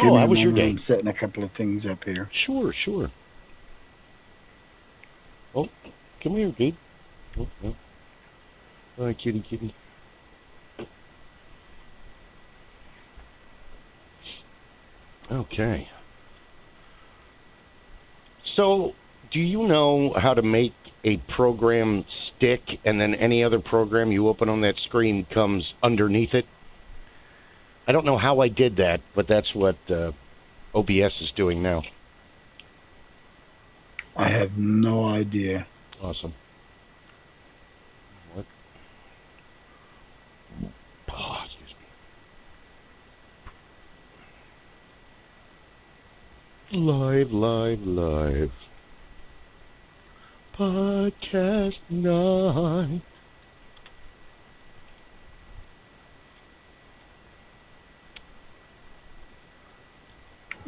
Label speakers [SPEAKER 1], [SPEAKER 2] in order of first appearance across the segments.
[SPEAKER 1] give me
[SPEAKER 2] how
[SPEAKER 1] a
[SPEAKER 2] was your
[SPEAKER 1] moment.
[SPEAKER 2] day?
[SPEAKER 1] I'm setting a couple of things up here.
[SPEAKER 2] Sure, sure. Oh, come here, dude. Oh, no. Hi, kitty, kitty. Okay. So, do you know how to make a program stick and then any other program you open on that screen comes underneath it? I don't know how I did that, but that's what OBS is doing now.
[SPEAKER 1] I have no idea.
[SPEAKER 2] Awesome. What? Oh, excuse me. Live. Podcast night.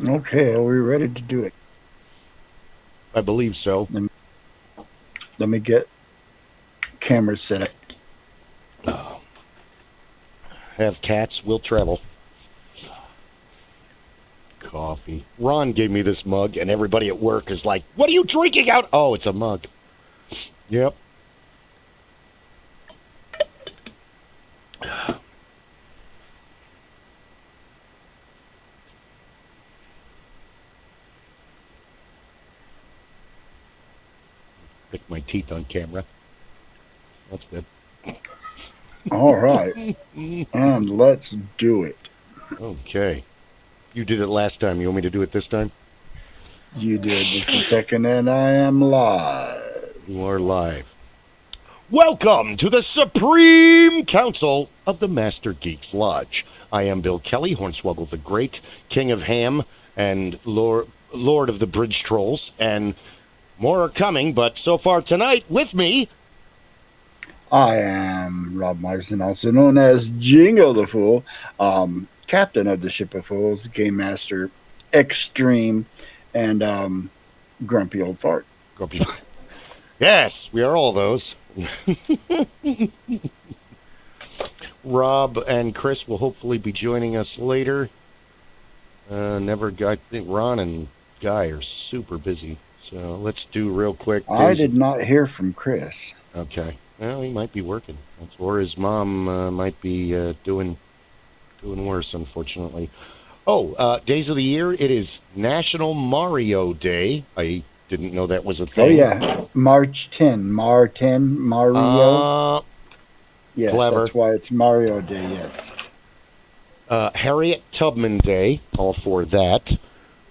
[SPEAKER 1] Okay, are we ready to do it?
[SPEAKER 2] I believe so.
[SPEAKER 1] Let me get cameras set up.
[SPEAKER 2] Oh. Have cats, will travel. Coffee. Ron gave me this mug, and everybody at work is like, "What are you drinking out?" Oh, it's a mug. Yep. Pick my teeth on camera. That's good.
[SPEAKER 1] All right. And let's do it.
[SPEAKER 2] Okay. You did it last time. You want me to do it this time?
[SPEAKER 1] You did just a second, and I am live.
[SPEAKER 2] You are live. Welcome to the Supreme Council of the Master Geeks Lodge. I am Bill Kelly, Hornswoggle the Great, King of Ham, and Lord of the Bridge Trolls, and more are coming, but so far tonight with me,
[SPEAKER 1] I am Rob Marsden, also known as Jingo the Fool, captain of the Ship of Fools, Game Master Extreme, and Grumpy Old Fart.
[SPEAKER 2] Grumpy. Yes, we are all those. Rob and Kris will hopefully be joining us later. I think Ron and Guy are super busy. So let's do real quick.
[SPEAKER 1] I did not hear from Kris.
[SPEAKER 2] Okay. Well, he might be working. Or his mom might be doing worse, unfortunately. Oh, days of the year. It is National Mario Day. I didn't know that was a thing.
[SPEAKER 1] Oh, yeah. March 10. Mario. Yes,
[SPEAKER 2] clever.
[SPEAKER 1] That's why it's Mario Day, yes.
[SPEAKER 2] Harriet Tubman Day. All for that.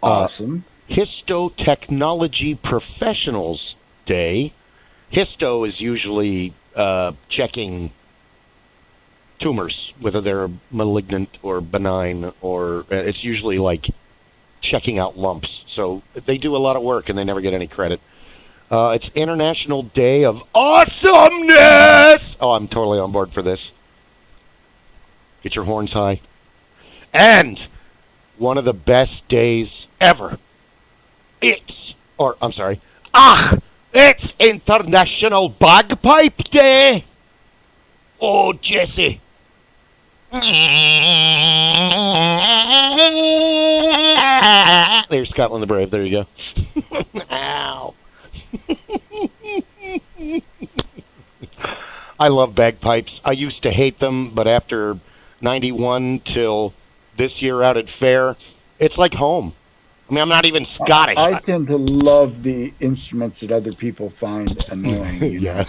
[SPEAKER 1] Awesome.
[SPEAKER 2] Histotechnology Professionals Day. Histo is usually checking tumors, whether they're malignant or benign, or it's usually like checking out lumps. So they do a lot of work and they never get any credit. It's International Day of Awesomeness. Oh, I'm totally on board for this. Get your horns high. And one of the best days ever. It's International Bagpipe Day. Oh, Jesse. There's Scotland the Brave. There you go. Ow. I love bagpipes. I used to hate them, but after 91 till this year out at fair, it's like home. I mean, I'm not even Scottish.
[SPEAKER 1] I tend to love the instruments that other people find annoying.
[SPEAKER 2] Yeah.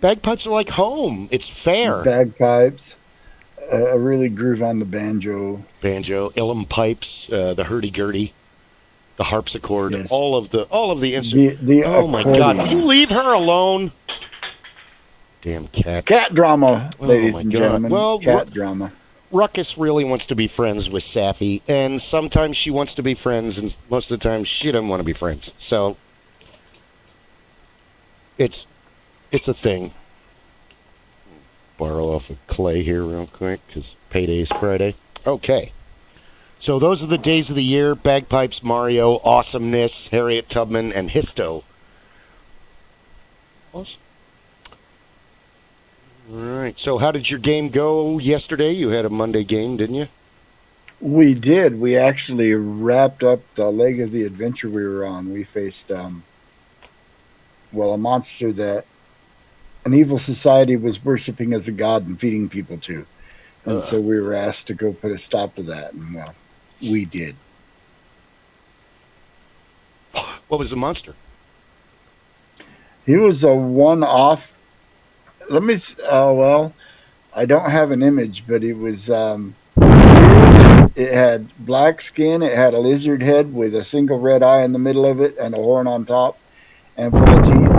[SPEAKER 2] Bagpipes are like home. It's fair.
[SPEAKER 1] Bagpipes. I really groove on the banjo.
[SPEAKER 2] Ullum pipes, the hurdy-gurdy, the harpsichord,
[SPEAKER 1] Yes.
[SPEAKER 2] all of the instruments.
[SPEAKER 1] Oh
[SPEAKER 2] my God! Will you leave her alone? Damn cat.
[SPEAKER 1] Cat drama, ladies and
[SPEAKER 2] God.
[SPEAKER 1] gentlemen.
[SPEAKER 2] Well,
[SPEAKER 1] cat drama.
[SPEAKER 2] Ruckus really wants to be friends with Safi, and sometimes she wants to be friends, and most of the time she doesn't want to be friends. So it's a thing. Borrow off of Clay here real quick, because payday's Friday. Okay. So those are the days of the year: bagpipes, Mario, awesomeness, Harriet Tubman, and Histo. Awesome. All right. So how did your game go yesterday? You had a Monday game, didn't you?
[SPEAKER 1] We did. We actually wrapped up the leg of the adventure we were on. We faced, a monster that an evil society was worshiping as a god and feeding people to. And
[SPEAKER 2] Ugh.
[SPEAKER 1] so we were asked to go put a stop to that. And, well, we did.
[SPEAKER 2] What was the monster?
[SPEAKER 1] He was a one off. Let me, I don't have an image, but it was, it had black skin. It had a lizard head with a single red eye in the middle of it and a horn on top and full of teeth.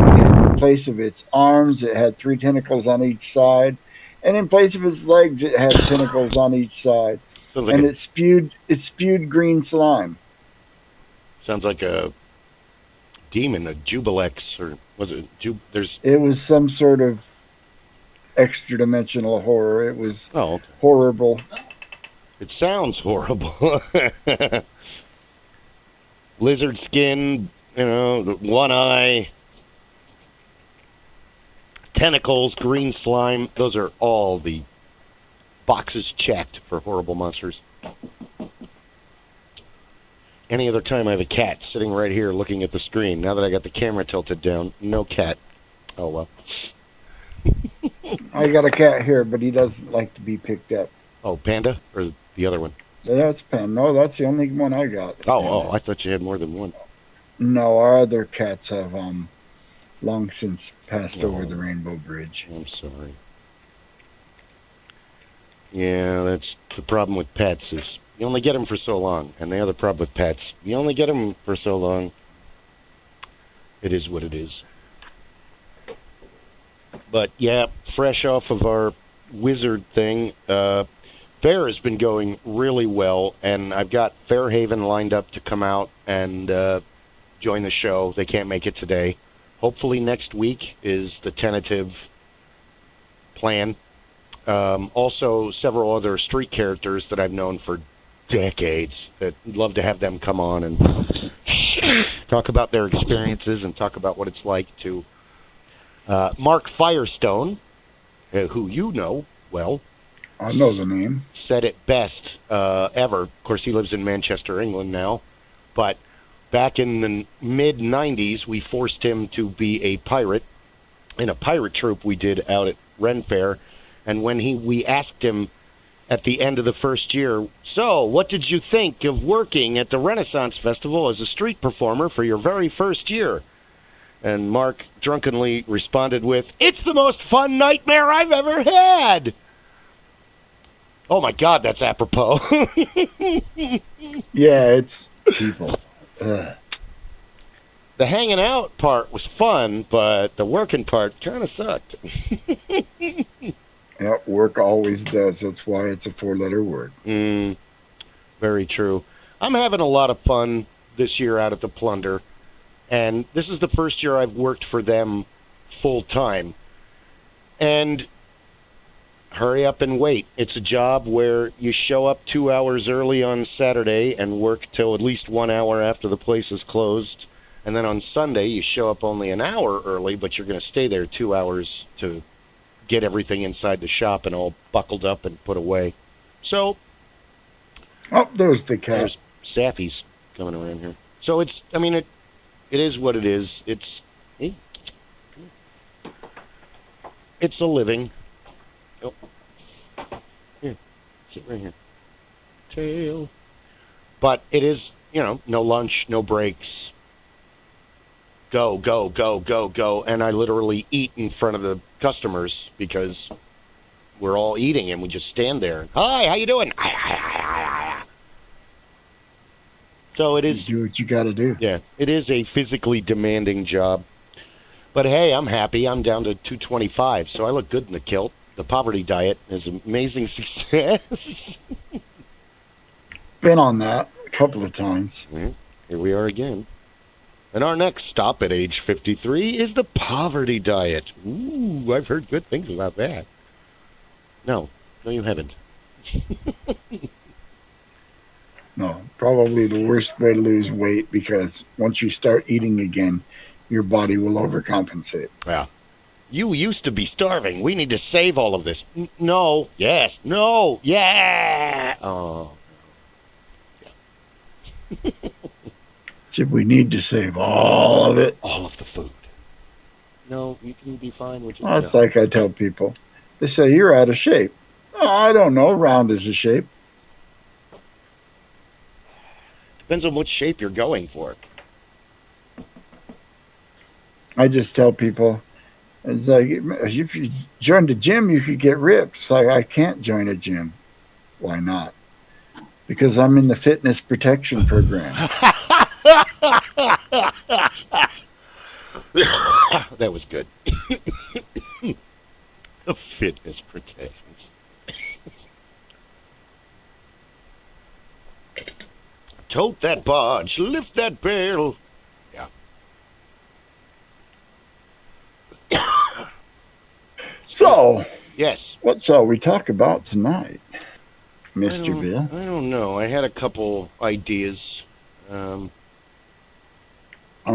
[SPEAKER 1] In place of its arms, it had 3 tentacles on each side. And in place of its legs, it had tentacles on each side.
[SPEAKER 2] Sounds like
[SPEAKER 1] And it spewed green slime.
[SPEAKER 2] sounds like a demon, a Jubilex, or was it there's
[SPEAKER 1] It was some sort of extra dimensional horror. It was
[SPEAKER 2] okay.
[SPEAKER 1] horrible.
[SPEAKER 2] It sounds horrible. Lizard skin, one eye, tentacles, green slime. Those are all the boxes checked for horrible monsters. Any other time I have a cat sitting right here looking at the screen. Now that I got the camera tilted down, no cat. Oh, well.
[SPEAKER 1] I got a cat here, but he doesn't like to be picked up.
[SPEAKER 2] Oh, Panda? Or the other one?
[SPEAKER 1] That's Pen. No, that's the only one I got.
[SPEAKER 2] I thought you had more than one.
[SPEAKER 1] No, our other cats have long since passed over the Rainbow Bridge.
[SPEAKER 2] I'm sorry. Yeah, that's the problem with pets is you only get them for so long. And the other problem with pets, you only get them for so long. It is what it is. But yeah, fresh off of our wizard thing, Fair has been going really well, and I've got Fairhaven lined up to come out and join the show. They can't make it today. Hopefully next week is the tentative plan. Also, several other street characters that I've known for decades that would love to have them come on and talk about their experiences and talk about what it's like to Mark Firestone, who you know well.
[SPEAKER 1] I know the name.
[SPEAKER 2] Said it best ever. Of course, he lives in Manchester, England now. But back in the mid-'90s, we forced him to be a pirate in a pirate troupe we did out at Ren Fair. And when we asked him at the end of the first year, so what did you think of working at the Renaissance Festival as a street performer for your very first year? And Mark drunkenly responded with, "It's the most fun nightmare I've ever had." Oh my God, that's apropos.
[SPEAKER 1] Yeah, it's people. Ugh.
[SPEAKER 2] The hanging out part was fun, but the working part kind of sucked.
[SPEAKER 1] Yeah, work always does. That's why it's a 4-letter word.
[SPEAKER 2] Very true. I'm having a lot of fun this year out at the Plunder, and this is the first year I've worked for them full time. And hurry up and wait. It's a job where you show up 2 hours early on Saturday and work till at least 1 hour after the place is closed. And then on Sunday, you show up only an hour early, but you're going to stay there 2 hours to get everything inside the shop and all buckled up and put away. So,
[SPEAKER 1] oh, there's the cat.
[SPEAKER 2] There's sappies coming around here. So it is what it is. It's a living. Oh. Here, sit right here. Tail. But it is, no lunch, no breaks. Go, go, go, go, go. And I literally eat in front of the customers because we're all eating and we just stand there. Hi, how you doing? So it is.
[SPEAKER 1] You do what you got to do.
[SPEAKER 2] Yeah, it is a physically demanding job. But hey, I'm happy. I'm down to 225, so I look good in the kilt. The poverty diet is an amazing success.
[SPEAKER 1] Been on that a couple of times.
[SPEAKER 2] Well, here we are again. And our next stop at age 53 is the poverty diet. Ooh, I've heard good things about that. No, you haven't.
[SPEAKER 1] No, probably the worst way to lose weight because once you start eating again, your body will overcompensate.
[SPEAKER 2] Yeah. You used to be starving. We need to save all of this. No. Yes. No. Yeah. Oh.
[SPEAKER 1] Should we need to save all of it?
[SPEAKER 2] All of the food. No, you can be fine with just
[SPEAKER 1] Well, it's like I tell people. They say, you're out of shape. Oh, I don't know. Round is a shape.
[SPEAKER 2] Depends on what shape you're going for.
[SPEAKER 1] I just tell people, it's like, if you joined a gym, you could get ripped. It's like, I can't join a gym. Why not? Because I'm in the fitness protection program.
[SPEAKER 2] That was good. The fitness protections. Tote that barge, lift that barrel. Yeah.
[SPEAKER 1] So,
[SPEAKER 2] yes.
[SPEAKER 1] What shall we talk about tonight, Mr. Bill?
[SPEAKER 2] I don't know. I had a couple ideas.
[SPEAKER 1] I've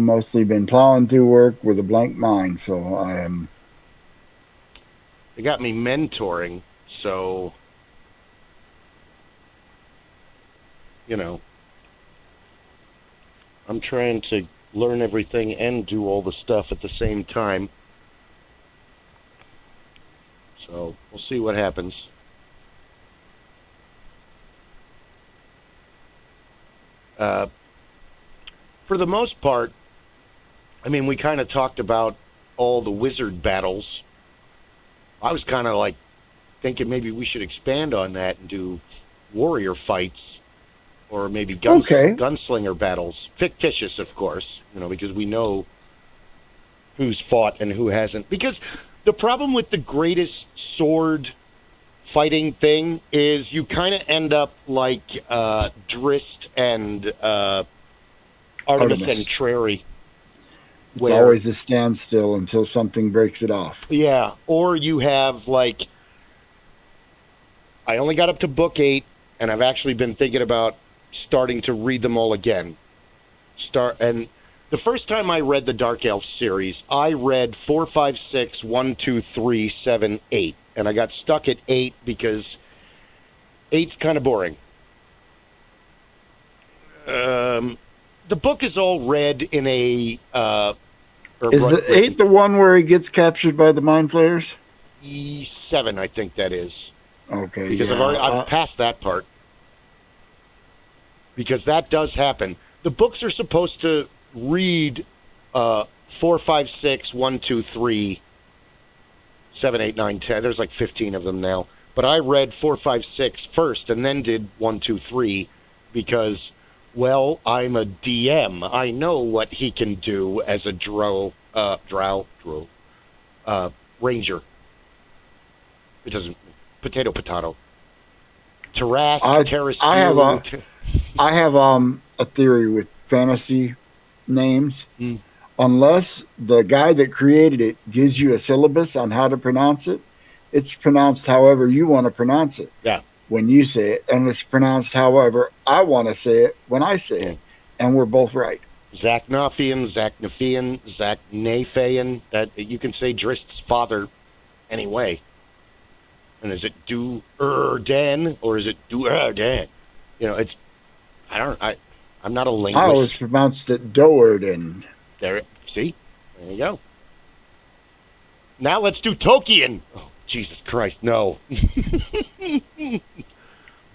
[SPEAKER 1] mostly been plowing through work with a blank mind, so I am.
[SPEAKER 2] They got me mentoring, so I'm trying to learn everything and do all the stuff at the same time. So we'll see what happens. For the most part, I mean, we kind of talked about all the wizard battles. I was kind of like thinking maybe we should expand on that and do warrior fights or maybe gunslinger battles. Fictitious, of course, because we know who's fought and who hasn't. Because the problem with the greatest sword fighting thing is you kind of end up like Drist and Artemis and Trary.
[SPEAKER 1] It's always a standstill until something breaks it off.
[SPEAKER 2] Yeah, or you have like, I only got up to book 8, and I've actually been thinking about starting to read them all again. And the first time I read the Dark Elf series, I read 4, 5, 6, 1, 2, 3, 7, 8. And I got stuck at 8 because 8's kind of boring. The book is all read in a...
[SPEAKER 1] is the 8 the one where he gets captured by the mind flayers?
[SPEAKER 2] 7, I think that is.
[SPEAKER 1] Okay.
[SPEAKER 2] Because I've passed that part. Because that does happen. The books are supposed to read 4, 5, 6, 1, 2, 3, 7, 8, 9, 10. There's like 15 of them now. But I read 4, 5, 6 first and then did 1, 2, 3 because, well, I'm a DM. I know what he can do as a ranger. It doesn't... Potato. Terrask,
[SPEAKER 1] I have a theory with fantasy names. Unless the guy that created it gives you a syllabus on how to pronounce it, it's pronounced however you want to pronounce it.
[SPEAKER 2] Yeah.
[SPEAKER 1] When you say it, and it's pronounced however I want to say it when I say it, and we're both right.
[SPEAKER 2] Zachnophian, Zachnaphian, that you can say Drist's father anyway. And is it Du-er-dan or is it Du-er-dan? It's I'm not a linguist.
[SPEAKER 1] I always pronounced it Doerden.
[SPEAKER 2] There you go. Now let's do Tolkien. Oh, Jesus Christ, no.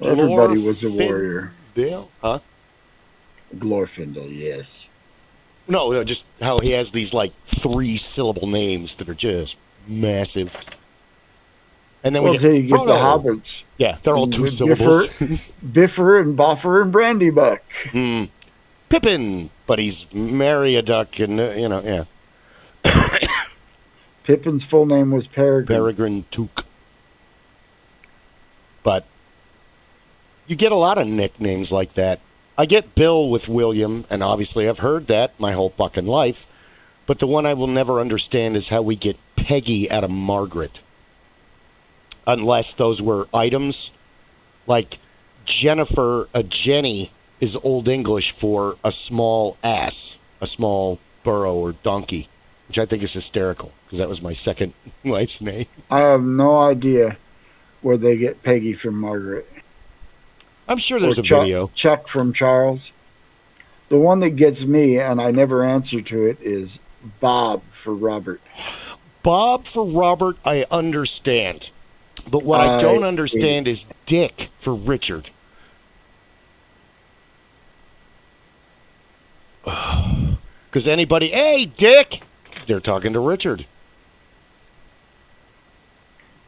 [SPEAKER 1] Everybody was a warrior.
[SPEAKER 2] Bill, huh?
[SPEAKER 1] Glorfindel, yes.
[SPEAKER 2] No, just how he has these like 3-syllable names that are just massive. And then
[SPEAKER 1] you get the hobbits.
[SPEAKER 2] Yeah, they're all 2 syllables.
[SPEAKER 1] Biffer and Boffer and Brandybuck.
[SPEAKER 2] Pippin, but he's Meriaduck and, yeah.
[SPEAKER 1] Pippin's full name was Peregrine.
[SPEAKER 2] Peregrine Took. But you get a lot of nicknames like that. I get Bill with William, and obviously I've heard that my whole fucking life. But the one I will never understand is how we get Peggy out of Margaret. Unless those were items. Like Jennifer, a Jenny is Old English for a small ass, a small burro or donkey, which I think is hysterical because that was my second wife's name.
[SPEAKER 1] I have no idea where they get Peggy from Margaret.
[SPEAKER 2] I'm sure there's a video.
[SPEAKER 1] Chuck from Charles. The one that gets me, and I never answer to it, is Bob for Robert.
[SPEAKER 2] Bob for Robert, I understand. But what I don't understand is Dick for Richard. Because anybody, hey, Dick, they're talking to Richard.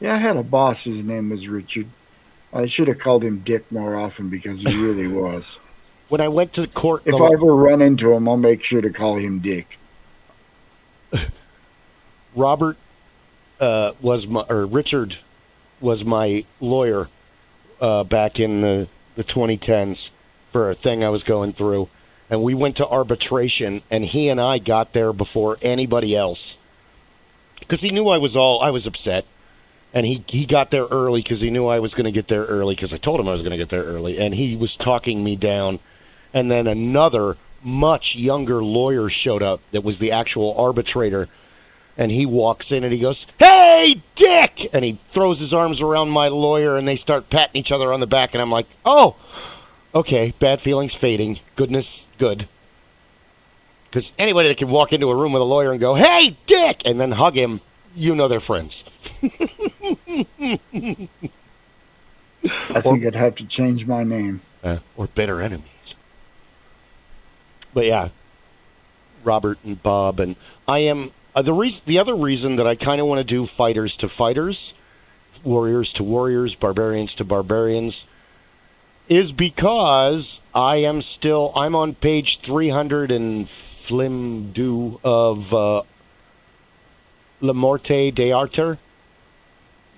[SPEAKER 1] Yeah, I had a boss whose name was Richard. I should have called him Dick more often because he really was.
[SPEAKER 2] When I went to court...
[SPEAKER 1] If I ever run into him, I'll make sure to call him Dick.
[SPEAKER 2] Richard was my lawyer back in the 2010s for a thing I was going through. And we went to arbitration, and he and I got there before anybody else. Because he knew I was upset. And he got there early because he knew I was going to get there early because I told him I was going to get there early. And he was talking me down. And then another much younger lawyer showed up that was the actual arbitrator. And he walks in and he goes, "Hey, Dick!" And he throws his arms around my lawyer and they start patting each other on the back. And I'm like, oh, okay, bad feelings fading. Goodness, good. Because anybody that can walk into a room with a lawyer and go, "Hey, Dick!" and then hug him, you know they're friends.
[SPEAKER 1] I think I'd have to change my name.
[SPEAKER 2] Or better enemies. But yeah, Robert and Bob, and I am the other reason that I kind of want to do fighters to fighters, warriors to warriors, barbarians to barbarians, is because I'm on page 300 and flimdu of La Morte d'Arthur,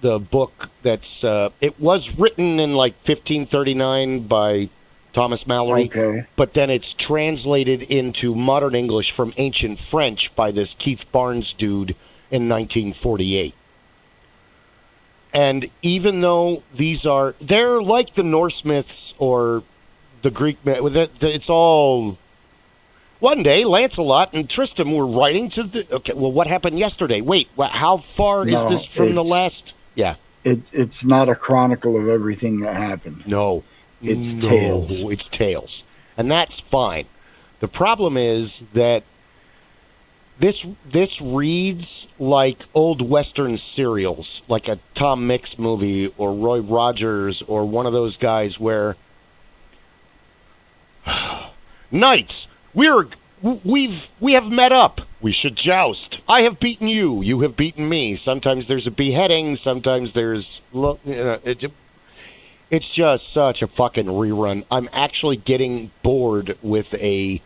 [SPEAKER 2] the book that's it was written in like 1539 by Thomas Mallory,
[SPEAKER 1] okay,
[SPEAKER 2] but then it's translated into modern English from ancient French by this Keith Barnes dude in 1948. And even though they're like the Norse myths or the Greek myth, it's all. One day, Lancelot and Tristan were writing to the. Okay, well, what happened yesterday? Wait, how far is this from the last? Yeah,
[SPEAKER 1] it's not a chronicle of everything that happened.
[SPEAKER 2] No,
[SPEAKER 1] it's tales.
[SPEAKER 2] It's tales, and that's fine. The problem is that this reads like old Western serials, like a Tom Mix movie or Roy Rogers or one of those guys where knights. We have met up. We should joust. I have beaten you. You have beaten me. Sometimes there's a beheading. Sometimes there's it's just such a fucking rerun. I'm actually getting bored with a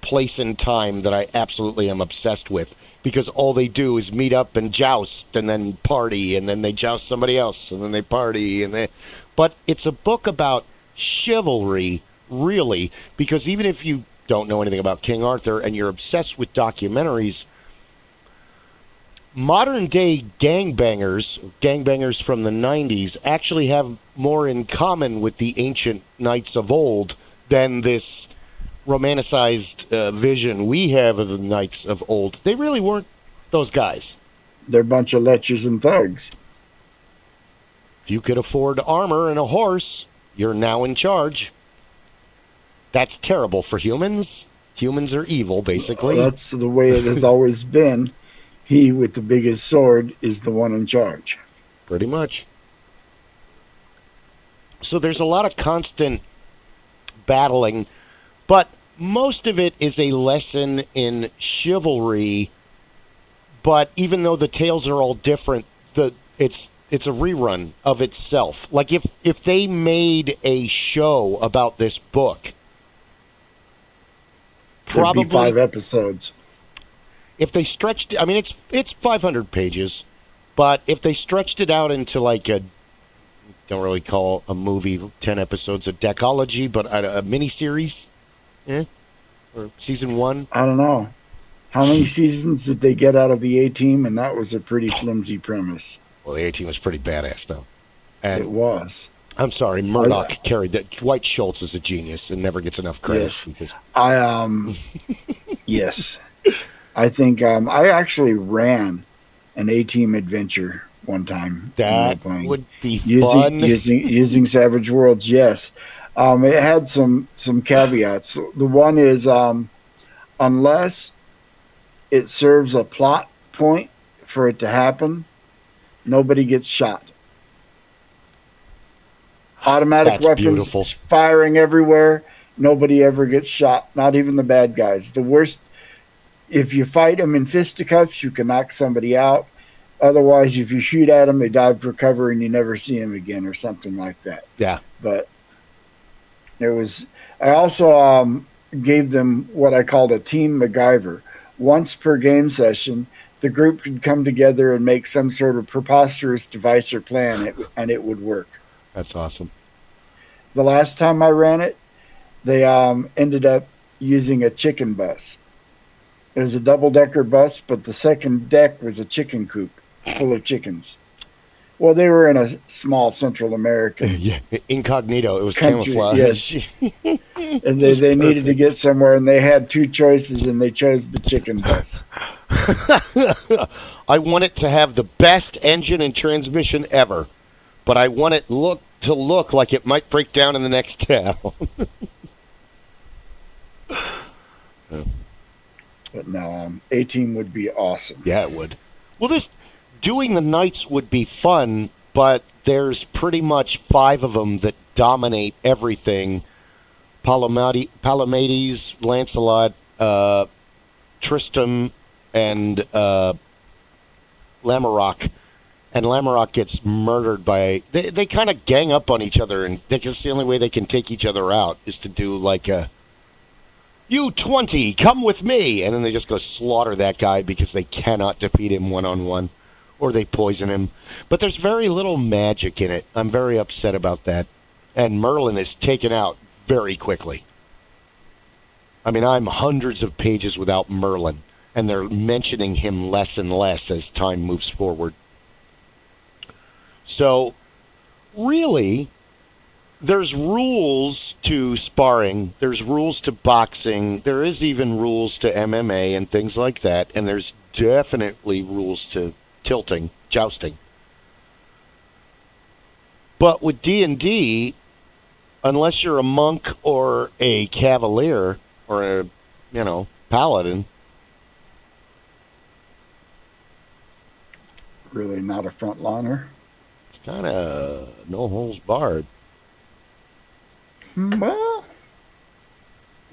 [SPEAKER 2] place and time that I absolutely am obsessed with because all they do is meet up and joust and then party and then they joust somebody else and then they party but it's a book about chivalry, really, because even if you don't know anything about King Arthur and you're obsessed with documentaries, modern day gangbangers from the 90s actually have more in common with the ancient knights of old than this romanticized vision we have of the knights of old. They really weren't those guys.
[SPEAKER 1] They're a bunch of lechers and thugs.
[SPEAKER 2] If you could afford armor and a horse, you're now in charge. That's terrible for humans. Humans are evil, basically.
[SPEAKER 1] That's the way it has always been. He with the biggest sword is the one in charge.
[SPEAKER 2] Pretty much. So there's a lot of constant battling, but most of it is a lesson in chivalry. But even though the tales are all different, it's a rerun of itself. Like if they made a show about this book, probably
[SPEAKER 1] 5 episodes.
[SPEAKER 2] If they stretched, I mean, it's 500 pages, but if they stretched it out into like don't really call a movie 10 episodes a decology, but a miniseries, or season 1.
[SPEAKER 1] I don't know. How many seasons did they get out of the A-Team? And that was a pretty flimsy premise.
[SPEAKER 2] Well, the A-Team was pretty badass, though. And
[SPEAKER 1] it was.
[SPEAKER 2] I'm sorry, Murdoch carried that. Dwight Schultz is a genius and never gets enough credit.
[SPEAKER 1] Yes.
[SPEAKER 2] Because
[SPEAKER 1] yes. I think I actually ran an A-Team adventure one time.
[SPEAKER 2] That would be
[SPEAKER 1] fun. Using Savage Worlds, yes. It had some caveats. The one is unless it serves a plot point for it to happen, nobody gets shot. Automatic
[SPEAKER 2] That's
[SPEAKER 1] weapons
[SPEAKER 2] beautiful.
[SPEAKER 1] firing everywhere. Nobody ever gets shot, not even the bad guys. The worst, if you fight them in fisticuffs, you can knock somebody out. Otherwise, if you shoot at them, they dive for cover and you never see them again or something like that.
[SPEAKER 2] Yeah.
[SPEAKER 1] But there was, I also gave them what I called a team MacGyver. Once per game session, the group could come together and make some sort of preposterous device or plan, and it would work.
[SPEAKER 2] That's awesome.
[SPEAKER 1] The last time I ran it, they ended up using a chicken bus. It was a double-decker bus, but the second deck was a chicken coop full of chickens. Well, they were in a small Central American
[SPEAKER 2] Yeah, incognito. It was
[SPEAKER 1] country,
[SPEAKER 2] camouflage.
[SPEAKER 1] yes. And they needed to get somewhere, and they had two choices, and they chose the chicken bus.
[SPEAKER 2] I want it to have the best engine and transmission ever, but I want it to look like it might break down in the next town.
[SPEAKER 1] But no, A-Team would be awesome.
[SPEAKER 2] Yeah, it would. Well, doing the Knights would be fun, but there's pretty much 5 of them that dominate everything. Palamedes, Lancelot, Tristram, and Lamorak. And Lamorak gets murdered by... They kind of gang up on each other, and that's the only way they can take each other out is to do like a... You 20, come with me! And then they just go slaughter that guy because they cannot defeat him one-on-one. Or they poison him. But there's very little magic in it. I'm very upset about that. And Merlin is taken out very quickly. I mean, I'm hundreds of pages without Merlin. And they're mentioning him less and less as time moves forward. So, really, there's rules to sparring. There's rules to boxing. There is even rules to MMA and things like that. And there's definitely rules to jousting. But with D&D, unless you're a monk or a cavalier or a, paladin,
[SPEAKER 1] Really not a frontliner.
[SPEAKER 2] it's kind of no holes barred.
[SPEAKER 1] Well,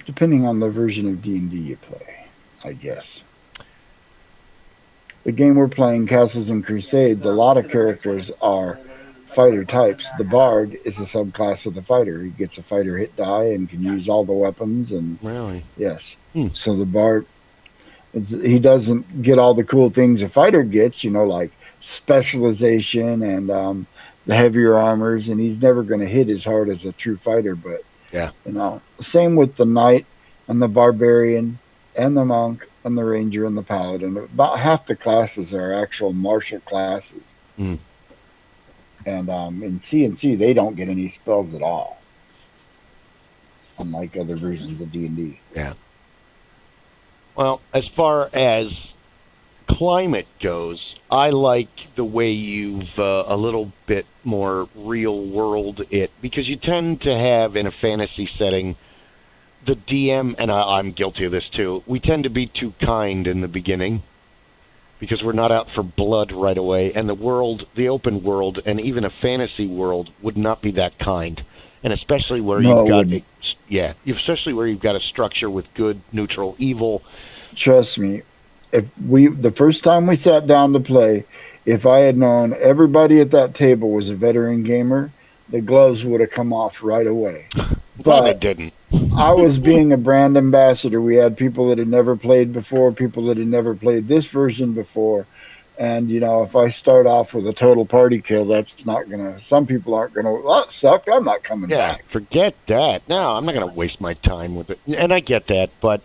[SPEAKER 1] depending on the version of D&D you play, I guess. The game we're playing, Castles and Crusades, a lot of characters are fighter types. The bard is a subclass of the fighter. He gets a fighter hit die and can use all the weapons. And
[SPEAKER 2] Really?
[SPEAKER 1] yes. So the bard, he doesn't get all the cool things a fighter gets, like specialization and the heavier armors, and he's never going to hit as hard as a true fighter. But
[SPEAKER 2] Yeah.
[SPEAKER 1] Same with the knight and the barbarian and the monk and the ranger and the paladin. About half the classes are actual martial classes. And in C&C, they don't get any spells at all, unlike other versions of D&D.
[SPEAKER 2] Yeah. Well, as far as climate goes, I like the way you've a little bit more real world it, because you tend to have in a fantasy setting the DM, and I'm guilty of this too, we tend to be too kind in the beginning because we're not out for blood right away, and the open world, and even a fantasy world would not be that kind. And especially where especially where you've got a structure with good, neutral, evil.
[SPEAKER 1] Trust me, the first time we sat down to play, if I had known everybody at that table was a veteran gamer, the gloves would have come off right away.
[SPEAKER 2] But they didn't.
[SPEAKER 1] I was being a brand ambassador. We had people that had never played before, people that had never played this version before. And, if I start off with a total party kill, that's not going to... Some people aren't going to... That sucked. I'm not coming back.
[SPEAKER 2] Forget that. No, I'm not going to waste my time with it. And I get that, but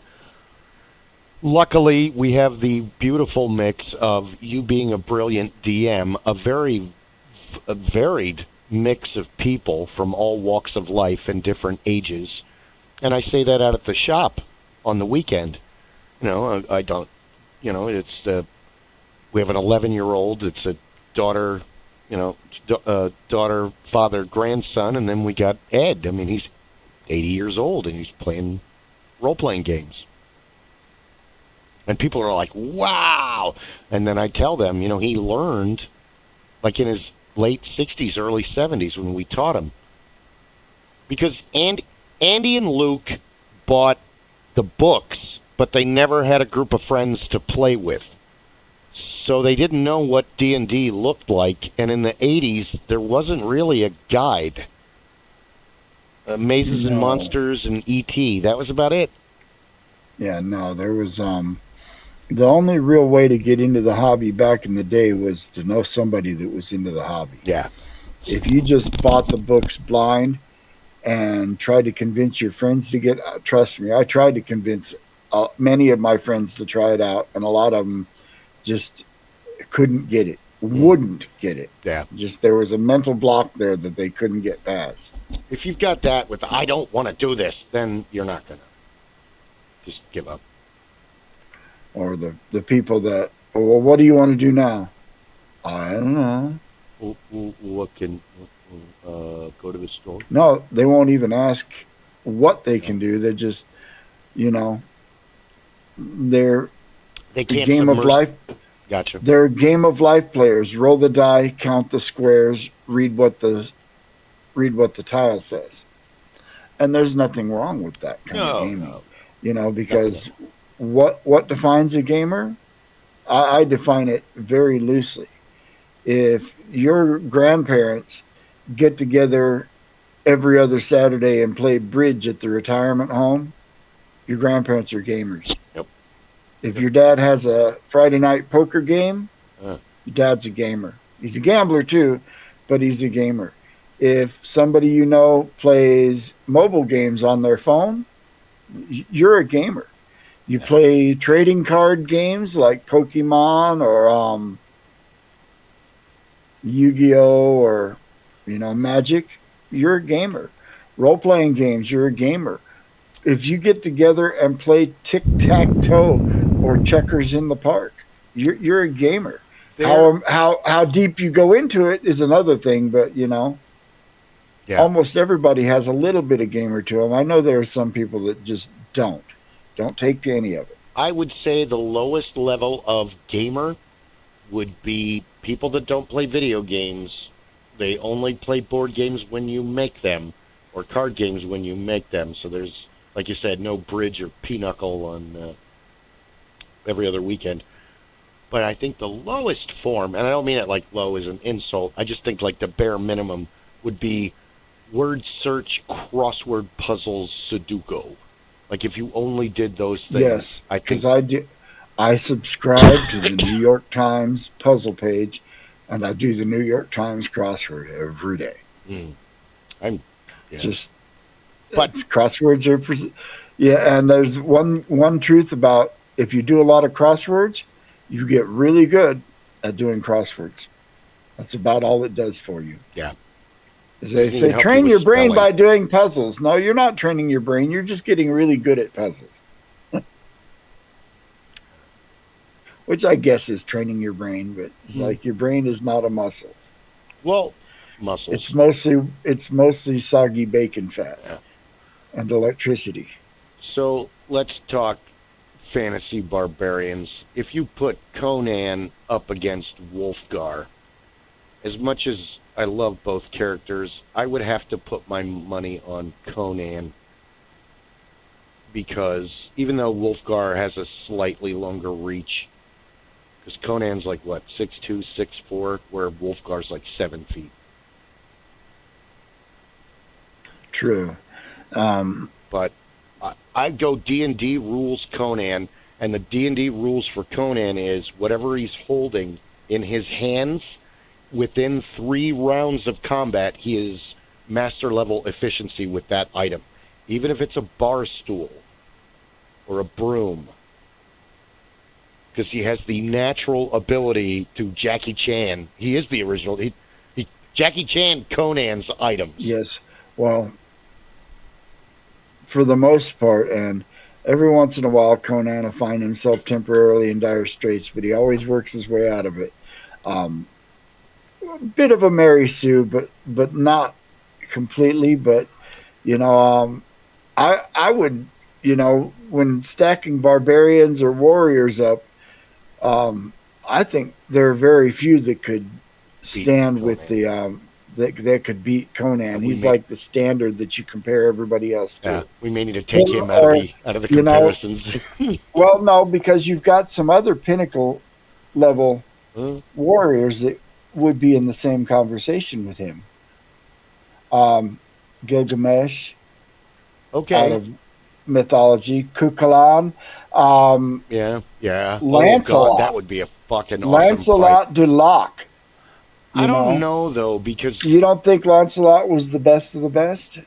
[SPEAKER 2] luckily we have the beautiful mix of you being a brilliant DM, a very varied mix of people from all walks of life and different ages. And I say that out at the shop on the weekend. I don't, it's, we have an 11-year-old. It's a daughter, daughter, father, grandson. And then we got Ed. I mean, he's 80 years old and he's playing role-playing games. And people are like, wow. And then I tell them, he learned like in his late 60s, early 70s when we taught him. Because Andy and Luke bought the books, but they never had a group of friends to play with. So they didn't know what D&D looked like. And in the 80s, there wasn't really a guide. Mazes and Monsters and E.T., that was about it.
[SPEAKER 1] Yeah, no, there was... the only real way to get into the hobby back in the day was to know somebody that was into the hobby.
[SPEAKER 2] Yeah.
[SPEAKER 1] If you just bought the books blind and tried to convince your friends to get... trust me, I tried to convince many of my friends to try it out, and a lot of them just couldn't get it, wouldn't get it.
[SPEAKER 2] Yeah.
[SPEAKER 1] Just there was a mental block there that they couldn't get past.
[SPEAKER 2] If you've got that with, I don't want to do this, then you're not going to. Just give up.
[SPEAKER 1] Or the people that, well, what do you want to do now? I don't know.
[SPEAKER 2] What can, go to the store?
[SPEAKER 1] No, they won't even ask what they can do. They just, they're
[SPEAKER 2] they can't
[SPEAKER 1] game of life.
[SPEAKER 2] Gotcha.
[SPEAKER 1] They're game of life players. Roll the die, count the squares, read what the tile says. And there's nothing wrong with that kind of gaming. Because what defines a gamer? I define it very loosely. If your grandparents get together every other Saturday and play bridge at the retirement home, your grandparents are gamers.
[SPEAKER 2] Yep.
[SPEAKER 1] If your dad has a Friday night poker game, your dad's a gamer. He's a gambler too, but he's a gamer. If somebody plays mobile games on their phone, you're a gamer. You play trading card games like Pokemon or Yu-Gi-Oh! Or Magic, you're a gamer. Role-playing games, you're a gamer. If you get together and play tic-tac-toe or checkers in the park, you're a gamer. How deep you go into it is another thing, but almost everybody has a little bit of gamer to them. I know there are some people that just don't take to any of it.
[SPEAKER 2] I would say the lowest level of gamer would be people that don't play video games. They only play board games when you make them, or card games when you make them. So there's, like you said, no bridge or pinochle on every other weekend. But I think the lowest form, and I don't mean it like low as an insult, I just think like the bare minimum would be word search, crossword puzzles, Sudoku. Like if you only did those things.
[SPEAKER 1] Yes, because I subscribe to the New York Times puzzle page, and I do the New York Times crossword every day. But crosswords are and there's one truth about if you do a lot of crosswords, you get really good at doing crosswords. That's about all it does for you.
[SPEAKER 2] Yeah.
[SPEAKER 1] As they say, train your brain by doing puzzles. No, you're not training your brain. You're just getting really good at puzzles. Which I guess is training your brain, but it's like your brain is not a muscle.
[SPEAKER 2] Well, muscles.
[SPEAKER 1] It's mostly soggy bacon fat and electricity.
[SPEAKER 2] So let's talk fantasy barbarians. If you put Conan up against Wolfgar, as much as I love both characters, I would have to put my money on Conan. Because even though Wolfgar has a slightly longer reach, because Conan's like, 6'2", 6'4", where Wolfgar's like 7 feet.
[SPEAKER 1] True.
[SPEAKER 2] But I'd go D&D rules Conan, and the D&D rules for Conan is whatever he's holding in his hands, within 3 rounds of combat, he is master level efficiency with that item. Even if it's a bar stool or a broom. Because he has the natural ability to Jackie Chan. He is the original. Jackie Chan Conan's items.
[SPEAKER 1] Yes. Well, for the most part, and every once in a while, Conan will find himself temporarily in dire straits, but he always works his way out of it. A bit of a Mary Sue, but not completely. But I would, when stacking barbarians or warriors up, I think there are very few that could
[SPEAKER 2] Beat
[SPEAKER 1] stand with
[SPEAKER 2] Conan.
[SPEAKER 1] the that could beat Conan.
[SPEAKER 2] We
[SPEAKER 1] He's
[SPEAKER 2] may,
[SPEAKER 1] like the standard that you compare everybody else to.
[SPEAKER 2] we may need to take
[SPEAKER 1] Him
[SPEAKER 2] him
[SPEAKER 1] or
[SPEAKER 2] out of the
[SPEAKER 1] you know,
[SPEAKER 2] comparisons.
[SPEAKER 1] well, no, because you've got some other pinnacle level warriors that would be in the same conversation with him. Um, Gilgamesh out
[SPEAKER 2] Okay.
[SPEAKER 1] of mythology, Cuchulainn, um,
[SPEAKER 2] Yeah. Oh God, that
[SPEAKER 1] Lancelot,
[SPEAKER 2] would be a fucking awesome fight.
[SPEAKER 1] Lancelot du Lac.
[SPEAKER 2] I
[SPEAKER 1] You
[SPEAKER 2] don't
[SPEAKER 1] know,
[SPEAKER 2] know though because
[SPEAKER 1] you don't think Lancelot was the best of the best?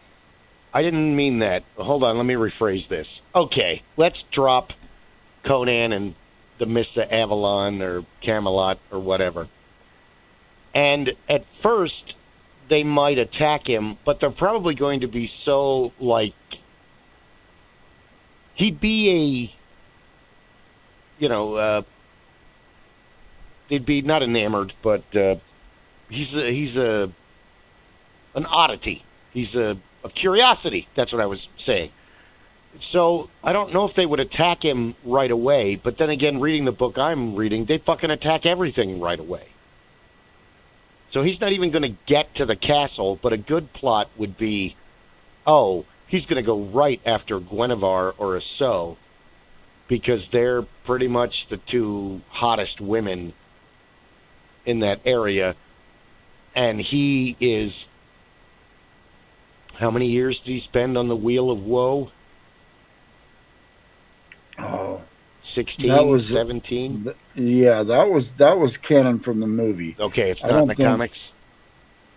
[SPEAKER 2] I didn't mean that. Hold on, let me rephrase this. Okay, let's drop Conan and the Mists of Avalon or Camelot or whatever. And at first, they might attack him, but they're probably going to be so like he'd be they'd be not enamored, but he's an oddity. He's a curiosity. That's what I was saying. So I don't know if they would attack him right away, but then again, reading the book I'm reading, they fucking attack everything right away. So he's not even going to get to the castle, but a good plot would be, oh, he's going to go right after Guinevere or Iseult, because they're pretty much the two hottest women in that area. And he is, how many years did he spend on the Wheel of Woe?
[SPEAKER 1] Oh,
[SPEAKER 2] 16, 17?
[SPEAKER 1] Yeah, that was canon from the movie.
[SPEAKER 2] Okay, it's
[SPEAKER 1] I
[SPEAKER 2] not in
[SPEAKER 1] don't
[SPEAKER 2] the
[SPEAKER 1] think.
[SPEAKER 2] comics?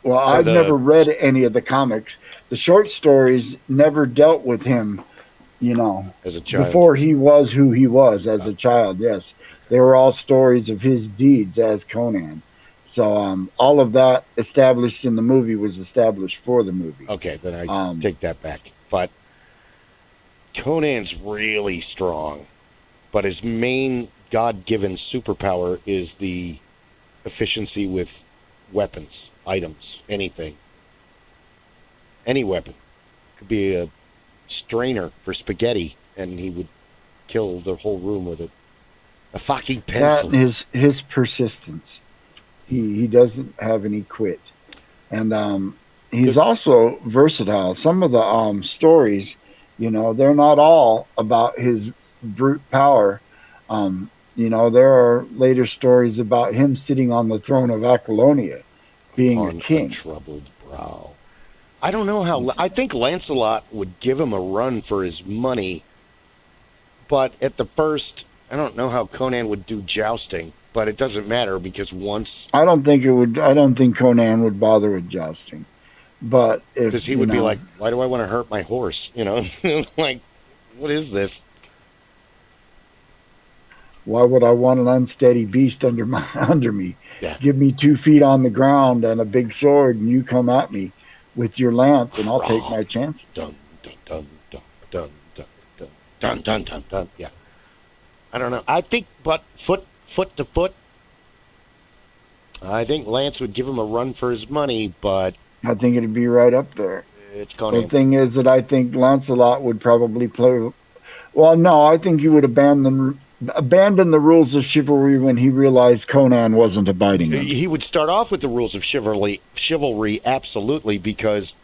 [SPEAKER 1] Well,
[SPEAKER 2] Or
[SPEAKER 1] I've never read any of the comics. The short stories never dealt with him,
[SPEAKER 2] as a child?
[SPEAKER 1] before he was who he was as a child. Yes, they were all stories of his deeds as Conan. So all of that established in the movie was established for the movie.
[SPEAKER 2] Okay, then I take that back. But Conan's really strong, but his main God-given superpower is the efficiency with weapons, items, anything. Any weapon. Could be a strainer for spaghetti, and he would kill the whole room with it. A fucking pencil.
[SPEAKER 1] That is his persistence. He doesn't have any quit, and he's also versatile. Some of the stories, they're not all about his brute power. There are later stories about him sitting on the throne of Aquilonia, being a
[SPEAKER 2] On
[SPEAKER 1] king.
[SPEAKER 2] a troubled brow. I don't know how. I think Lancelot would give him a run for his money, but at the first, I don't know how Conan would do jousting, but it doesn't matter because once.
[SPEAKER 1] I don't think it would. I don't think Conan would bother with jousting, but if
[SPEAKER 2] Because he would be like, "Why do I want to hurt my horse?" Like, what is this?
[SPEAKER 1] why would I want an unsteady beast under me?
[SPEAKER 2] Yeah.
[SPEAKER 1] Give me 2 feet on the ground and a big sword, and you come at me with your lance, and I'll take my chances.
[SPEAKER 2] Dun dun dun dun dun dun dun dun dun dun dun. Yeah. I don't know. I think, but foot to foot. I think Lance would give him a run for his money, but
[SPEAKER 1] I think it'd be right up there.
[SPEAKER 2] it's Conan.
[SPEAKER 1] The thing is that I think Lancelot would probably play. Well, no, I think he would abandon the rules of chivalry when he realized Conan wasn't abiding them.
[SPEAKER 2] He would start off with the rules of chivalry, absolutely, because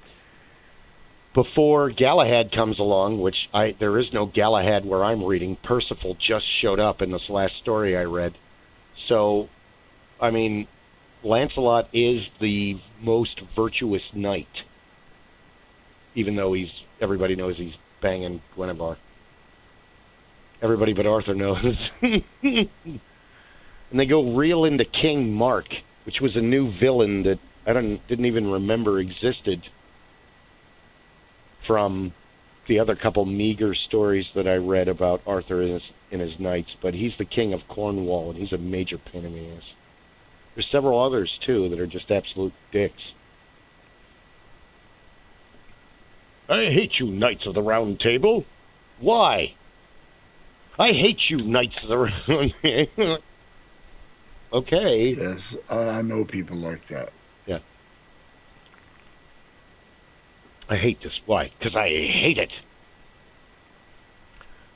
[SPEAKER 2] before Galahad comes along, which there is no Galahad where I'm reading, Percival just showed up in this last story I read. So, I mean, Lancelot is the most virtuous knight, even though everybody knows he's banging Guinevere. Everybody but Arthur knows. And they go real into King Mark, which was a new villain that I didn't even remember existed from the other couple meager stories that I read about Arthur in his knights. But he's the king of Cornwall, and he's a major pain in the ass. There's several others, too, that are just absolute dicks. I hate you, Knights of the Round Table. Why? I hate you, Knights of the Round. Okay.
[SPEAKER 1] Yes, I know people like that.
[SPEAKER 2] Yeah. I hate this. Why? Because I hate it.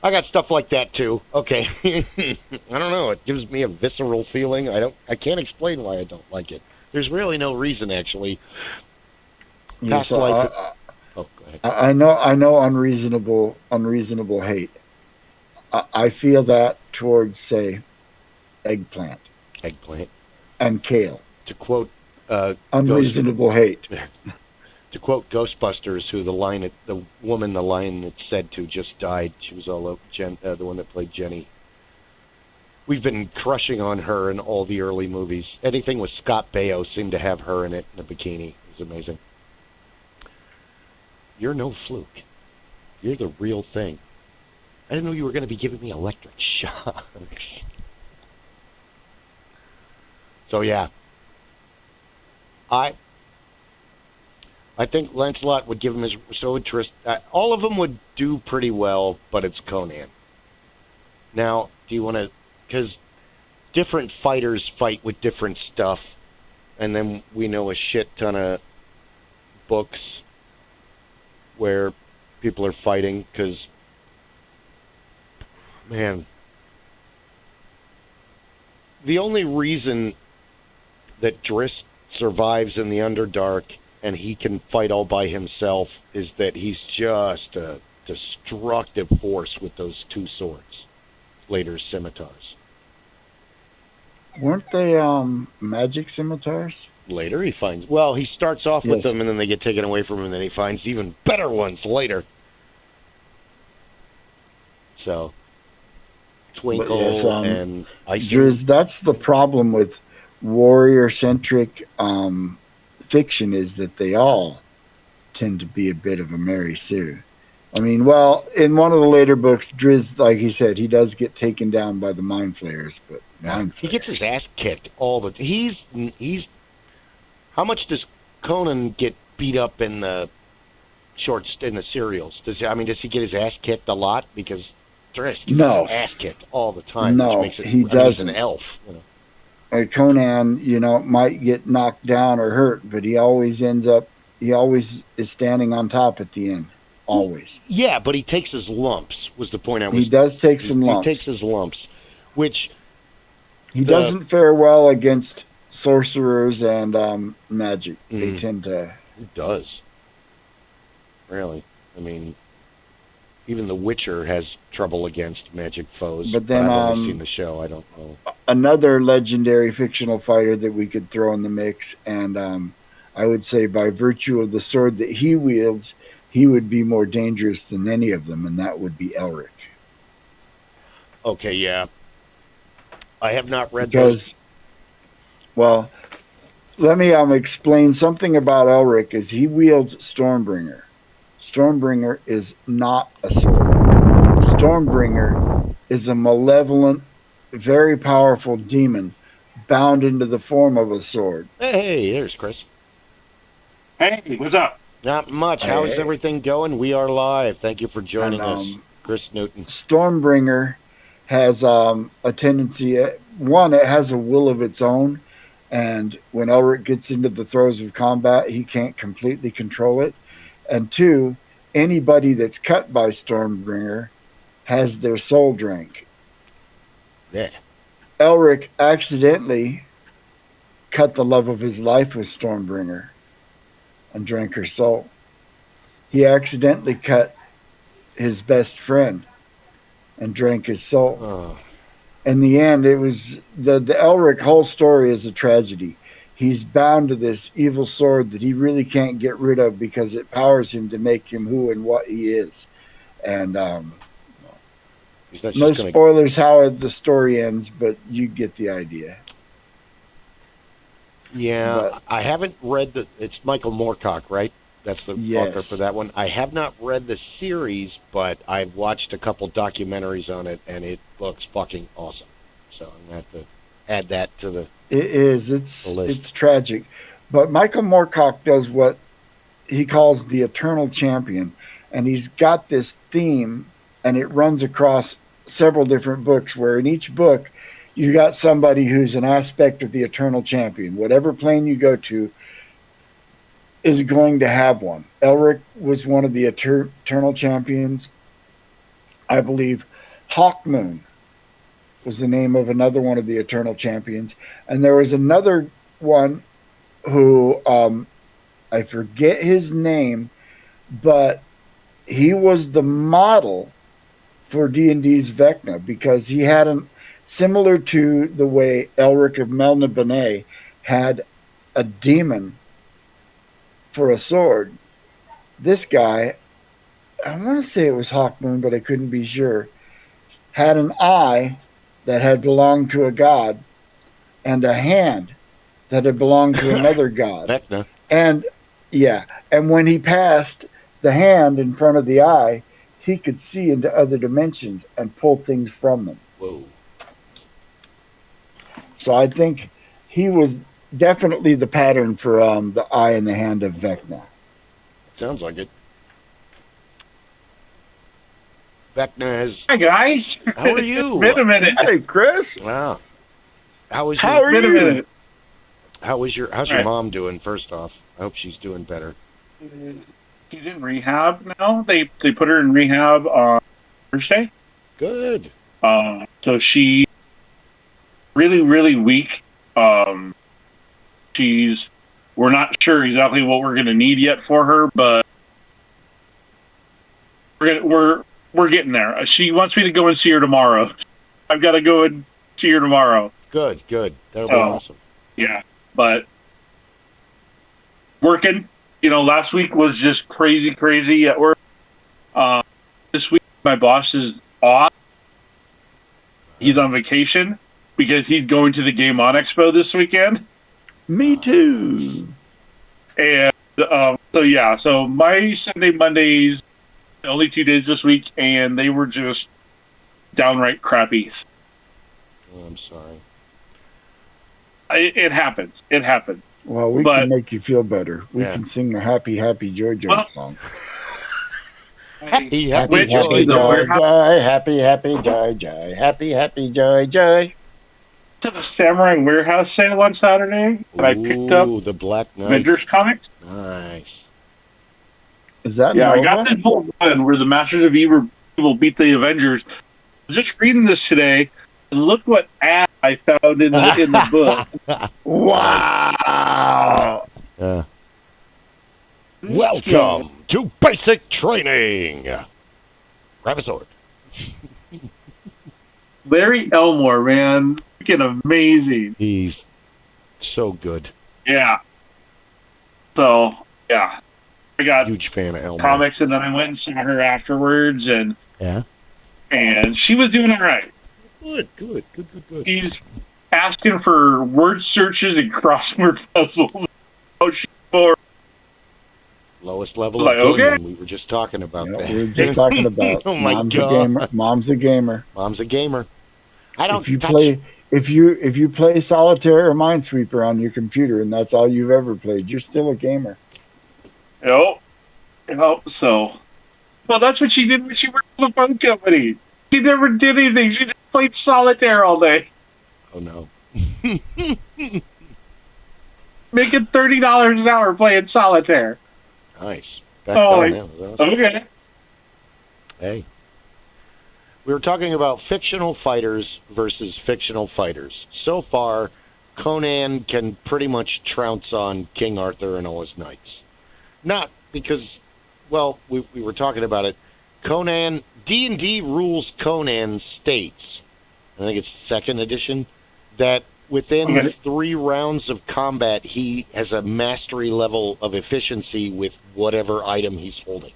[SPEAKER 2] I got stuff like that too. Okay. I don't know. It gives me a visceral feeling. I can't explain why I don't like it. There's really no reason actually.
[SPEAKER 1] Yes,
[SPEAKER 2] Past life. Oh, go ahead.
[SPEAKER 1] I know unreasonable hate. I feel that towards, say, eggplant
[SPEAKER 2] Eggplant.
[SPEAKER 1] and kale.
[SPEAKER 2] To quote Ghost
[SPEAKER 1] Unreasonable hate.
[SPEAKER 2] to quote Ghostbusters, who the woman the line it said to just died. She was all over the one that played Jenny. We've been crushing on her in all the early movies. Anything with Scott Baio seemed to have her in it in a bikini. It was amazing. You're no fluke. You're the real thing. I didn't know you were going to be giving me electric shocks. So yeah, I think Lancelot would give him his interest. All of them would do pretty well, but it's Conan. Now, do you want to? Because different fighters fight with different stuff, and then we know a shit ton of books where people are fighting because, man, the only reason that Driss survives in the Underdark and he can fight all by himself is that he's just a destructive force with those two swords, later scimitars.
[SPEAKER 1] Weren't they magic scimitars?
[SPEAKER 2] Later he starts off with them and then they get taken away from him and then he finds even better ones later. So, Twinkle and Ice.
[SPEAKER 1] Driz, that's the problem with warrior-centric fiction, is that they all tend to be a bit of a Mary Sue. I mean, well, in one of the later books, Driz, like he said, he does get taken down by the mind flayers, but
[SPEAKER 2] he gets his ass kicked all the. He's. How much does Conan get beat up in the serials? Does he get his ass kicked a lot? Because Driss gets his ass kicked all the time, which makes it.
[SPEAKER 1] He doesn't.
[SPEAKER 2] He's an elf. You know.
[SPEAKER 1] Conan, might get knocked down or hurt, but he always is standing on top at the end. Always.
[SPEAKER 2] Yeah, but he takes his lumps, was the point I was...
[SPEAKER 1] He does take some lumps.
[SPEAKER 2] He takes his lumps, which...
[SPEAKER 1] He doesn't fare well against sorcerers and magic. They tend to...
[SPEAKER 2] He does. Really. I mean, even The Witcher has trouble against magic foes.
[SPEAKER 1] But then,
[SPEAKER 2] I've only seen the show. I don't know.
[SPEAKER 1] Another legendary fictional fighter that we could throw in the mix, and I would say by virtue of the sword that he wields, he would be more dangerous than any of them, and that would be Elric.
[SPEAKER 2] Okay, yeah. I have not read those.
[SPEAKER 1] Well, let me explain something about Elric. Is he wields Stormbringer. Stormbringer is not a sword. Stormbringer is a malevolent, very powerful demon bound into the form of a sword.
[SPEAKER 2] Hey, there's Kris.
[SPEAKER 3] Hey, what's up?
[SPEAKER 2] Not much. How is everything going? We are live. Thank you for joining us, Kris Newton.
[SPEAKER 1] Stormbringer has a tendency. One, it has a will of its own, and when Elric gets into the throes of combat, he can't completely control it. And two, anybody that's cut by Stormbringer has their soul drank.
[SPEAKER 2] Yeah.
[SPEAKER 1] Elric accidentally cut the love of his life with Stormbringer and drank her soul. He accidentally cut his best friend and drank his soul.
[SPEAKER 2] Oh.
[SPEAKER 1] In the end, it was the Elric whole story is a tragedy. He's bound to this evil sword that he really can't get rid of because it powers him to make him who and what he is. And no spoilers how the story ends, but you get the idea.
[SPEAKER 2] Yeah, but I haven't read it's Michael Moorcock, right? That's the author for that one. I have not read the series, but I've watched a couple documentaries on it, and it looks fucking awesome. So I'm going to have to add that to the list.
[SPEAKER 1] It's tragic. But Michael Moorcock does what he calls the Eternal Champion, and he's got this theme, and it runs across several different books, where in each book you got somebody who's an aspect of the Eternal Champion. Whatever plane you go to is going to have one. Elric was one of the Eternal Champions. I believe Hawkmoon was the name of another one of the Eternal Champions. And there was another one who I forget his name, but he was the model for D&D's Vecna because he had similar to the way Elric of Melna Benet had a demon for a sword. This guy, I want to say it was Hawkmoon, but I couldn't be sure, had an eye that had belonged to a god and a hand that had belonged to another god.
[SPEAKER 2] Vecna.
[SPEAKER 1] And yeah, and when he passed the hand in front of the eye, he could see into other dimensions and pull things from them.
[SPEAKER 2] Whoa.
[SPEAKER 1] So I think he was definitely the pattern for the eye and the hand of Vecna.
[SPEAKER 2] Sounds like it. Vecna is...
[SPEAKER 3] Hi, guys.
[SPEAKER 2] How are you?
[SPEAKER 3] It's been a minute.
[SPEAKER 1] Hey, Kris.
[SPEAKER 2] Wow. How is
[SPEAKER 1] How are
[SPEAKER 3] Been a
[SPEAKER 1] you?
[SPEAKER 3] minute.
[SPEAKER 2] how's your
[SPEAKER 3] Right.
[SPEAKER 2] mom doing, first off? I hope she's doing better.
[SPEAKER 3] She's in rehab now. They put her in rehab on Thursday.
[SPEAKER 2] Good.
[SPEAKER 3] So she really, really weak. We're not sure exactly what we're gonna need yet for her, but we're getting there. She wants me to go and see her tomorrow. I've got to go and see her tomorrow.
[SPEAKER 2] Good. That'll be awesome.
[SPEAKER 3] Yeah, but working. Last week was just crazy at work. This week my boss is off. He's on vacation because he's going to the Game On Expo this weekend.
[SPEAKER 1] Me too.
[SPEAKER 3] And so my Sunday, Mondays, only 2 days this week, and they were just downright crappy.
[SPEAKER 2] Oh, I'm sorry.
[SPEAKER 3] It happens.
[SPEAKER 1] Well, we can make you feel better. We
[SPEAKER 2] Yeah.
[SPEAKER 1] can sing the Happy, Happy Joy Joy
[SPEAKER 3] Well,
[SPEAKER 1] song.
[SPEAKER 2] Happy,
[SPEAKER 1] Happy,
[SPEAKER 3] Which-
[SPEAKER 1] happy,
[SPEAKER 3] the
[SPEAKER 1] joy,
[SPEAKER 3] warehouse-
[SPEAKER 1] joy. Happy, happy, joy, joy. Happy, happy, joy, joy.
[SPEAKER 3] To the Samurai Warehouse sale on Saturday, and I picked up
[SPEAKER 2] Ooh, the Black Knight.
[SPEAKER 3] Avengers comics.
[SPEAKER 2] Nice.
[SPEAKER 1] Is that
[SPEAKER 3] Yeah,
[SPEAKER 1] Nova?
[SPEAKER 3] I got this whole one where the Masters of Evil beat the Avengers. I was just reading this today, and look what ad I found in the book.
[SPEAKER 1] Wow.
[SPEAKER 2] Welcome to basic training. Grab a sword.
[SPEAKER 3] Larry Elmore, man, freaking amazing.
[SPEAKER 2] He's so good.
[SPEAKER 3] Yeah. So yeah, I got
[SPEAKER 2] Huge fan of Elmer.
[SPEAKER 3] comics, and then I went and saw her afterwards, and
[SPEAKER 2] Yeah.
[SPEAKER 3] she was doing all right.
[SPEAKER 2] Good.
[SPEAKER 3] She's asking for word searches and crossword puzzles. Oh, she's bored.
[SPEAKER 2] Lowest level
[SPEAKER 3] Like,
[SPEAKER 2] of gaming.
[SPEAKER 3] okay.
[SPEAKER 2] We were just talking about
[SPEAKER 1] Yeah,
[SPEAKER 2] that.
[SPEAKER 1] we were just talking about
[SPEAKER 2] Oh my
[SPEAKER 1] Mom's
[SPEAKER 2] God.
[SPEAKER 1] a gamer. Mom's a gamer.
[SPEAKER 2] Mom's a gamer. I don't
[SPEAKER 1] If you
[SPEAKER 2] touch.
[SPEAKER 1] if you play Solitaire or Minesweeper on your computer and that's all you've ever played, you're still a gamer.
[SPEAKER 3] Yep. So, well, that's what she did when she worked for the phone company. She never did anything. She just played solitaire all day,
[SPEAKER 2] Oh no.
[SPEAKER 3] making $30 an hour playing solitaire.
[SPEAKER 2] Nice. Back
[SPEAKER 3] Oh,
[SPEAKER 2] then, that was awesome.
[SPEAKER 3] Okay.
[SPEAKER 2] Hey. We were talking about fictional fighters versus fictional fighters. So far, Conan can pretty much trounce on King Arthur and all his knights. Not because, well, we were talking about it. Conan, D&D rules Conan states, I think it's 2nd edition, that within
[SPEAKER 3] Okay.
[SPEAKER 2] 3 rounds of combat, he has a mastery level of efficiency with whatever item he's holding.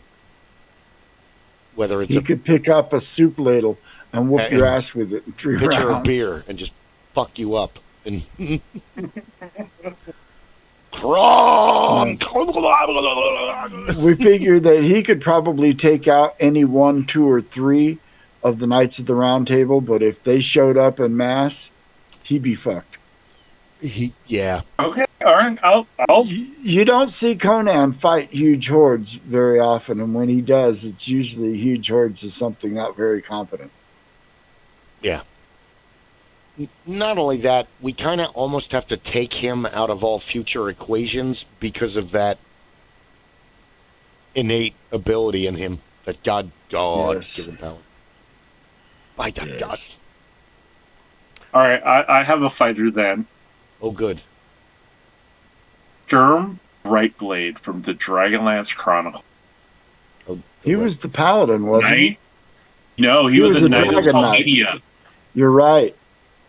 [SPEAKER 2] Whether it's
[SPEAKER 1] He
[SPEAKER 2] a
[SPEAKER 1] could pick up a soup ladle and whoop your ass with it in 3
[SPEAKER 2] pitcher
[SPEAKER 1] rounds.
[SPEAKER 2] of beer and just fuck you up. And Crom!
[SPEAKER 1] We figure that he could probably take out any 1, 2, or 3 of the Knights of the Round Table, but if they showed up en masse, he'd be fucked.
[SPEAKER 2] Yeah.
[SPEAKER 3] Okay. All right. I'll.
[SPEAKER 1] You don't see Conan fight huge hordes very often, and when he does, it's usually huge hordes of something not very competent.
[SPEAKER 2] Yeah. Not only that, we kind of almost have to take him out of all future equations because of that innate ability in him that God
[SPEAKER 1] Yes.
[SPEAKER 2] given power. By the
[SPEAKER 1] Yes.
[SPEAKER 2] gods.
[SPEAKER 3] All right, I have a fighter then.
[SPEAKER 2] Oh, good.
[SPEAKER 3] Sturm Brightblade from the Dragonlance Chronicle.
[SPEAKER 2] Oh,
[SPEAKER 1] He was the paladin, wasn't he?
[SPEAKER 3] Knight? No, he
[SPEAKER 1] He
[SPEAKER 3] was
[SPEAKER 1] was
[SPEAKER 3] a
[SPEAKER 1] a
[SPEAKER 3] knight of
[SPEAKER 1] dragon knight.
[SPEAKER 3] Palmedia.
[SPEAKER 1] You're right.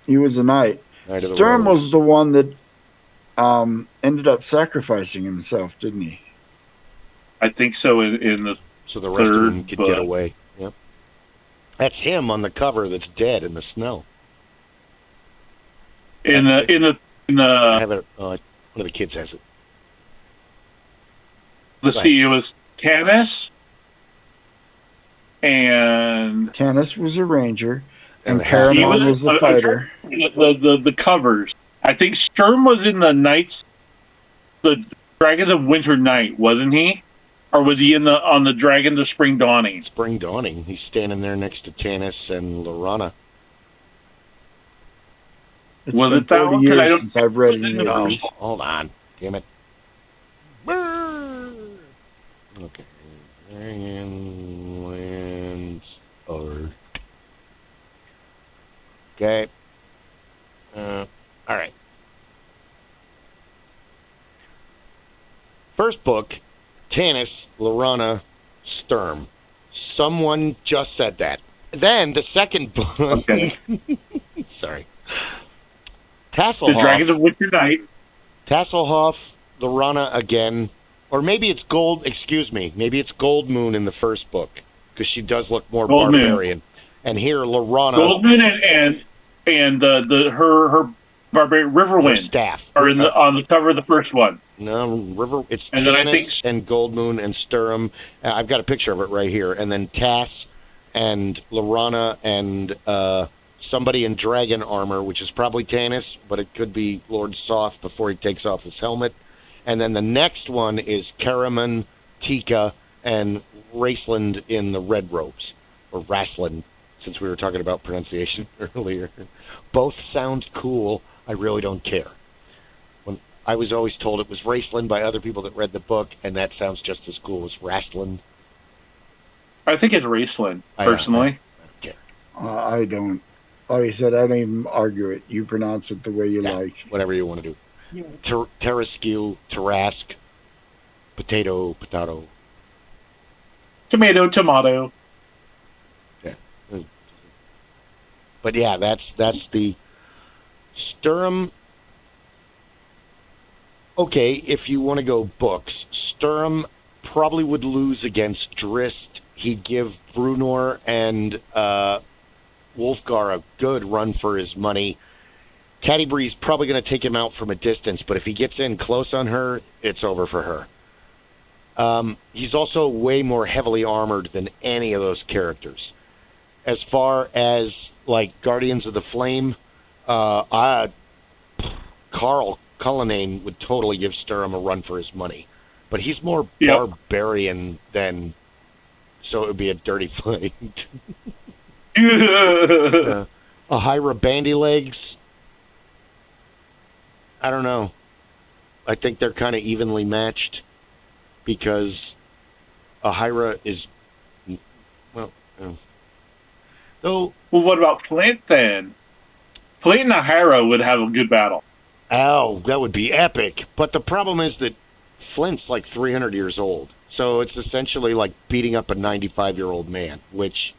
[SPEAKER 1] He was a knight.
[SPEAKER 2] Knight of the
[SPEAKER 1] Sturm
[SPEAKER 2] Rose.
[SPEAKER 1] was the one that ended up sacrificing himself, didn't he?
[SPEAKER 3] I think so in the
[SPEAKER 2] So the rest of
[SPEAKER 3] third
[SPEAKER 2] them could
[SPEAKER 3] book.
[SPEAKER 2] get away. Yep. That's him on the cover that's dead in the snow.
[SPEAKER 3] in
[SPEAKER 2] I
[SPEAKER 3] the
[SPEAKER 2] have it. One of the kids has it.
[SPEAKER 3] let's see, it was Canis and
[SPEAKER 1] Tanis was a ranger, and
[SPEAKER 2] And Halfling.
[SPEAKER 1] Caramon was the fighter.
[SPEAKER 3] the covers. I think Sturm was in the Knights, the Dragons of Winter Night, wasn't he? Or was he on the Dragons of Spring Dawning?
[SPEAKER 2] Spring Dawning. He's standing there next to Tanis and Lorana.
[SPEAKER 1] It's
[SPEAKER 3] Was
[SPEAKER 1] been
[SPEAKER 3] it that
[SPEAKER 1] 30
[SPEAKER 3] one? 'Cause I
[SPEAKER 1] years
[SPEAKER 3] don't-
[SPEAKER 1] since I've read any of
[SPEAKER 2] Oh,
[SPEAKER 1] these.
[SPEAKER 2] hold on. Damn it. Okay. Dragonlance art. Okay. All right. First book, Tanis, Lorana, Sturm. Someone just said that. Then the second book.
[SPEAKER 3] Okay.
[SPEAKER 2] Sorry.
[SPEAKER 3] The Dragons of
[SPEAKER 2] Tasselhoff.
[SPEAKER 3] Winter Night.
[SPEAKER 2] Tasselhoff, Lorana again. Or maybe it's Gold, excuse me. Maybe it's Gold Moon in the first book. Because she does look more
[SPEAKER 3] Gold Moon.
[SPEAKER 2] barbarian. And here, Lorana.
[SPEAKER 3] Goldman and her barbarian
[SPEAKER 2] her
[SPEAKER 3] Riverwind
[SPEAKER 2] staff.
[SPEAKER 3] are on the cover of the first one.
[SPEAKER 2] No, River. It's
[SPEAKER 3] And then I
[SPEAKER 2] Tanis
[SPEAKER 3] think-
[SPEAKER 2] and Goldmoon and Sturm. I've got a picture of it right here. And then Tass and Lorana and somebody in dragon armor, which is probably Tanis, but it could be Lord Soth before he takes off his helmet. And then the next one is Karaman, Tika, and Raceland in the red robes, or Rasland, since we were talking about pronunciation earlier. Both sound cool. I really don't care. I was always told it was Raceland by other people that read the book, and that sounds just as cool as Rasland.
[SPEAKER 3] I think it's Raceland,
[SPEAKER 2] I
[SPEAKER 3] personally.
[SPEAKER 2] don't care.
[SPEAKER 1] I don't. Like I said, I don't even argue it. You pronounce it the way you
[SPEAKER 2] Yeah,
[SPEAKER 1] like.
[SPEAKER 2] whatever you want to do. Terraskew, Tarask, potato.
[SPEAKER 3] Tomato, tomato.
[SPEAKER 2] Yeah. But yeah, that's the Sturm. Okay, if you want to go books, Sturm probably would lose against Drist. He'd give Brunor and Wolfgar a good run for his money. Catti-Brie's probably going to take him out from a distance, but if he gets in close on her, it's over for her. He's also way more heavily armored than any of those characters. As far as, like, Guardians of the Flame, Carl Cullinane would totally give Sturm a run for his money. But he's more barbarian than... So it would be a dirty fight. Ahira Bandylegs. I don't know. I think they're kind of evenly matched because Ahira is... Well, though...
[SPEAKER 3] Well, what about Flint, then? Flint and Ahira would have a good battle.
[SPEAKER 2] Oh, that would be epic. But the problem is that Flint's like 300 years old. So it's essentially like beating up a 95-year-old man, which...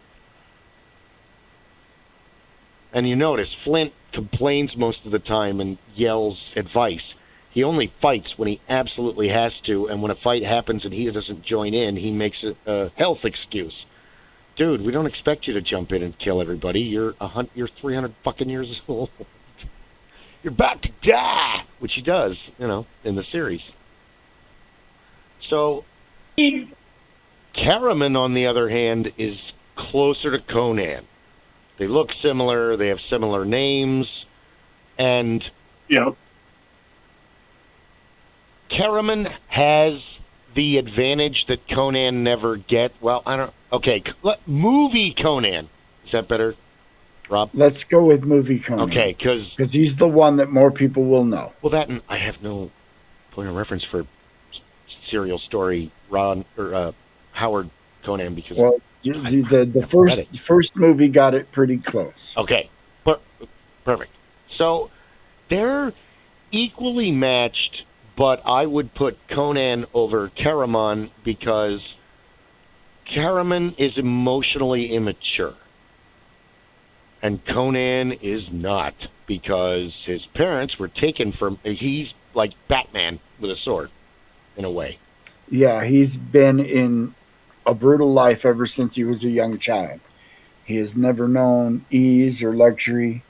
[SPEAKER 2] And you notice, Flint complains most of the time and yells advice. He only fights when he absolutely has to, and when a fight happens and he doesn't join in, he makes a health excuse. Dude, we don't expect you to jump in and kill everybody. You're 300 fucking years old. You're about to die, which he does, in the series. So, Karaman, on the other hand, is closer to Conan. They look similar, they have similar names, and Karaman has the advantage that Conan never get. Well, I don't... Okay, movie Conan. Is that better, Rob?
[SPEAKER 1] Let's go with movie Conan.
[SPEAKER 2] Okay, because
[SPEAKER 1] he's the one that more people will know.
[SPEAKER 2] Well, that and I have no point of reference for serial story Howard Conan because
[SPEAKER 1] The first movie got it pretty close.
[SPEAKER 2] Okay, perfect. So they're equally matched, but I would put Conan over Karaman because Karaman is emotionally immature. And Conan is not, because his parents were taken from... He's like Batman with a sword, in a way.
[SPEAKER 1] Yeah, he's been in a brutal life ever since he was a young child. He has never known ease or luxury,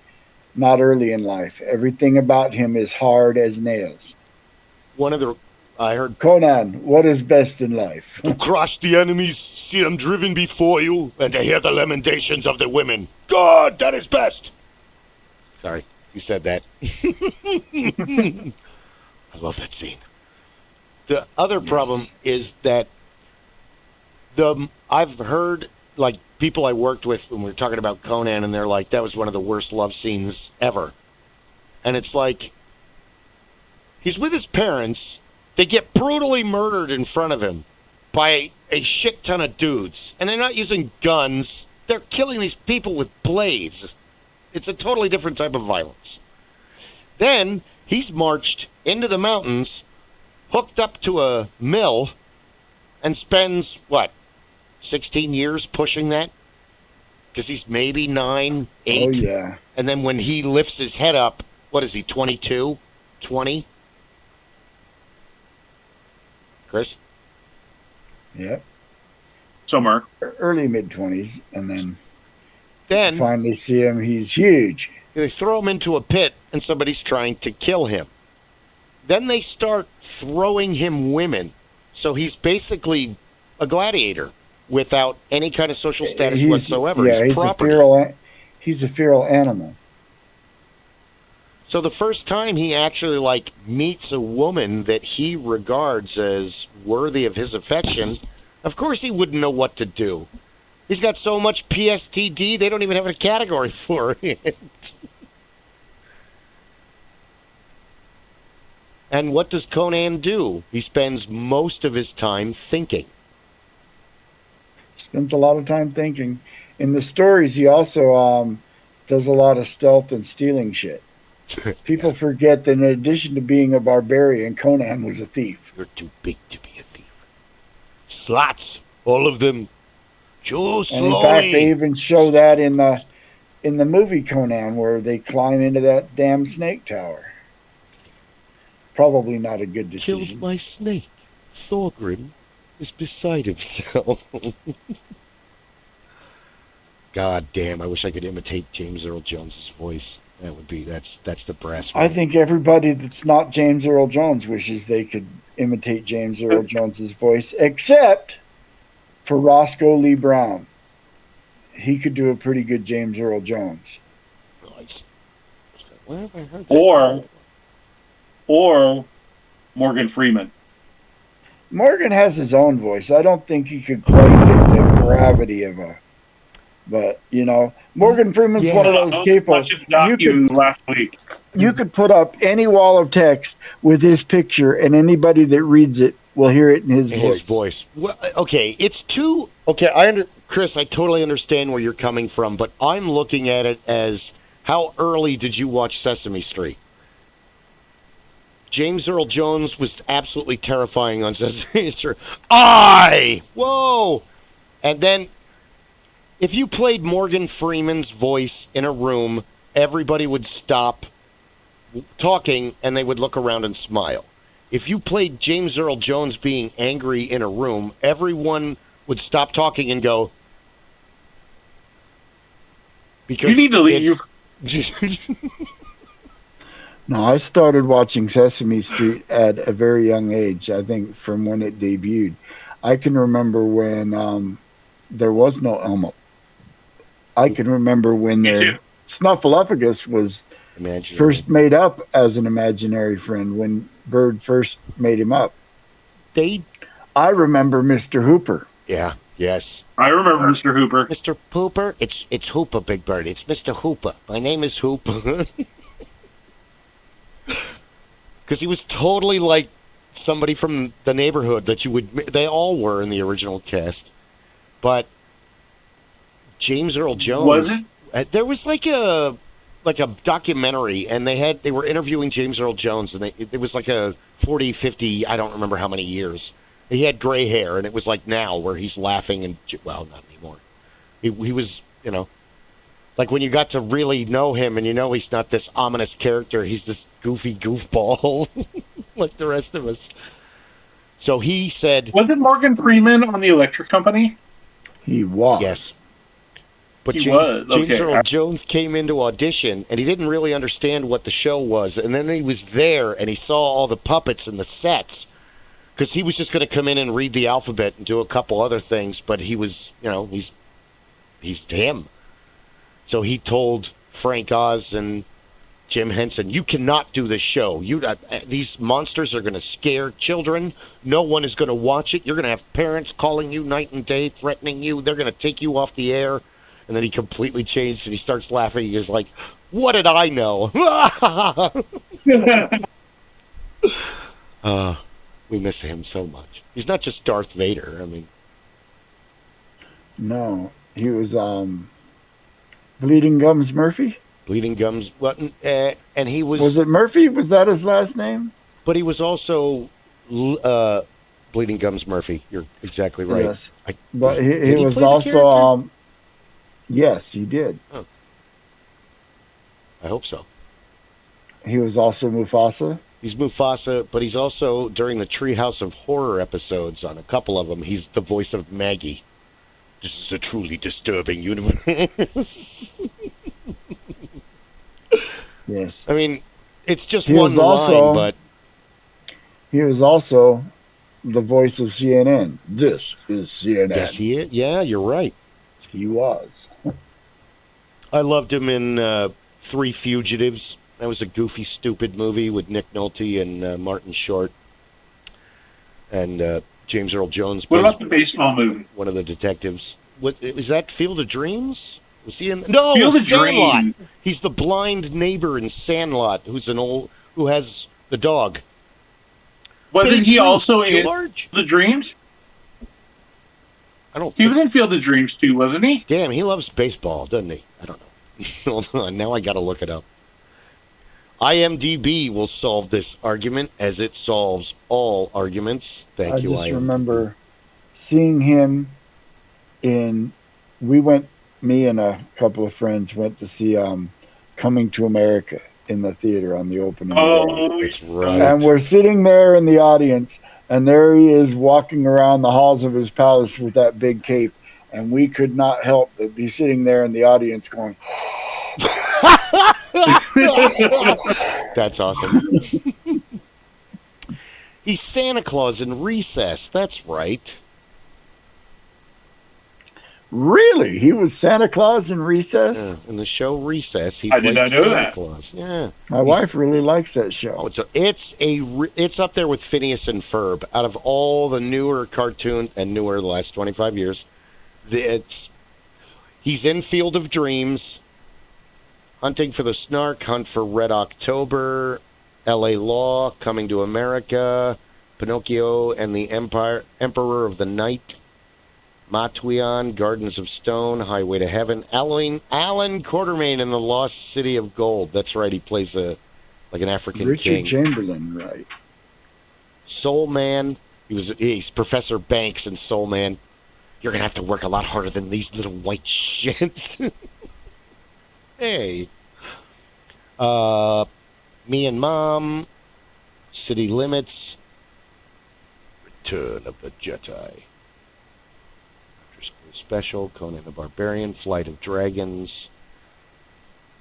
[SPEAKER 1] not early in life. Everything about him is hard as nails.
[SPEAKER 2] I heard...
[SPEAKER 1] Conan, what is best in life?
[SPEAKER 2] To crush the enemies, see them driven before you, and to hear the lamentations of the women. God, that is best! Sorry, you said that. I love that scene. The other problem is that I've heard, like, people I worked with when we were talking about Conan, and they're like, that was one of the worst love scenes ever. And it's like, he's with his parents... They get brutally murdered in front of him by a shit ton of dudes. And they're not using guns. They're killing these people with blades. It's a totally different type of violence. Then he's marched into the mountains, hooked up to a mill, and spends, 16 years pushing that? Because he's maybe 9, 8.
[SPEAKER 1] Oh, yeah.
[SPEAKER 2] And then when he lifts his head up, what is he, 22, 20? Kris?
[SPEAKER 1] Yep.
[SPEAKER 3] Somewhere.
[SPEAKER 1] Early mid-20s, and then finally see him, he's huge.
[SPEAKER 2] They throw him into a pit, and somebody's trying to kill him. Then they start throwing him women. So he's basically a gladiator without any kind of social status whatsoever.
[SPEAKER 1] Yeah, he's a feral animal.
[SPEAKER 2] So the first time he actually, meets a woman that he regards as worthy of his affection, of course he wouldn't know what to do. He's got so much PSTD, they don't even have a category for it. And what does Conan do? He spends most of his time thinking.
[SPEAKER 1] Spends a lot of time thinking. In the stories, he also does a lot of stealth and stealing shit. People forget that in addition to being a barbarian, Conan was a thief.
[SPEAKER 2] You're too big to be a thief. Slots, all of them. Too slowly.
[SPEAKER 1] And in fact, they even show that in the movie Conan, where they climb into that damn snake tower. Probably not a good decision.
[SPEAKER 2] Killed my snake. Thorgrim is beside himself. God damn, I wish I could imitate James Earl Jones' voice. That's the brass ring.
[SPEAKER 1] I think everybody that's not James Earl Jones wishes they could imitate James Earl Jones' voice, except for Roscoe Lee Brown. He could do a pretty good James Earl Jones.
[SPEAKER 2] Nice. Where have I heard that?
[SPEAKER 3] Or Morgan Freeman.
[SPEAKER 1] Morgan has his own voice. I don't think he could quite get the gravity of a... But, Morgan Freeman's one of those people.
[SPEAKER 3] Last week.
[SPEAKER 1] You could put up any wall of text with his picture, and anybody that reads it will hear it in his voice.
[SPEAKER 2] Well, okay, it's too... Okay, Kris, I totally understand where you're coming from, but I'm looking at it as, how early did you watch Sesame Street? James Earl Jones was absolutely terrifying on Sesame Street. Whoa! And then... If you played Morgan Freeman's voice in a room, everybody would stop talking and they would look around and smile. If you played James Earl Jones being angry in a room, everyone would stop talking and go... Because
[SPEAKER 3] you need to leave.
[SPEAKER 1] No, I started watching Sesame Street at a very young age, I think from when it debuted. I can remember when there was no Elmo. I can remember when the Snuffleupagus was first made up as an imaginary friend, when Bird first made him up. I remember Mr. Hooper.
[SPEAKER 2] Yeah, yes.
[SPEAKER 3] I remember Mr. Hooper.
[SPEAKER 2] Mr. Hooper? It's Hooper, Big Bird. It's Mr. Hooper. My name is Hooper. Because he was totally like somebody from the neighborhood that they all were in the original cast. But James Earl
[SPEAKER 3] Was
[SPEAKER 2] Jones. There was like a documentary, and they were interviewing James Earl Jones, and it was like a 40, 50, I don't remember how many years. He had gray hair, and it was like now where he's laughing and, well, not anymore. He was, like when you got to really know him, and he's not this ominous character. He's this goofy goofball like the rest of us. So he said...
[SPEAKER 3] Wasn't Morgan Freeman on the Electric Company?
[SPEAKER 1] He was.
[SPEAKER 2] Yes. But
[SPEAKER 3] James
[SPEAKER 2] Earl Jones came into audition, and he didn't really understand what the show was. And then he was there, and he saw all the puppets and the sets, because he was just going to come in and read the alphabet and do a couple other things. But he was, he's him. So he told Frank Oz and Jim Henson, "You cannot do this show. These monsters are going to scare children. No one is going to watch it. You're going to have parents calling you night and day, threatening you. They're going to take you off the air." And then he completely changed, and he starts laughing. He goes like, "What did I know?" We miss him so much. He's not just Darth Vader. I mean,
[SPEAKER 1] no, he was Bleeding Gums Murphy.
[SPEAKER 2] Bleeding Gums, and he was.
[SPEAKER 1] Was it Murphy? Was that his last name?
[SPEAKER 2] But he was also Bleeding Gums Murphy. You're exactly right.
[SPEAKER 1] Yes, but he was also. Yes, he did.
[SPEAKER 2] Oh. I hope so.
[SPEAKER 1] He was also Mufasa.
[SPEAKER 2] He's Mufasa, but he's also, during the Treehouse of Horror episodes, on a couple of them, he's the voice of Maggie. This is a truly disturbing universe.
[SPEAKER 1] Yes.
[SPEAKER 2] I mean, it's just one line, but...
[SPEAKER 1] He was also the voice of CNN. This is CNN.
[SPEAKER 2] Yes, he is. Yeah, you're right.
[SPEAKER 1] He was.
[SPEAKER 2] I loved him in Three Fugitives. That was a goofy, stupid movie with Nick Nolte and Martin Short. And James Earl Jones plays...
[SPEAKER 3] What about the baseball movie?
[SPEAKER 2] One of the detectives. Was that Field of Dreams? Was he in... No,
[SPEAKER 3] Field of
[SPEAKER 2] Sandlot.
[SPEAKER 3] Dreams.
[SPEAKER 2] He's the blind neighbor in Sandlot who has the dog.
[SPEAKER 3] Wasn't he also in
[SPEAKER 2] George?
[SPEAKER 3] The Dreams?
[SPEAKER 2] He
[SPEAKER 3] was in Field of Dreams too, wasn't he?
[SPEAKER 2] Damn, he loves baseball, doesn't he? I don't know. Hold on, now I got to look it up. IMDb will solve this argument as it solves all arguments. Thank you, IMDb.
[SPEAKER 1] I just remember seeing him me and a couple of friends went to see Coming to America in the theater on the opening day.
[SPEAKER 2] That's right.
[SPEAKER 1] And we're sitting there in the audience, and there he is walking around the halls of his palace with that big cape, and we could not help but be sitting there in the audience going...
[SPEAKER 2] That's awesome. He's Santa Claus in Recess. That's right.
[SPEAKER 1] Really? He was Santa Claus in Recess?
[SPEAKER 2] Yeah, in the show Recess, he
[SPEAKER 3] I
[SPEAKER 2] played
[SPEAKER 3] did not know
[SPEAKER 2] Santa
[SPEAKER 3] that.
[SPEAKER 2] Claus. Yeah.
[SPEAKER 1] My wife really likes that show.
[SPEAKER 2] Oh, it's up there with Phineas and Ferb. Out of all the newer cartoon and newer the last 25 years, he's in Field of Dreams, Hunting for the Snark, Hunt for Red October, L.A. Law, Coming to America, Pinocchio and the Emperor of the Night, Matwion, Gardens of Stone, Highway to Heaven, Alan Quatermain in the Lost City of Gold. That's right, he plays an African
[SPEAKER 1] Richard
[SPEAKER 2] king.
[SPEAKER 1] Chamberlain, right.
[SPEAKER 2] Soul Man, he's Professor Banks in Soul Man. You're going to have to work a lot harder than these little white shits. Hey. Me and Mom, City Limits, Return of the Jedi. After School Special, Conan the Barbarian, Flight of Dragons.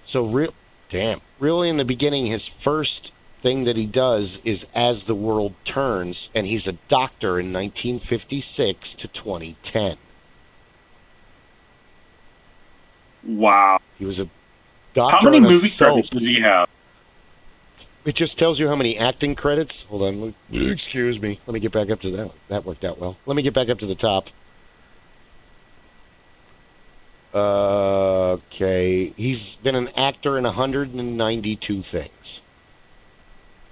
[SPEAKER 2] So, really in the beginning, his first thing that he does is As the World Turns, and he's a doctor in 1956 to 2010.
[SPEAKER 3] Wow.
[SPEAKER 2] He was a doctor.
[SPEAKER 3] How many
[SPEAKER 2] on a
[SPEAKER 3] movie
[SPEAKER 2] soap.
[SPEAKER 3] credits did he have?
[SPEAKER 2] It just tells you how many acting credits. Hold on. Excuse me. Let me get back up to that. That worked out well. Let me get back up to the top. Okay. He's been an actor in 192 things.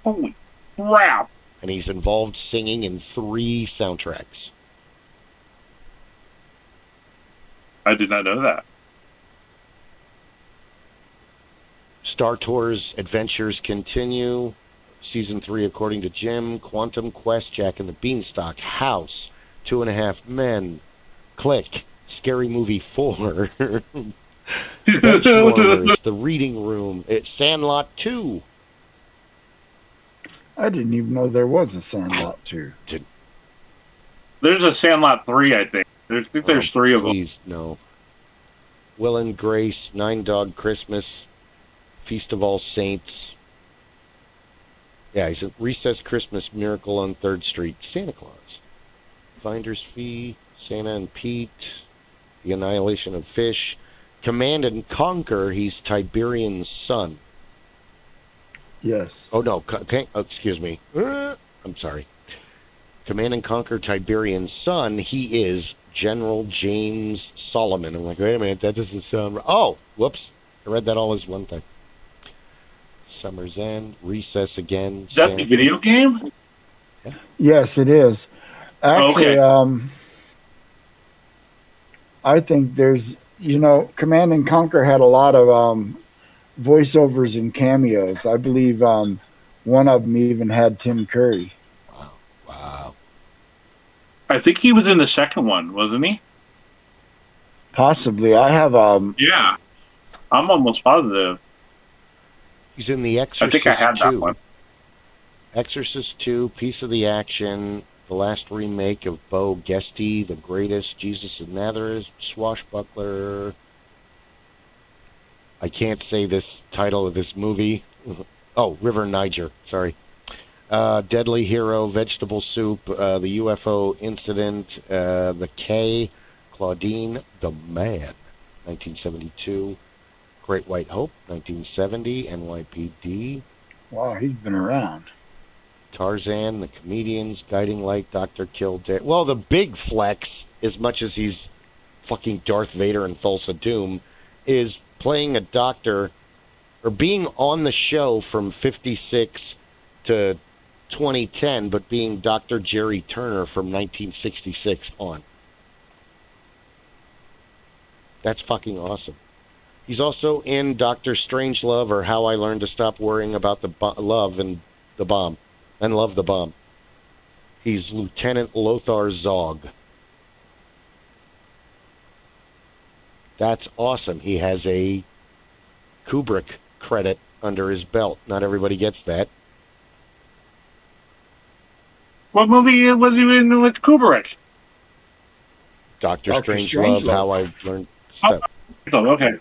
[SPEAKER 3] Holy crap.
[SPEAKER 2] And he's involved singing in 3 soundtracks.
[SPEAKER 3] I did not know that.
[SPEAKER 2] Star Tours adventures continue. Season 3, according to Jim. Quantum Quest, Jack and the Beanstalk, House, 2.5 Men, Click, Scary Movie 4, Benchwarmers, The Reading Room, it's Sandlot 2.
[SPEAKER 1] I didn't even know there was a Sandlot 2.
[SPEAKER 3] There's a Sandlot 3, I think. There's 3 of them.
[SPEAKER 2] Please, no. Will and Grace, Nine Dog Christmas, Feast of All Saints. Yeah, he's at Recess Christmas, Miracle on 3rd Street, Santa Claus. Finder's Fee, Santa and Pete, The Annihilation of Fish. Command and Conquer, he's Tiberian's son.
[SPEAKER 1] Yes.
[SPEAKER 2] Oh, no, excuse me. I'm sorry. Command and Conquer, Tiberian's son, he is General James Solomon. I'm like, wait a minute, that doesn't sound right. Oh, whoops. I read that all as one thing. Summer's End, Recess again.
[SPEAKER 3] Is that the video game?
[SPEAKER 1] Yeah. Yes, it is. Actually, okay. I think there's, Command and Conquer had a lot of voiceovers and cameos. I believe one of them even had Tim Curry.
[SPEAKER 2] Wow.
[SPEAKER 3] I think he was in the second one, wasn't he?
[SPEAKER 1] Possibly. I have
[SPEAKER 3] Yeah. I'm almost positive.
[SPEAKER 2] He's in The Exorcist 2.
[SPEAKER 3] I think I had that one.
[SPEAKER 2] Exorcist 2, Piece of the Action, the last remake of Bo Gesty, The Greatest, Jesus of Nazareth, Swashbuckler. I can't say this title of this movie. Oh, River Niger, sorry. Deadly Hero, Vegetable Soup, The UFO Incident, The K, Claudine, The Man, 1972. Great White Hope, 1970, NYPD.
[SPEAKER 1] Wow, he's been around.
[SPEAKER 2] Tarzan, The Comedians, Guiding Light, Dr. Kildare. Well, the big flex, as much as he's fucking Darth Vader in Thulsa Doom, is playing a doctor, or being on the show from 56 to 2010, but being Dr. Jerry Turner from 1966 on. That's fucking awesome. He's also in Dr. Strangelove, or How I Learned to Stop Worrying About the Love and the Bomb. And Love the Bomb. He's Lieutenant Lothar Zog. That's awesome. He has a Kubrick credit under his belt. Not everybody gets that.
[SPEAKER 3] What movie was he in with Kubrick?
[SPEAKER 2] Dr. Strangelove, How I Learned to Stop.
[SPEAKER 3] Oh, okay.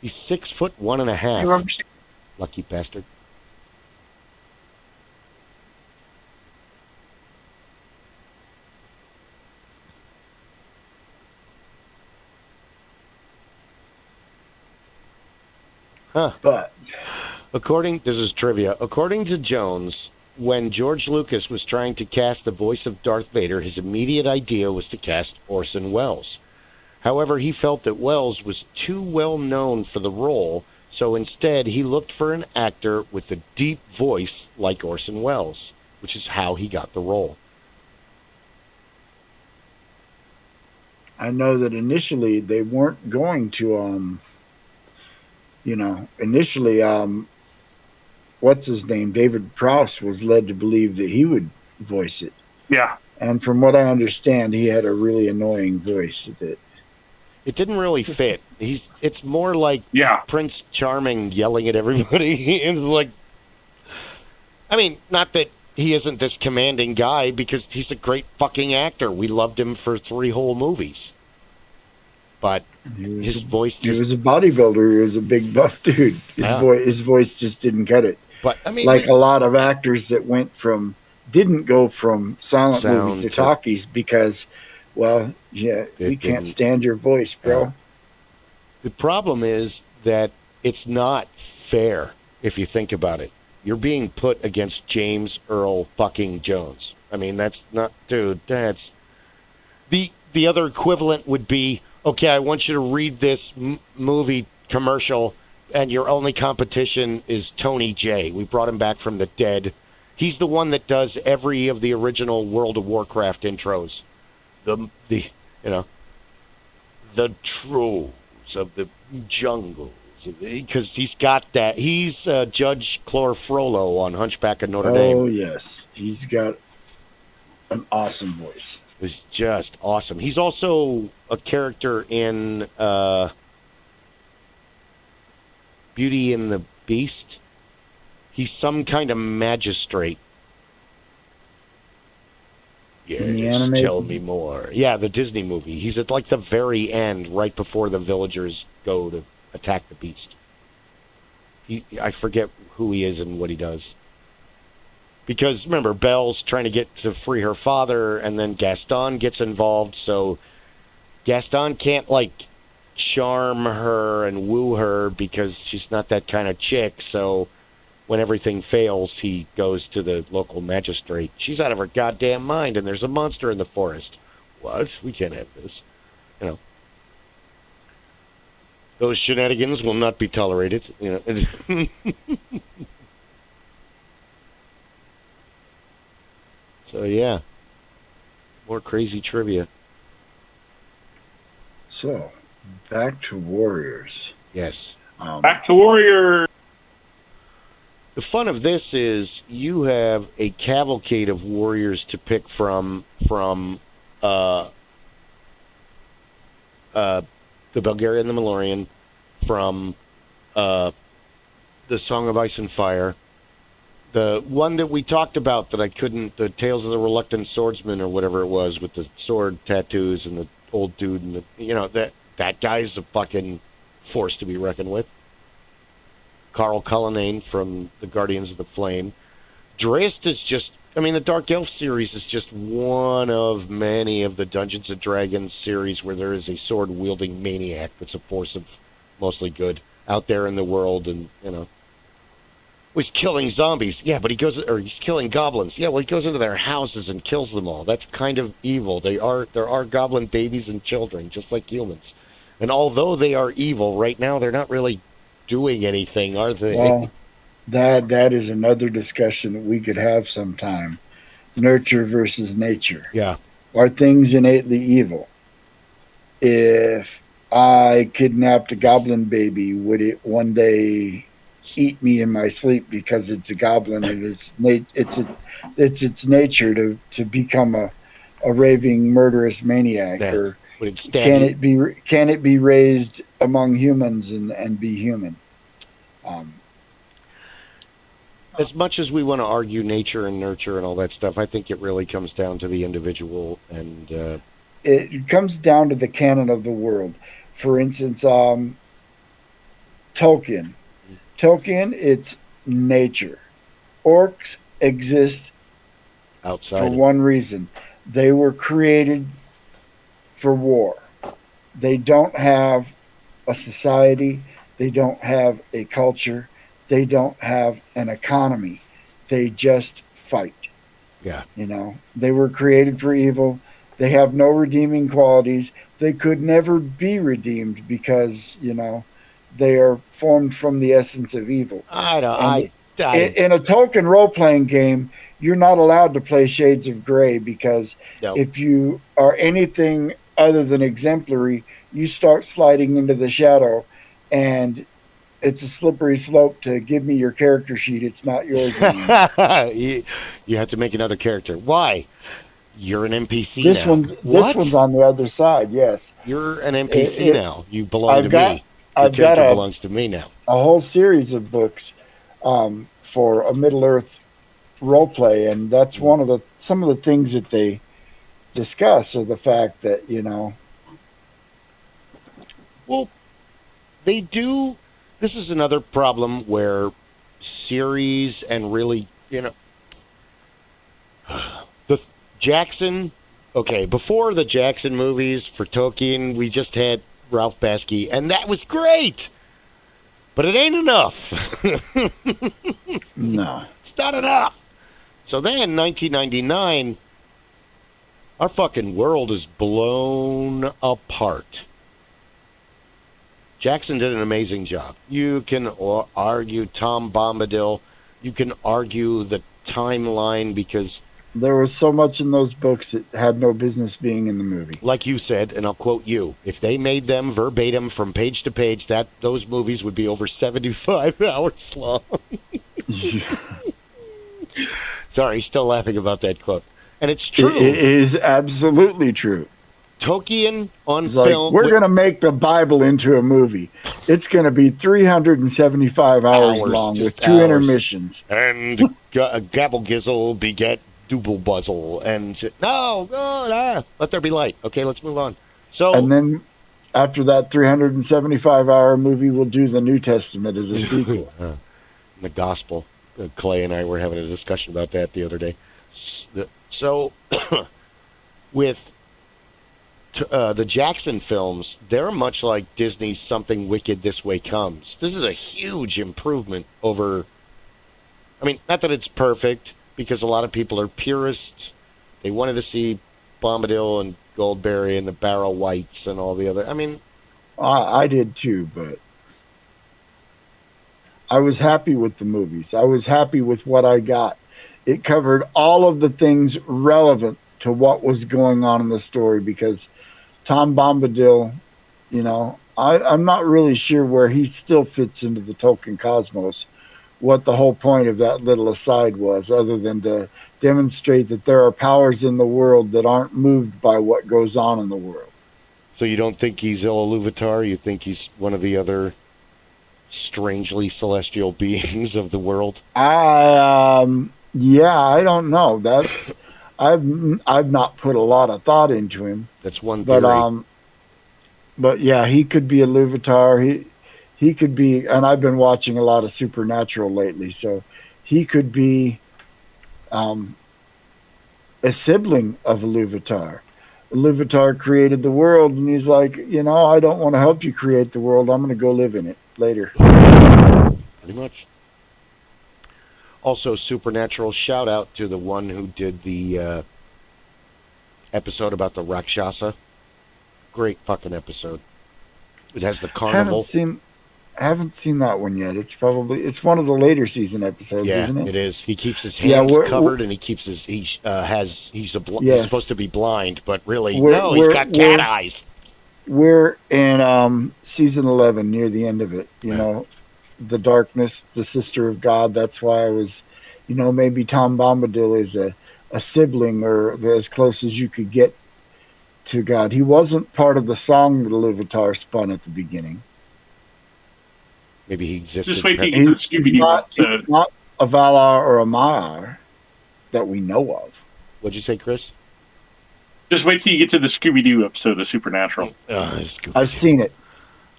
[SPEAKER 2] He's 6'1.5". Lucky bastard. Huh.
[SPEAKER 1] But
[SPEAKER 2] this is trivia. According to Jones, when George Lucas was trying to cast the voice of Darth Vader, his immediate idea was to cast Orson Welles. However, he felt that Welles was too well known for the role, so instead he looked for an actor with a deep voice like Orson Welles, which is how he got the role.
[SPEAKER 1] I know that initially they weren't going to, initially, what's his name? David Prowse was led to believe that he would voice it.
[SPEAKER 3] Yeah.
[SPEAKER 1] And from what I understand, he had a really annoying voice that
[SPEAKER 2] it didn't really fit. It's more like Prince Charming yelling at everybody. And like, I mean, not that he isn't this commanding guy, because he's a great fucking actor. We loved him for 3 whole movies. But his voice just...
[SPEAKER 1] He was a bodybuilder. He was a big buff dude. His voice just didn't cut it.
[SPEAKER 2] But I mean,
[SPEAKER 1] like a lot of actors that didn't go from silent movies to talkies because, well, yeah, we can't stand your voice, bro.
[SPEAKER 2] The problem is that it's not fair if you think about it. You're being put against James Earl fucking Jones. I mean, that's not, dude, that's... The other equivalent would be, okay, I want you to read this movie commercial, and your only competition is Tony J. We brought him back from the dead. He's the one that does every of the original World of Warcraft intros. The trolls of the jungles because he's got that. He's Judge Clore Frollo on Hunchback of Notre
[SPEAKER 1] Oh,
[SPEAKER 2] Dame.
[SPEAKER 1] yes. He's got an awesome voice.
[SPEAKER 2] It's just awesome. He's also a character in Beauty and the Beast. He's some kind of magistrate. Yes, tell me more. Yeah, the Disney movie. He's at like the very end, right before the villagers go to attack the beast. I forget who he is and what he does. Because remember, Belle's trying to get to free her father, and then Gaston gets involved. So Gaston can't like charm her and woo her because she's not that kind of chick. So when everything fails, he goes to the local magistrate. She's out of her goddamn mind, and there's a monster in the forest. What? We can't have this. You know, those shenanigans will not be tolerated. You know. So yeah, more crazy trivia.
[SPEAKER 1] So, back to Warriors.
[SPEAKER 2] Yes.
[SPEAKER 3] Back to Warrior.
[SPEAKER 2] The fun of this is you have a cavalcade of warriors to pick from the Belgarian, the Malorian, from the Song of Ice and Fire. The one that we talked about that I couldn't, the Tales of the Reluctant Swordsman or whatever it was, with the sword tattoos and the old dude, and that guy's a fucking force to be reckoned with. Carl Cullinane from the Guardians of the Flame. Drizzt is just, the Dark Elf series is just one of many of the Dungeons and Dragons series where there is a sword-wielding maniac that's a force of mostly good out there in the world, and, he's killing zombies. Yeah, but he's killing goblins. Yeah, well, he goes into their houses and kills them all. That's kind of evil. There are goblin babies and children, just like humans. And although they are evil, right now they're not really doing anything, are they?
[SPEAKER 1] Well, that is another discussion that we could have sometime. Nurture versus nature.
[SPEAKER 2] Yeah.
[SPEAKER 1] Are things innately evil? If I kidnapped a goblin baby, would it one day eat me in my sleep because it's a goblin and it's its nature to become a raving murderous maniac?
[SPEAKER 2] Yeah.
[SPEAKER 1] Or can it be raised among humans and be human?
[SPEAKER 2] As much as we want to argue nature and nurture and all that stuff, I think it really comes down to the individual, and
[SPEAKER 1] it comes down to the canon of the world. For instance, Tolkien, it's nature. Orcs exist
[SPEAKER 2] outside
[SPEAKER 1] for one reason. They were created for war. They don't have a society. They don't have a culture. They don't have an economy. They just fight.
[SPEAKER 2] Yeah.
[SPEAKER 1] They were created for evil. They have no redeeming qualities. They could never be redeemed because, they are formed from the essence of evil.
[SPEAKER 2] In
[SPEAKER 1] a Tolkien role-playing game, you're not allowed to play Shades of Grey because if you are anything other than exemplary, you start sliding into the shadow, and it's a slippery slope to give me your character sheet. It's not yours anymore.
[SPEAKER 2] You have to make another character. Why? You're an NPC
[SPEAKER 1] this
[SPEAKER 2] now.
[SPEAKER 1] This one's on the other side, yes.
[SPEAKER 2] You're an NPC now. You belong to me. Your character belongs to me now.
[SPEAKER 1] A whole series of books for a Middle-earth role play, and that's some of the things that they discuss are the fact that,
[SPEAKER 2] Well, they do. This is another problem where series and really, the Jackson. Okay, before the Jackson movies for Tolkien, we just had Ralph Bakshi, and that was great. But it ain't enough.
[SPEAKER 1] No.
[SPEAKER 2] It's not enough. So then, 1999, our fucking world is blown apart. Jackson did an amazing job. You can argue Tom Bombadil. You can argue the timeline because
[SPEAKER 1] There was so much in those books that had no business being in the movie.
[SPEAKER 2] Like you said, and I'll quote you: if they made them verbatim from page to page, those movies would be over 75 hours long. Sorry, still laughing about that quote. And it's true.
[SPEAKER 1] It is absolutely true.
[SPEAKER 2] Tolkien on
[SPEAKER 1] It's
[SPEAKER 2] film.
[SPEAKER 1] Like, we're going to make the Bible into a movie. It's going to be 375 hours long with 2 intermissions.
[SPEAKER 2] And Gabblegizzle beget Dooblebuzzle. And let there be light. Okay, let's move on. So,
[SPEAKER 1] and then after that 375-hour movie, we'll do the New Testament as a sequel.
[SPEAKER 2] The Gospel. Clay and I were having a discussion about that the other day. So, with the Jackson films, they're much like Disney's Something Wicked This Way Comes. This is a huge improvement over... I mean, not that it's perfect, because a lot of people are purists. They wanted to see Bombadil and Goldberry and the Barrow Whites and all the other... I mean...
[SPEAKER 1] I did too, but... I was happy with the movies. I was happy with what I got. It covered all of the things relevant to what was going on in the story, because Tom Bombadil, I'm not really sure where he still fits into the Tolkien cosmos, what the whole point of that little aside was, other than to demonstrate that there are powers in the world that aren't moved by what goes on in the world.
[SPEAKER 2] So you don't think he's Iluvatar? You think he's one of the other strangely celestial beings of the world?
[SPEAKER 1] I don't know. That's I've not put a lot of thought into him.
[SPEAKER 2] That's one theory.
[SPEAKER 1] But yeah, he could be a Iluvatar. He could be, and I've been watching a lot of Supernatural lately, so he could be a sibling of Iluvatar. Iluvatar created the world, and he's like, I don't want to help you create the world. I'm going to go live in it later.
[SPEAKER 2] Pretty much. Also, Supernatural, shout out to the one who did the episode about the Rakshasa. Great fucking episode. It has the carnival.
[SPEAKER 1] Haven't seen that one yet. It's one of the later season episodes, isn't it?
[SPEAKER 2] It is. He keeps his hands covered, and he keeps he's supposed to be blind, but really he's got cat eyes.
[SPEAKER 1] We're in season 11, near the end of it. The darkness, the sister of God. That's why I was, maybe Tom Bombadil is a sibling, or as close as you could get to God. He wasn't part of the song that Iluvatar spun at the beginning.
[SPEAKER 2] Maybe he existed.
[SPEAKER 3] Just wait till you get to
[SPEAKER 1] He's not a Valar or a Maiar that we know of.
[SPEAKER 2] What'd you say, Kris?
[SPEAKER 3] Just wait till you get to the Scooby-Doo episode of Supernatural.
[SPEAKER 1] I've seen it.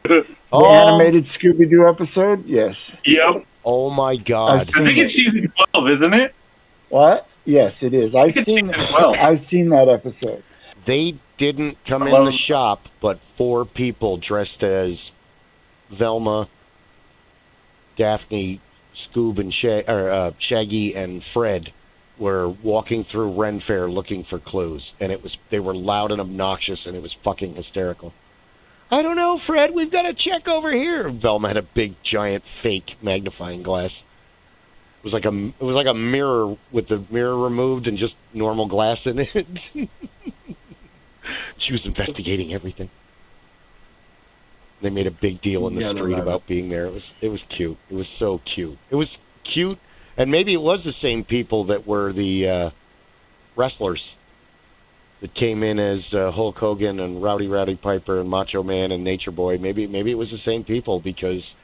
[SPEAKER 1] The animated Scooby-Doo episode? Yes.
[SPEAKER 3] Yep.
[SPEAKER 2] Oh my God.
[SPEAKER 3] I think it's season 12, isn't it?
[SPEAKER 1] What? Yes, it is. I've seen that episode.
[SPEAKER 2] They didn't come in the shop, but 4 people dressed as Velma, Daphne, Scoob, and Shaggy, and Fred were walking through Ren Fair looking for clues, and they were loud and obnoxious, and it was fucking hysterical. I don't know, Fred. We've got to check over here. Velma had a big, giant, fake magnifying glass. It was like a mirror with the mirror removed and just normal glass in it. She was investigating everything. They made a big deal in the street about being there. It was cute. It was so cute. It was cute, and maybe it was the same people that were the wrestlers that came in as Hulk Hogan and Rowdy Piper and Macho Man and Nature Boy. Maybe it was the same people, because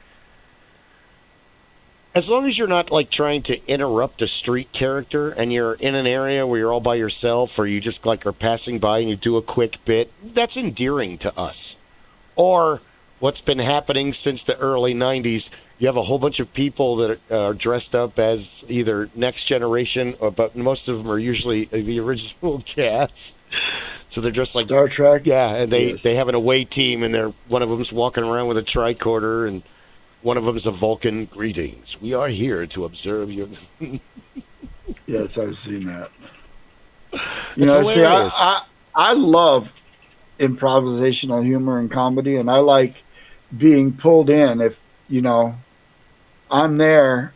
[SPEAKER 2] as long as you're not like trying to interrupt a street character and you're in an area where you're all by yourself, or you just like are passing by and you do a quick bit, that's endearing to us. Or what's been happening since the early 90s, you have a whole bunch of people that are dressed up as either Next Generation, but most of them are usually the original cast. So they're dressed like
[SPEAKER 1] Star Trek.
[SPEAKER 2] Yeah, and they have an away team, and one of them's walking around with a tricorder, and one of them's a Vulcan. Greetings. We are here to observe your...
[SPEAKER 1] Yes, I've seen that.
[SPEAKER 2] Hilarious.
[SPEAKER 1] I love improvisational humor and comedy, and I like being pulled in. If I'm there,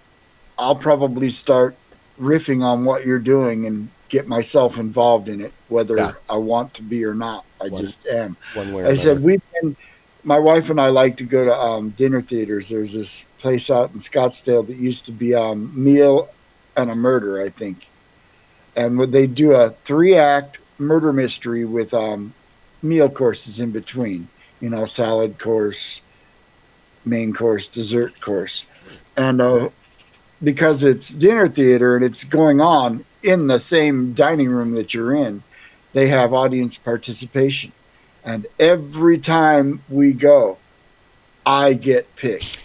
[SPEAKER 1] I'll probably start riffing on what you're doing and get myself involved in it, whether I want to be or not. I just am.
[SPEAKER 2] One way or
[SPEAKER 1] I
[SPEAKER 2] another.
[SPEAKER 1] said, my wife and I like to go to dinner theaters. There's this place out in Scottsdale that used to be Meal and a Murder, I think. And they do a 3-act murder mystery with meal courses in between, salad course, main course, dessert course. And because it's dinner theater and it's going on in the same dining room that you're in, they have audience participation. And every time we go, I get picked.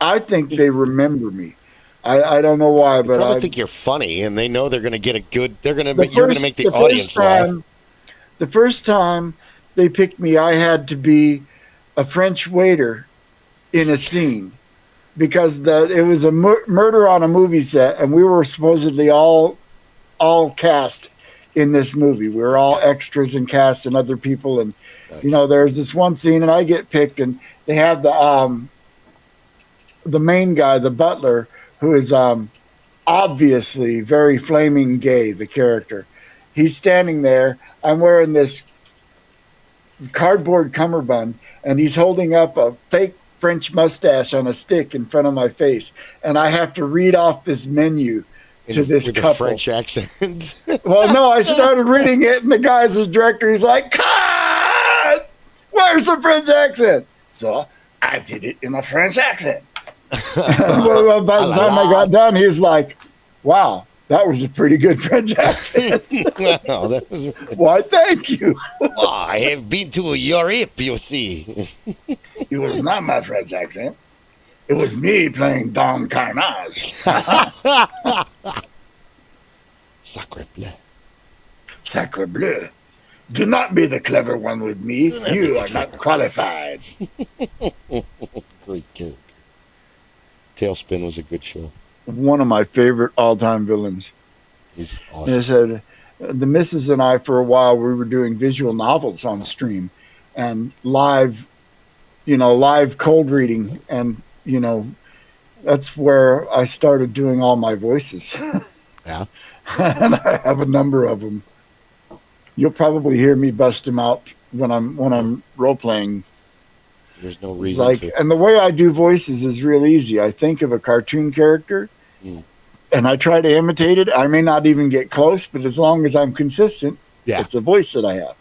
[SPEAKER 1] I think they remember me. I don't know why, but
[SPEAKER 2] I think you're funny, and they know they're going to get a good. You're going to make the audience laugh.
[SPEAKER 1] The first time they picked me, I had to be a French waiter in a scene because it was a murder on a movie set, and we were supposedly all cast in this movie. We were all extras and cast and other people, and nice. There's this one scene, and I get picked, and they have the main guy, the butler, who is obviously very flaming gay, the character. He's standing there. I'm wearing this cardboard cummerbund, and he's holding up a fake French mustache on a stick in front of my face. And I have to read off this menu to this
[SPEAKER 2] with
[SPEAKER 1] couple.
[SPEAKER 2] A French accent.
[SPEAKER 1] Well, no, I started reading it, and the guy's the director. He's like, "Cut! Where's the French accent?" So I did it in a French accent. Well, by the time I got done, he was like, "Wow, that was a pretty good French accent." Why, thank you.
[SPEAKER 2] I have been to Europe, you see.
[SPEAKER 1] It was not my French accent. It was me playing Don Carnage.
[SPEAKER 2] Sacre bleu.
[SPEAKER 1] Sacre bleu. Do not be the clever one with me. You are not qualified.
[SPEAKER 2] Great character. Tailspin was a good show.
[SPEAKER 1] One of my favorite all-time villains.
[SPEAKER 2] He's awesome.
[SPEAKER 1] I said, the missus and I, for a while, we were doing visual novels on stream and live cold reading. And, that's where I started doing all my voices.
[SPEAKER 2] Yeah.
[SPEAKER 1] And I have a number of them. You'll probably hear me bust them out when I'm role-playing.
[SPEAKER 2] There's no reason to.
[SPEAKER 1] And the way I do voices is real easy. I think of a cartoon character, and I try to imitate it. I may not even get close, but as long as I'm consistent, it's a voice that I have.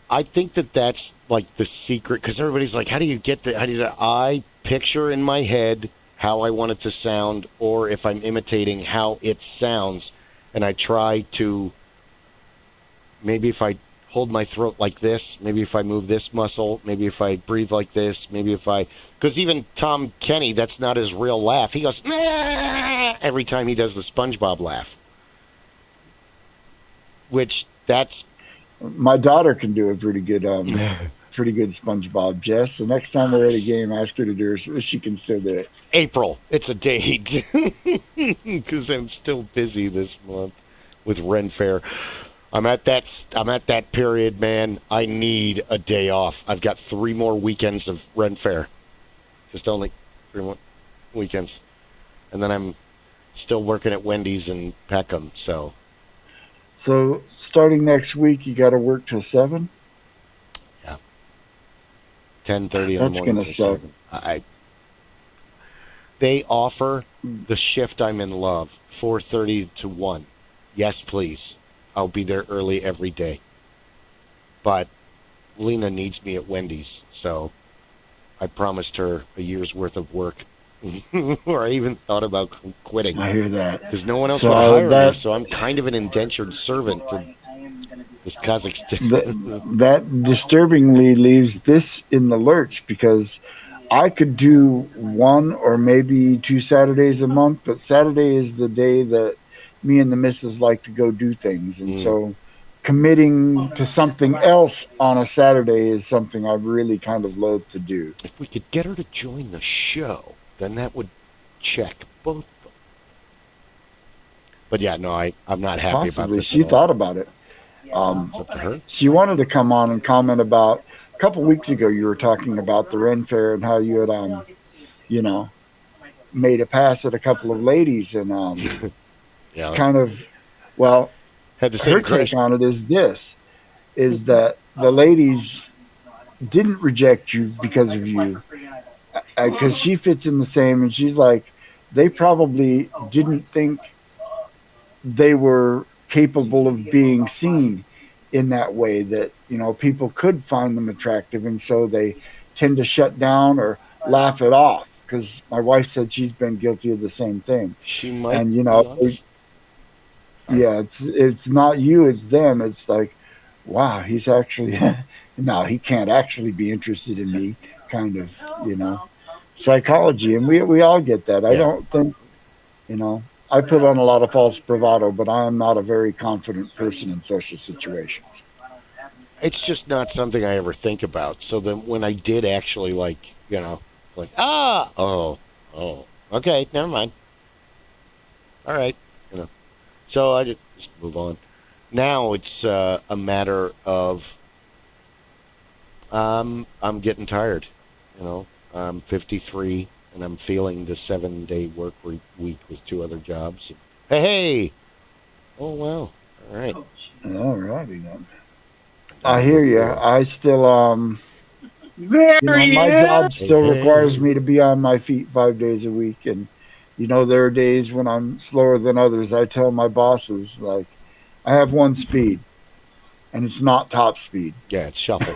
[SPEAKER 2] I think that's like the secret, because everybody's like, how do you get that? I picture in my head how I want it to sound, or if I'm imitating how it sounds, and I try to, maybe if I hold my throat like this, maybe if I move this muscle, maybe if I breathe like this, because even Tom Kenny, that's not his real laugh. He goes, "Ah!" every time he does the SpongeBob laugh.
[SPEAKER 1] My daughter can do a pretty good SpongeBob. Jess, the next time we're at a game, ask her to do it so she can still do it.
[SPEAKER 2] April, it's a date, because I'm still busy this month with Ren Fair. I'm at that period, man. I need a day off. I've got 3 more weekends of Ren Fair. Just only 3 more weekends. And then I'm still working at Wendy's in Peckham, so
[SPEAKER 1] starting next week, you got to work till 7?
[SPEAKER 2] Yeah. 10:30 in the morning.
[SPEAKER 1] That's going to suck.
[SPEAKER 2] They offer the shift I'm in love, 4:30 to 1. Yes, please. I'll be there early every day. But Lena needs me at Wendy's, so I promised her a year's worth of work. Or I even thought about quitting.
[SPEAKER 1] I hear that.
[SPEAKER 2] Because no one else would hire me, so I'm kind of an indentured servant to this Kazakhstan.
[SPEAKER 1] That disturbingly leaves this in the lurch, because I could do 1 or maybe 2 Saturdays a month, but Saturday is the day that me and the missus like to go do things. And so committing to something else on a Saturday is something I really kind of loathe to do.
[SPEAKER 2] If we could get her to join the show, then that would check both. But yeah, no, I'm not happy about this.
[SPEAKER 1] She thought about it.
[SPEAKER 2] It's up to her.
[SPEAKER 1] She wanted to come on and comment about, a couple weeks ago, you were talking about the Ren Fair and how you had, made a pass at a couple of ladies. And
[SPEAKER 2] Yeah.
[SPEAKER 1] kind of, well,
[SPEAKER 2] Had the
[SPEAKER 1] her
[SPEAKER 2] same
[SPEAKER 1] take
[SPEAKER 2] question.
[SPEAKER 1] on it is this, is that the ladies didn't reject you because of you, because she fits in the same, and she's like, they probably didn't think they were capable of being seen in that way, that people could find them attractive, and so they tend to shut down or laugh it off, because my wife said she's been guilty of the same thing.
[SPEAKER 2] She might
[SPEAKER 1] And
[SPEAKER 2] be on
[SPEAKER 1] yeah, it's not you, it's them. It's like, wow, he's actually no, he can't actually be interested in me, kind of, psychology. And we all get that. I
[SPEAKER 2] Yeah.
[SPEAKER 1] don't think, I put on a lot of false bravado, but I am not a very confident person in social situations.
[SPEAKER 2] It's just not something I ever think about. So then when I did actually oh, okay, never mind. All right, So I just move on. Now it's a matter of I'm getting tired. I'm 53 and I'm feeling the 7-day work week with 2 other jobs. Hey! Oh wow! All right.
[SPEAKER 1] All righty then. I hear you. I still
[SPEAKER 3] There he
[SPEAKER 1] my
[SPEAKER 3] is.
[SPEAKER 1] job still
[SPEAKER 2] Hey.
[SPEAKER 1] requires me to be on my feet 5 days a week, and there are days when I'm slower than others. I tell my bosses, like, I have one speed, and it's not top speed.
[SPEAKER 2] Yeah, it's shuffle.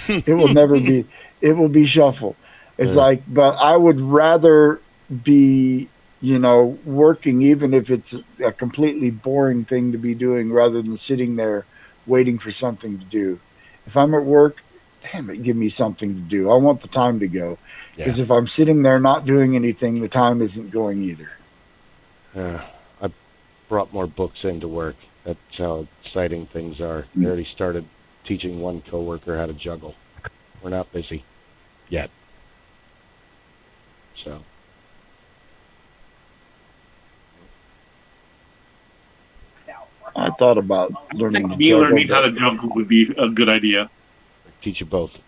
[SPEAKER 1] It will never be. It will be shuffle. It's like, but I would rather be, working, even if it's a completely boring thing to be doing, rather than sitting there waiting for something to do. If I'm at work, damn it, give me something to do. I want the time to go. Because if I'm sitting there not doing anything, the time isn't going either.
[SPEAKER 2] I brought more books into work. That's how exciting things are. I already started teaching one coworker how to juggle. We're not busy yet. So.
[SPEAKER 1] I thought about learning to
[SPEAKER 3] Me
[SPEAKER 1] juggle.
[SPEAKER 3] learning how to juggle would be a good idea.
[SPEAKER 2] Teach you both.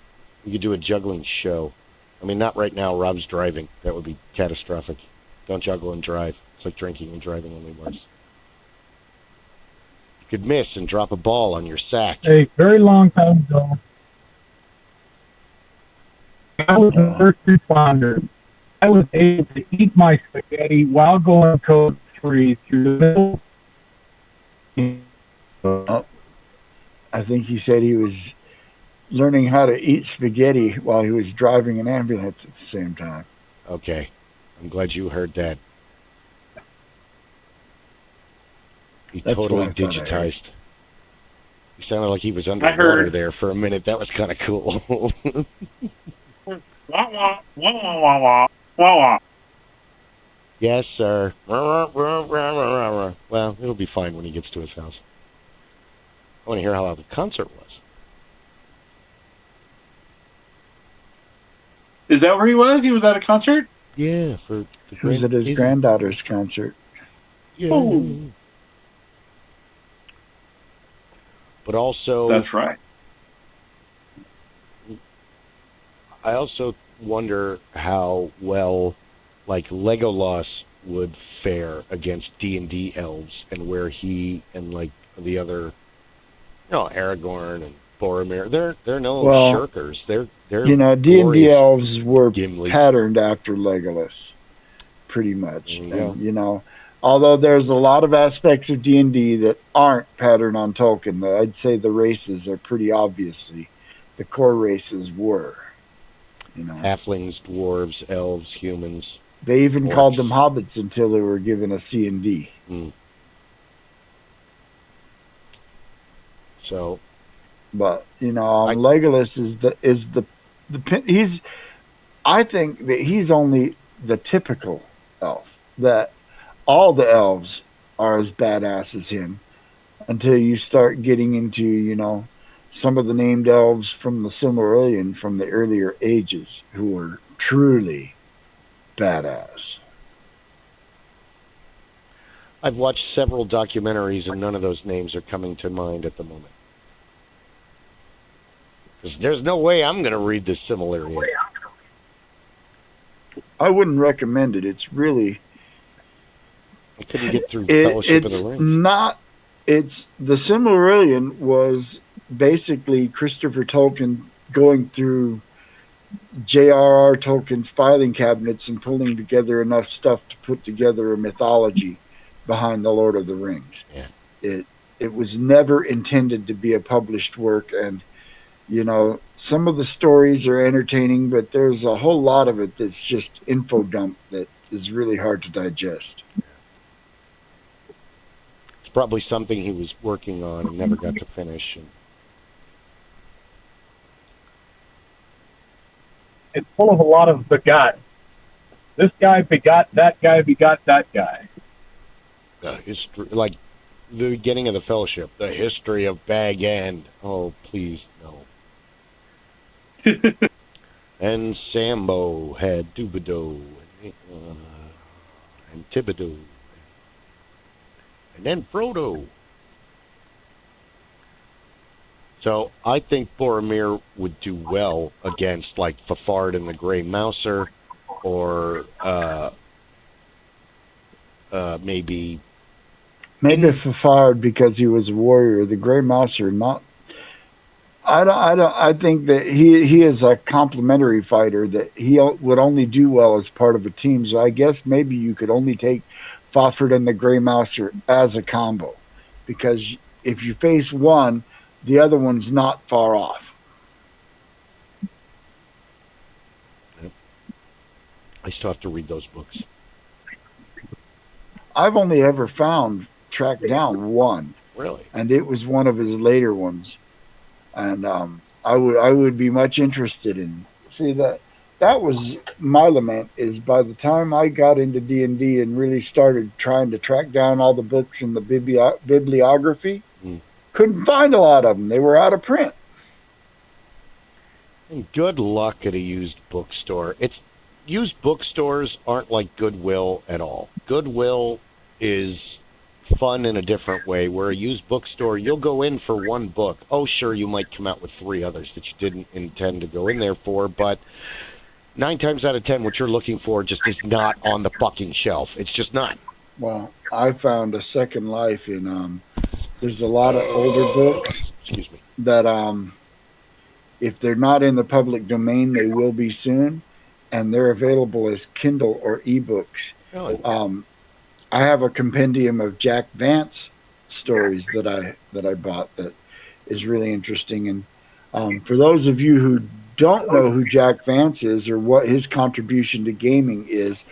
[SPEAKER 2] We could do a juggling show. I mean, not right now. Rob's driving. That would be catastrophic. Don't juggle and drive. It's like drinking and driving, only worse. You could miss and drop a ball on your sack.
[SPEAKER 4] A very long time ago, I was a first responder. I was able to eat my spaghetti while going code 3 through the middle.
[SPEAKER 1] I think he said he was learning how to eat spaghetti while he was driving an ambulance at the same time.
[SPEAKER 2] Okay. I'm glad you heard that. He totally digitized. He sounded like he was underwater there for a minute. That was kind of cool.
[SPEAKER 3] Wah, wah, wah, wah, wah, wah, wah, wah.
[SPEAKER 2] Yes, sir. Well, it'll be fine when he gets to his house. I want to hear how the concert was.
[SPEAKER 3] Is that where he was? He was at a concert?
[SPEAKER 2] Yeah, for the
[SPEAKER 1] He was at his granddaughter's concert.
[SPEAKER 2] Yeah.
[SPEAKER 3] Oh.
[SPEAKER 2] But also,
[SPEAKER 3] that's right.
[SPEAKER 2] I also wonder how well, like, Legolas would fare against D&D elves, and where he and, like, the other, Aragorn and Boromir, they're no shirkers. They're
[SPEAKER 1] D&D elves were
[SPEAKER 2] Gimli.
[SPEAKER 1] patterned after Legolas, pretty much. And, although there's a lot of aspects of D&D that aren't patterned on Tolkien, I'd say the races are pretty obviously, the core races were.
[SPEAKER 2] Halflings, dwarves, elves, humans.
[SPEAKER 1] They even called them hobbits until they were given a C and D.
[SPEAKER 2] So,
[SPEAKER 1] but Legolas I think that he's only the typical elf. That all the elves are as badass as him, until you start getting into some of the named elves from the Silmarillion from the earlier ages who were truly badass.
[SPEAKER 2] I've watched several documentaries and none of those names are coming to mind at the moment. Because there's no way I'm going to read this Silmarillion.
[SPEAKER 1] I wouldn't recommend it. It's really...
[SPEAKER 2] I couldn't get through Fellowship of the Rings.
[SPEAKER 1] It's the Silmarillion was basically Christopher Tolkien going through J.R.R. Tolkien's filing cabinets and pulling together enough stuff to put together a mythology behind the Lord of the Rings.
[SPEAKER 2] Yeah.
[SPEAKER 1] It was never intended to be a published work, and some of the stories are entertaining, but there's a whole lot of it that's just info dump that is really hard to digest.
[SPEAKER 2] It's probably something he was working on and never got to finish.
[SPEAKER 4] It's full of a lot of begot. This guy begot that guy, begot that guy.
[SPEAKER 2] The history, like the beginning of the Fellowship, the history of Bag End. Oh, please, no. And Sambo had Dubido and Thibodeau. And then Frodo. So I think Boromir would do well against like Fafard and the Grey Mouser, or maybe
[SPEAKER 1] Fafard because he was a warrior. The Grey Mouser, not. I think that he is a complementary fighter that he would only do well as part of a team. So I guess maybe you could only take Fafard and the Grey Mouser as a combo, because if you face one, the other one's not far off.
[SPEAKER 2] Yep. I still have to read those books.
[SPEAKER 1] I've only ever tracked down one.
[SPEAKER 2] Really?
[SPEAKER 1] And it was one of his later ones. And I would be much interested in. See, that was my lament, is by the time I got into D&D and really started trying to track down all the books in the bibliography, couldn't find a lot of them. They were out of print.
[SPEAKER 2] And good luck at a used bookstore. Used bookstores aren't like Goodwill at all. Goodwill is fun in a different way, where a used bookstore, you'll go in for one book. Oh, sure, you might come out with 3 others that you didn't intend to go in there for, but 9 times out of 10, what you're looking for just is not on the fucking shelf. It's just not.
[SPEAKER 1] Well, I found a second life in... there's a lot of older books.
[SPEAKER 2] Excuse me.
[SPEAKER 1] That if they're not in the public domain, they will be soon, and they're available as Kindle or ebooks.
[SPEAKER 2] Really?
[SPEAKER 1] I have a compendium of Jack Vance stories that I bought that is really interesting. And for those of you who don't know who Jack Vance is or what his contribution to gaming is,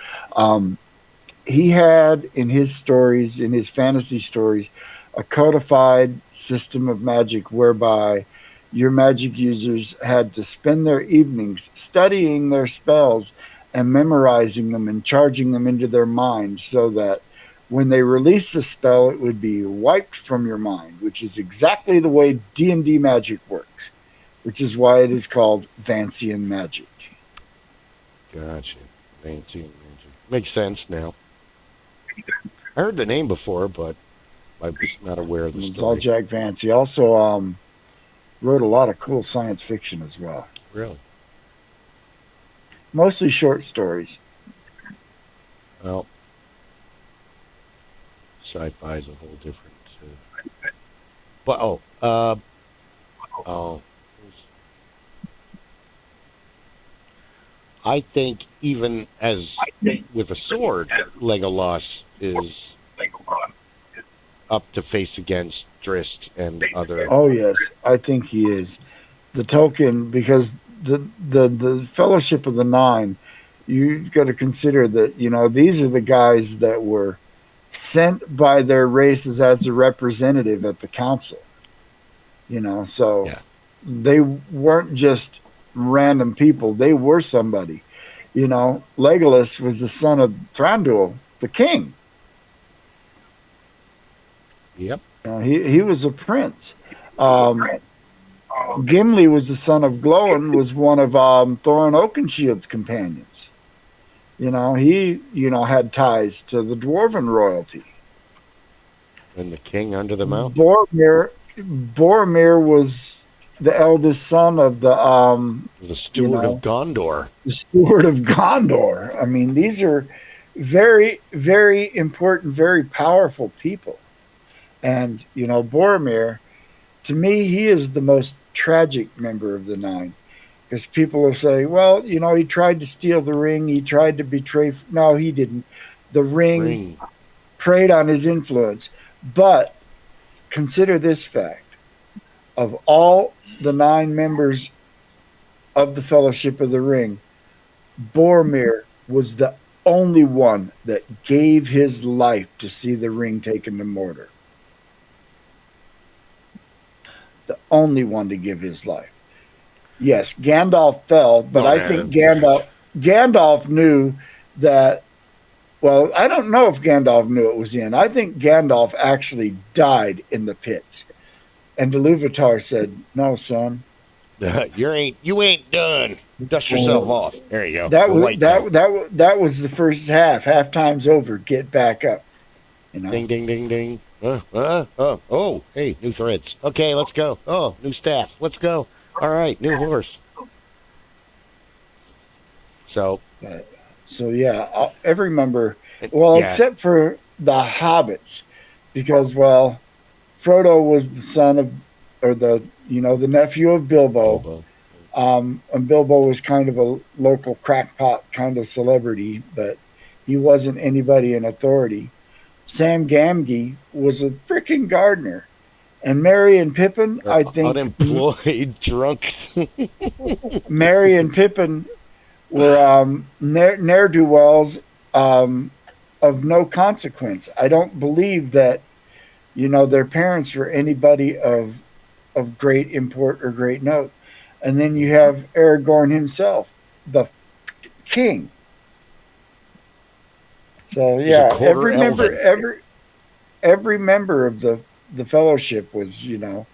[SPEAKER 1] he had in his stories, in his fantasy stories, a codified system of magic whereby your magic users had to spend their evenings studying their spells and memorizing them and charging them into their mind, so that when they released the spell, it would be wiped from your mind, which is exactly the way D&D magic works, which is why it is called Vancian magic.
[SPEAKER 2] Gotcha. Vancian magic. Makes sense now. I heard the name before, but I was not aware of the story.
[SPEAKER 1] It's all Jack Vance. He also wrote a lot of cool science fiction as well.
[SPEAKER 2] Really?
[SPEAKER 1] Mostly short stories.
[SPEAKER 2] Well, sci-fi is a whole different... I think even as with a sword, Legolas is up to face against Drist and other...
[SPEAKER 1] Oh, yes. I think he is. The Tolkien, because the Fellowship of the Nine, you got to consider that, these are the guys that were sent by their races as a representative at the council. So they weren't just random people. They were somebody. Legolas was the son of Thranduil, the king.
[SPEAKER 2] Yep.
[SPEAKER 1] He was a prince. Gimli was the son of Glóin, was one of Thorin Oakenshield's companions. He had ties to the dwarven royalty.
[SPEAKER 2] And the king under the mountain.
[SPEAKER 1] Boromir was the eldest son of the
[SPEAKER 2] steward of Gondor.
[SPEAKER 1] The steward of Gondor. I mean, these are very, very important, very powerful people. And, Boromir, to me, he is the most tragic member of the nine. Because people will say, well, he tried to steal the ring. He tried to betray. No, he didn't. The ring preyed on his influence. But consider this fact. Of all the 9 members of the Fellowship of the Ring, Boromir was the only one that gave his life to see the ring taken to Mordor. The only one to give his life. Yes, Gandalf fell, but I think Gandalf knew that. Well, I don't know if Gandalf knew it was in. I think Gandalf actually died in the pits. And Iluvatar said, "No, son.
[SPEAKER 2] You ain't done. Dust yourself off. There you go.
[SPEAKER 1] That was the first half. Halftime's over. Get back up."
[SPEAKER 2] Ding, ding, ding, ding. Oh, hey, new threads. Okay, let's go. Oh, new staff. Let's go. All right, new horse. So
[SPEAKER 1] yeah, every member, except for the hobbits, because Frodo was the son of, or the nephew of Bilbo. And Bilbo was kind of a local crackpot kind of celebrity, but he wasn't anybody in authority. Sam Gamgee was a freaking gardener. And Merry and Pippin, I think...
[SPEAKER 2] Unemployed drunks.
[SPEAKER 1] Merry and Pippin were ne'er-do-wells of no consequence. I don't believe that, their parents were anybody of great import or great note. And then you have Aragorn himself, the king. So yeah, every member of the fellowship was, a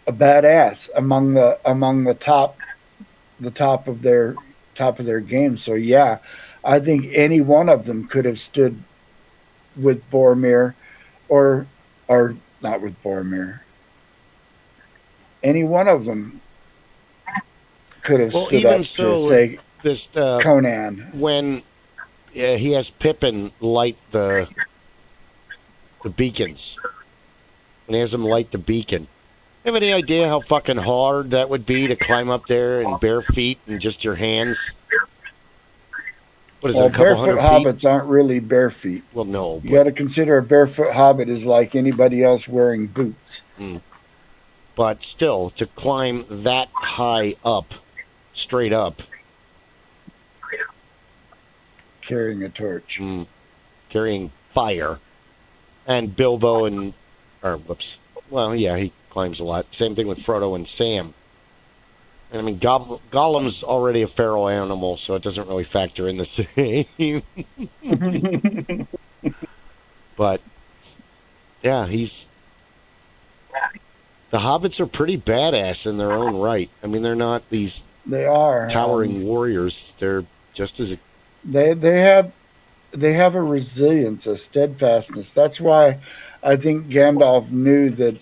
[SPEAKER 1] badass among the top of their game. So yeah, I think any one of them could have stood with Boromir, or not with Boromir. Any one of them could have stood up to say
[SPEAKER 2] this
[SPEAKER 1] Conan.
[SPEAKER 2] When he has Pippin light the beacons. When he has him light the beacon. Have any idea how fucking hard that would be to climb up there in bare feet and just your hands? What is it, a couple hundred feet?
[SPEAKER 1] Hobbits aren't really bare feet.
[SPEAKER 2] Well, no.
[SPEAKER 1] You got to consider a barefoot hobbit is like anybody else wearing boots.
[SPEAKER 2] But still, to climb that high up, straight up.
[SPEAKER 1] Carrying a torch.
[SPEAKER 2] Carrying fire. And Bilbo and... he climbs a lot. Same thing with Frodo and Sam. And I mean, Gollum's already a feral animal, so it doesn't really factor in the same. But, yeah, the hobbits are pretty badass in their own right. I mean, they're not these towering warriors. They're just as...
[SPEAKER 1] They have a resilience, a steadfastness. That's why I think Gandalf knew that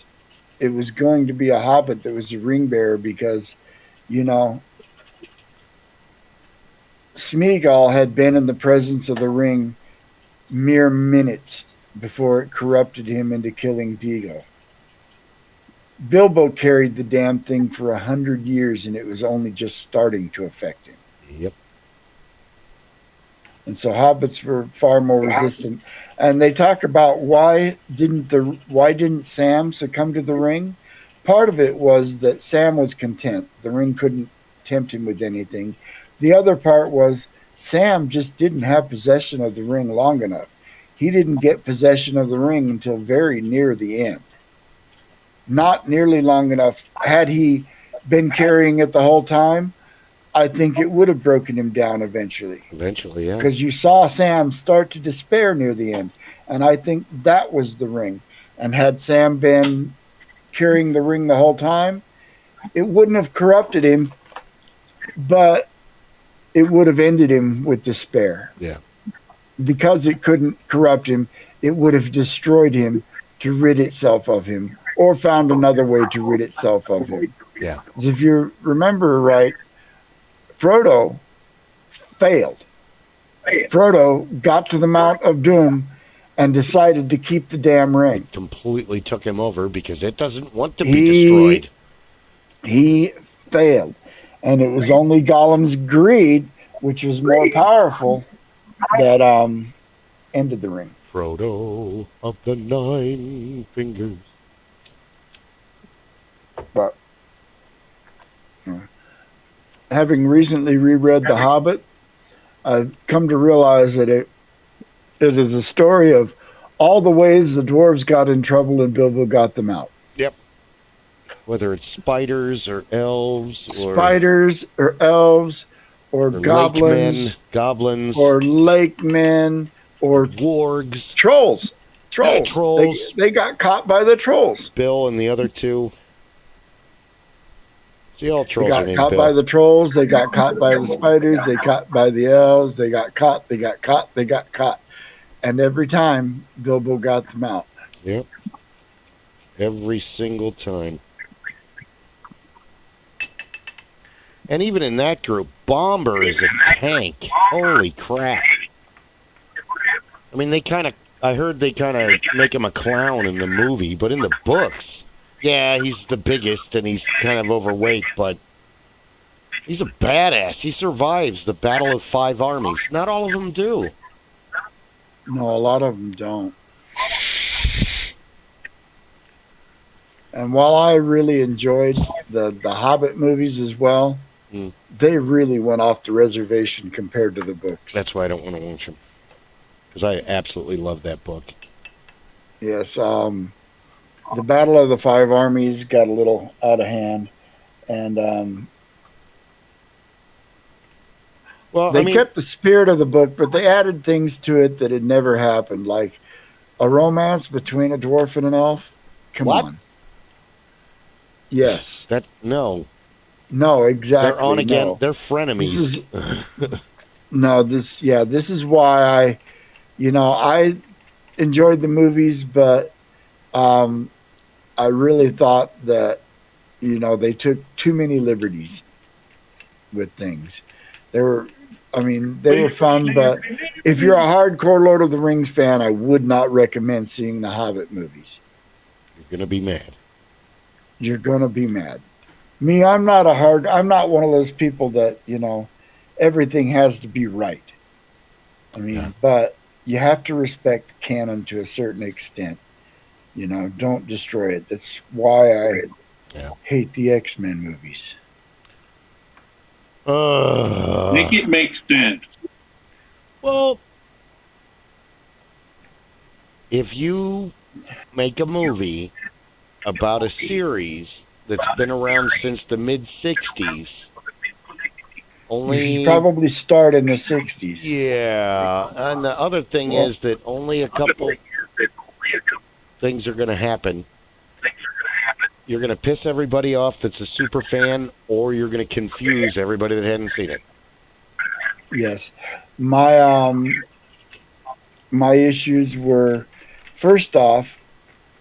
[SPEAKER 1] it was going to be a hobbit that was a ring bearer, because, Smeagol had been in the presence of the ring mere minutes before it corrupted him into killing Deagle. Bilbo carried the damn thing for 100 years, and it was only just starting to affect him.
[SPEAKER 2] Yep.
[SPEAKER 1] And so hobbits were far more resistant. And they talk about why didn't Sam succumb to the ring? Part of it was that Sam was content. The ring couldn't tempt him with anything. The other part was Sam just didn't have possession of the ring long enough. He didn't get possession of the ring until very near the end. Not nearly long enough. Had he been carrying it the whole time, I think it would have broken him down eventually.
[SPEAKER 2] Eventually, yeah.
[SPEAKER 1] Because you saw Sam start to despair near the end. And I think that was the ring. And had Sam been carrying the ring the whole time, it wouldn't have corrupted him, but it would have ended him with despair.
[SPEAKER 2] Yeah. Because
[SPEAKER 1] it couldn't corrupt him, it would have destroyed him to rid itself of him, or found another way to rid itself of him.
[SPEAKER 2] Yeah.
[SPEAKER 1] Because if you remember right, Frodo failed. Frodo got to the Mount of Doom and decided to keep the damn ring.
[SPEAKER 2] It completely took him over because it doesn't want to be destroyed.
[SPEAKER 1] He failed. And it was only Gollum's greed, which was more powerful, that ended the ring.
[SPEAKER 2] Frodo of the Nine Fingers.
[SPEAKER 1] But having recently reread The Hobbit, I've come to realize that it is a story of all the ways the dwarves got in trouble and Bilbo got them out.
[SPEAKER 2] Yep. Whether it's spiders or elves or
[SPEAKER 1] goblins,
[SPEAKER 2] goblins
[SPEAKER 1] or lake men, or
[SPEAKER 2] wargs,
[SPEAKER 1] trolls.
[SPEAKER 2] Trolls.
[SPEAKER 1] They got caught by the trolls.
[SPEAKER 2] Bill and the other two. See, all trolls
[SPEAKER 1] They got caught by the trolls. They got caught by the spiders. They got caught by the elves. They got caught. And every time, Bilbo got them out.
[SPEAKER 2] Yep. Every single time. And even in that group, Bomber is a tank. Holy crap. I mean, I heard they kind of make him a clown in the movie, but in the books, yeah, he's the biggest and he's kind of overweight, but he's a badass. He survives the Battle of Five Armies. Not all of them do.
[SPEAKER 1] No, a lot of them don't. And while I really enjoyed the Hobbit movies as well, they really went off the reservation compared to the books.
[SPEAKER 2] That's why I don't want to watch them. Because I absolutely love that book.
[SPEAKER 1] Yes. The Battle of the Five Armies got a little out of hand. And they kept the spirit of the book, but they added things to it that had never happened, like a romance between a dwarf and an elf. Come on. Yes. No, exactly.
[SPEAKER 2] They're on again.
[SPEAKER 1] No.
[SPEAKER 2] They're frenemies.
[SPEAKER 1] This is why I enjoyed the movies, but I really thought that, they took too many liberties with things. They were fun, but if you're a hardcore Lord of the Rings fan, I would not recommend seeing the Hobbit movies.
[SPEAKER 2] You're going to be mad.
[SPEAKER 1] You're going to be mad. Me, I'm not one of those people that, everything has to be right. But you have to respect canon to a certain extent. Don't destroy it. That's why I hate the X-Men movies.
[SPEAKER 3] Make it make sense.
[SPEAKER 2] Well, if you make a movie about a series that's been around since the mid-'60s,
[SPEAKER 1] you should probably start in the 60s.
[SPEAKER 2] Yeah, and the other thing is that only a couple things are going to happen. You're going to piss everybody off that's a super fan, or you're going to confuse everybody that hadn't seen it.
[SPEAKER 1] Yes. My issues were, first off,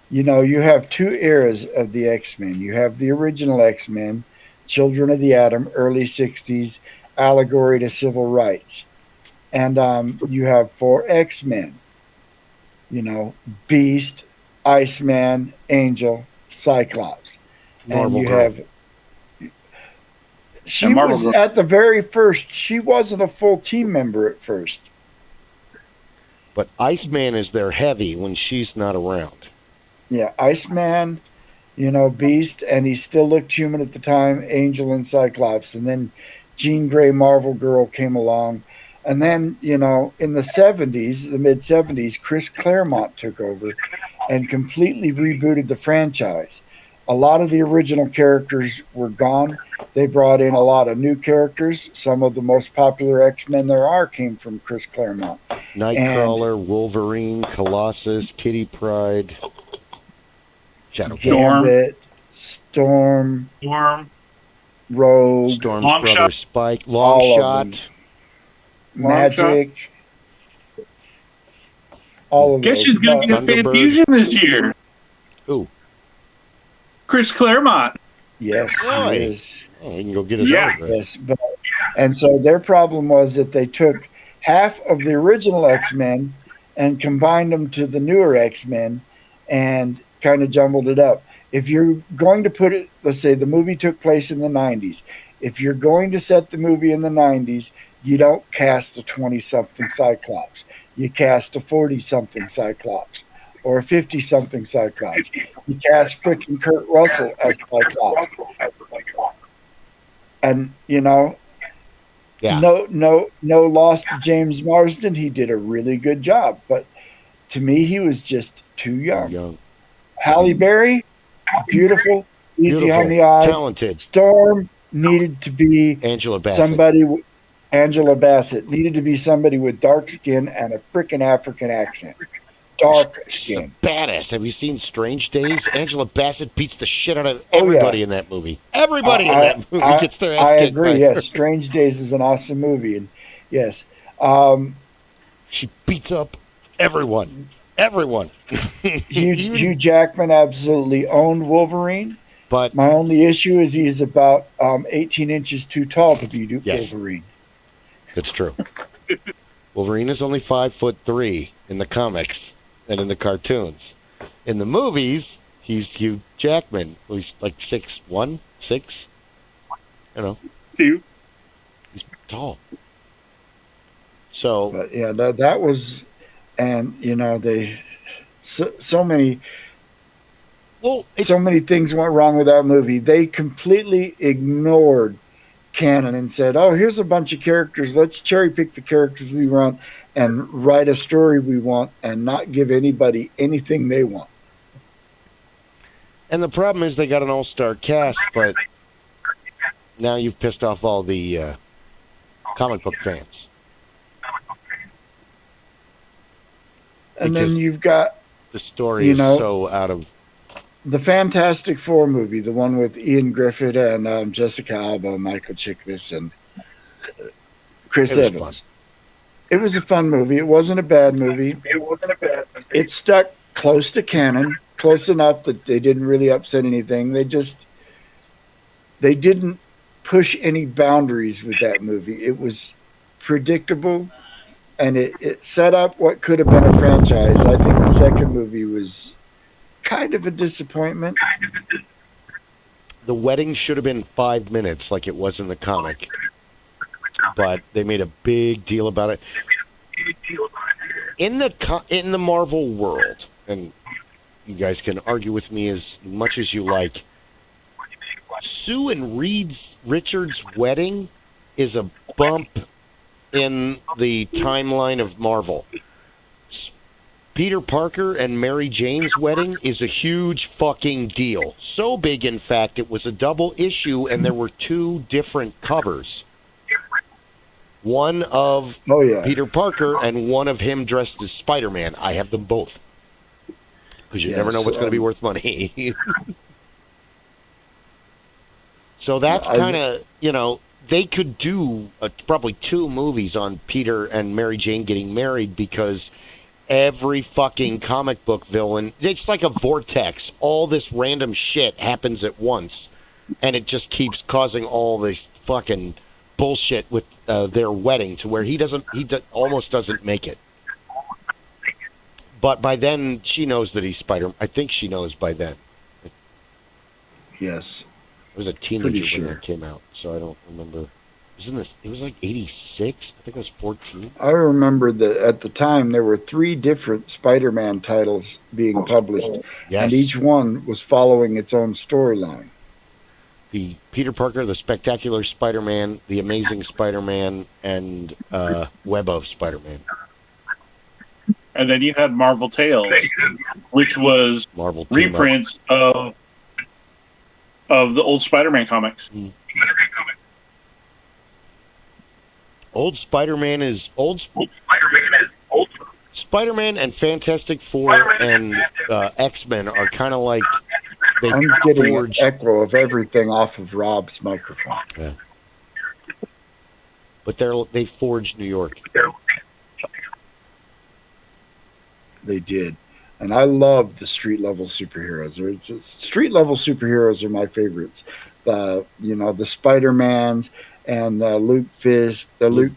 [SPEAKER 1] you have two eras of the X-Men. You have the original X-Men, Children of the Atom, early 60s, allegory to civil rights. And you have 4 X-Men, Beast, Iceman, Angel, Cyclops.
[SPEAKER 2] Marvel
[SPEAKER 1] and you
[SPEAKER 2] Girl.
[SPEAKER 1] have... She was at the very first, she wasn't a full team member at first.
[SPEAKER 2] But Iceman is their heavy when she's not around.
[SPEAKER 1] Yeah, Iceman, Beast, and he still looked human at the time, Angel and Cyclops. And then Jean Grey, Marvel Girl came along. And then, in the 70s, the mid-70s, Chris Claremont took over and completely rebooted the franchise. A lot of the original characters were gone. They brought in a lot of new characters. Some of the most popular X-Men there are came from Chris Claremont.
[SPEAKER 2] Nightcrawler, Wolverine, Colossus, Kitty Pryde,
[SPEAKER 1] Gambit, Storm, Rogue,
[SPEAKER 2] Storm's brother Spike, Longshot,
[SPEAKER 1] Magic, all of those.
[SPEAKER 3] Guess who's going to be a Fanfusion this year?
[SPEAKER 2] Who?
[SPEAKER 3] Chris Claremont.
[SPEAKER 1] Yes,
[SPEAKER 2] really?
[SPEAKER 1] He is.
[SPEAKER 2] Oh, he can go get his autograph.
[SPEAKER 1] Yes, and so their problem was that they took half of the original X-Men and combined them to the newer X-Men and kind of jumbled it up. If you're going to put it, let's say the movie took place in the 90s. If you're going to set the movie in the 90s, you don't cast a 20-something Cyclops. You cast a 40-something Cyclops or a 50-something Cyclops. You cast freaking Kurt Russell as Cyclops. And,
[SPEAKER 2] Yeah.
[SPEAKER 1] no loss to James Marsden. He did a really good job. But to me, he was just too young. Halle Berry, beautiful, easy on the eyes.
[SPEAKER 2] Talented.
[SPEAKER 1] Storm needed to be
[SPEAKER 2] Angela Bassett.
[SPEAKER 1] Angela Bassett needed to be somebody with dark skin and a freaking African accent. Dark skin.
[SPEAKER 2] Badass. Have you seen Strange Days? Angela Bassett beats the shit out of everybody in that movie. Everybody in that movie gets their ass kicked. I agree.
[SPEAKER 1] Yes, Strange Days is an awesome movie, and yes,
[SPEAKER 2] she beats up everyone. Everyone.
[SPEAKER 1] Hugh Jackman absolutely owned Wolverine.
[SPEAKER 2] But
[SPEAKER 1] my only issue is he's about 18 inches too tall to be Wolverine.
[SPEAKER 2] That's true. Wolverine is only 5'3" in the comics and in the cartoons. In the movies, he's Hugh Jackman. He's like 6'1", 6.
[SPEAKER 3] Two.
[SPEAKER 2] He's tall. So,
[SPEAKER 1] but yeah, that was, and they so many.
[SPEAKER 2] Well,
[SPEAKER 1] so many things went wrong with that movie. They completely ignored canon and said, "Oh, here's a bunch of characters. Let's cherry pick the characters we want and write a story we want, and not give anybody anything they want."
[SPEAKER 2] And the problem is they got an all-star cast, but now you've pissed off all the comic book fans.
[SPEAKER 1] And then you've got
[SPEAKER 2] the story is so out of.
[SPEAKER 1] The Fantastic Four movie, the one with Ian Griffith and Jessica Alba, Michael Chiklis, and Chris Evans. It was a fun movie. It wasn't a bad movie. It stuck close to canon, close enough that they didn't really upset anything. They didn't push any boundaries with that movie. It was predictable, and it set up what could have been a franchise. I think the second movie was kind of a disappointment.
[SPEAKER 2] The wedding should have been 5 minutes like it was in the comic, but they made a big deal about it. In the Marvel world, and you guys can argue with me as much as you like, Sue and Richard's wedding is a bump in the timeline of Marvel. Peter Parker and Mary Jane's wedding is a huge fucking deal. So big, in fact, it was a double issue, and there were 2 different covers. One of Peter Parker and one of him dressed as Spider-Man. I have them both. Because you never know what's going to be worth money. So that's kind of, they could do probably 2 movies on Peter and Mary Jane getting married, because every fucking comic book villain, it's like a vortex. All this random shit happens at once, and it just keeps causing all this fucking bullshit with their wedding, to where he almost doesn't make it. But by then, she knows that he's Spider-Man. I think she knows by then.
[SPEAKER 1] Yes.
[SPEAKER 2] I was a teenager when that came out, so I don't remember. It was like 86? I think I was 14.
[SPEAKER 1] I remember that at the time there were 3 different Spider-Man titles being published, and each one was following its own storyline.
[SPEAKER 2] The Peter Parker, the Spectacular Spider-Man, the Amazing Spider-Man, and Web of Spider-Man.
[SPEAKER 3] And then you had Marvel Tales, which was reprints of the old Spider-Man comics.
[SPEAKER 2] Mm. Old Spider-Man is old. Spider-Man and Fantastic Four and X-Men are kind of like
[SPEAKER 1] I'm getting an echo of everything off of Rob's microphone.
[SPEAKER 2] Yeah. But they forged New York.
[SPEAKER 1] They did. And I love the street level superheroes. Street level superheroes are my favorites. The Spider-Mans and Luke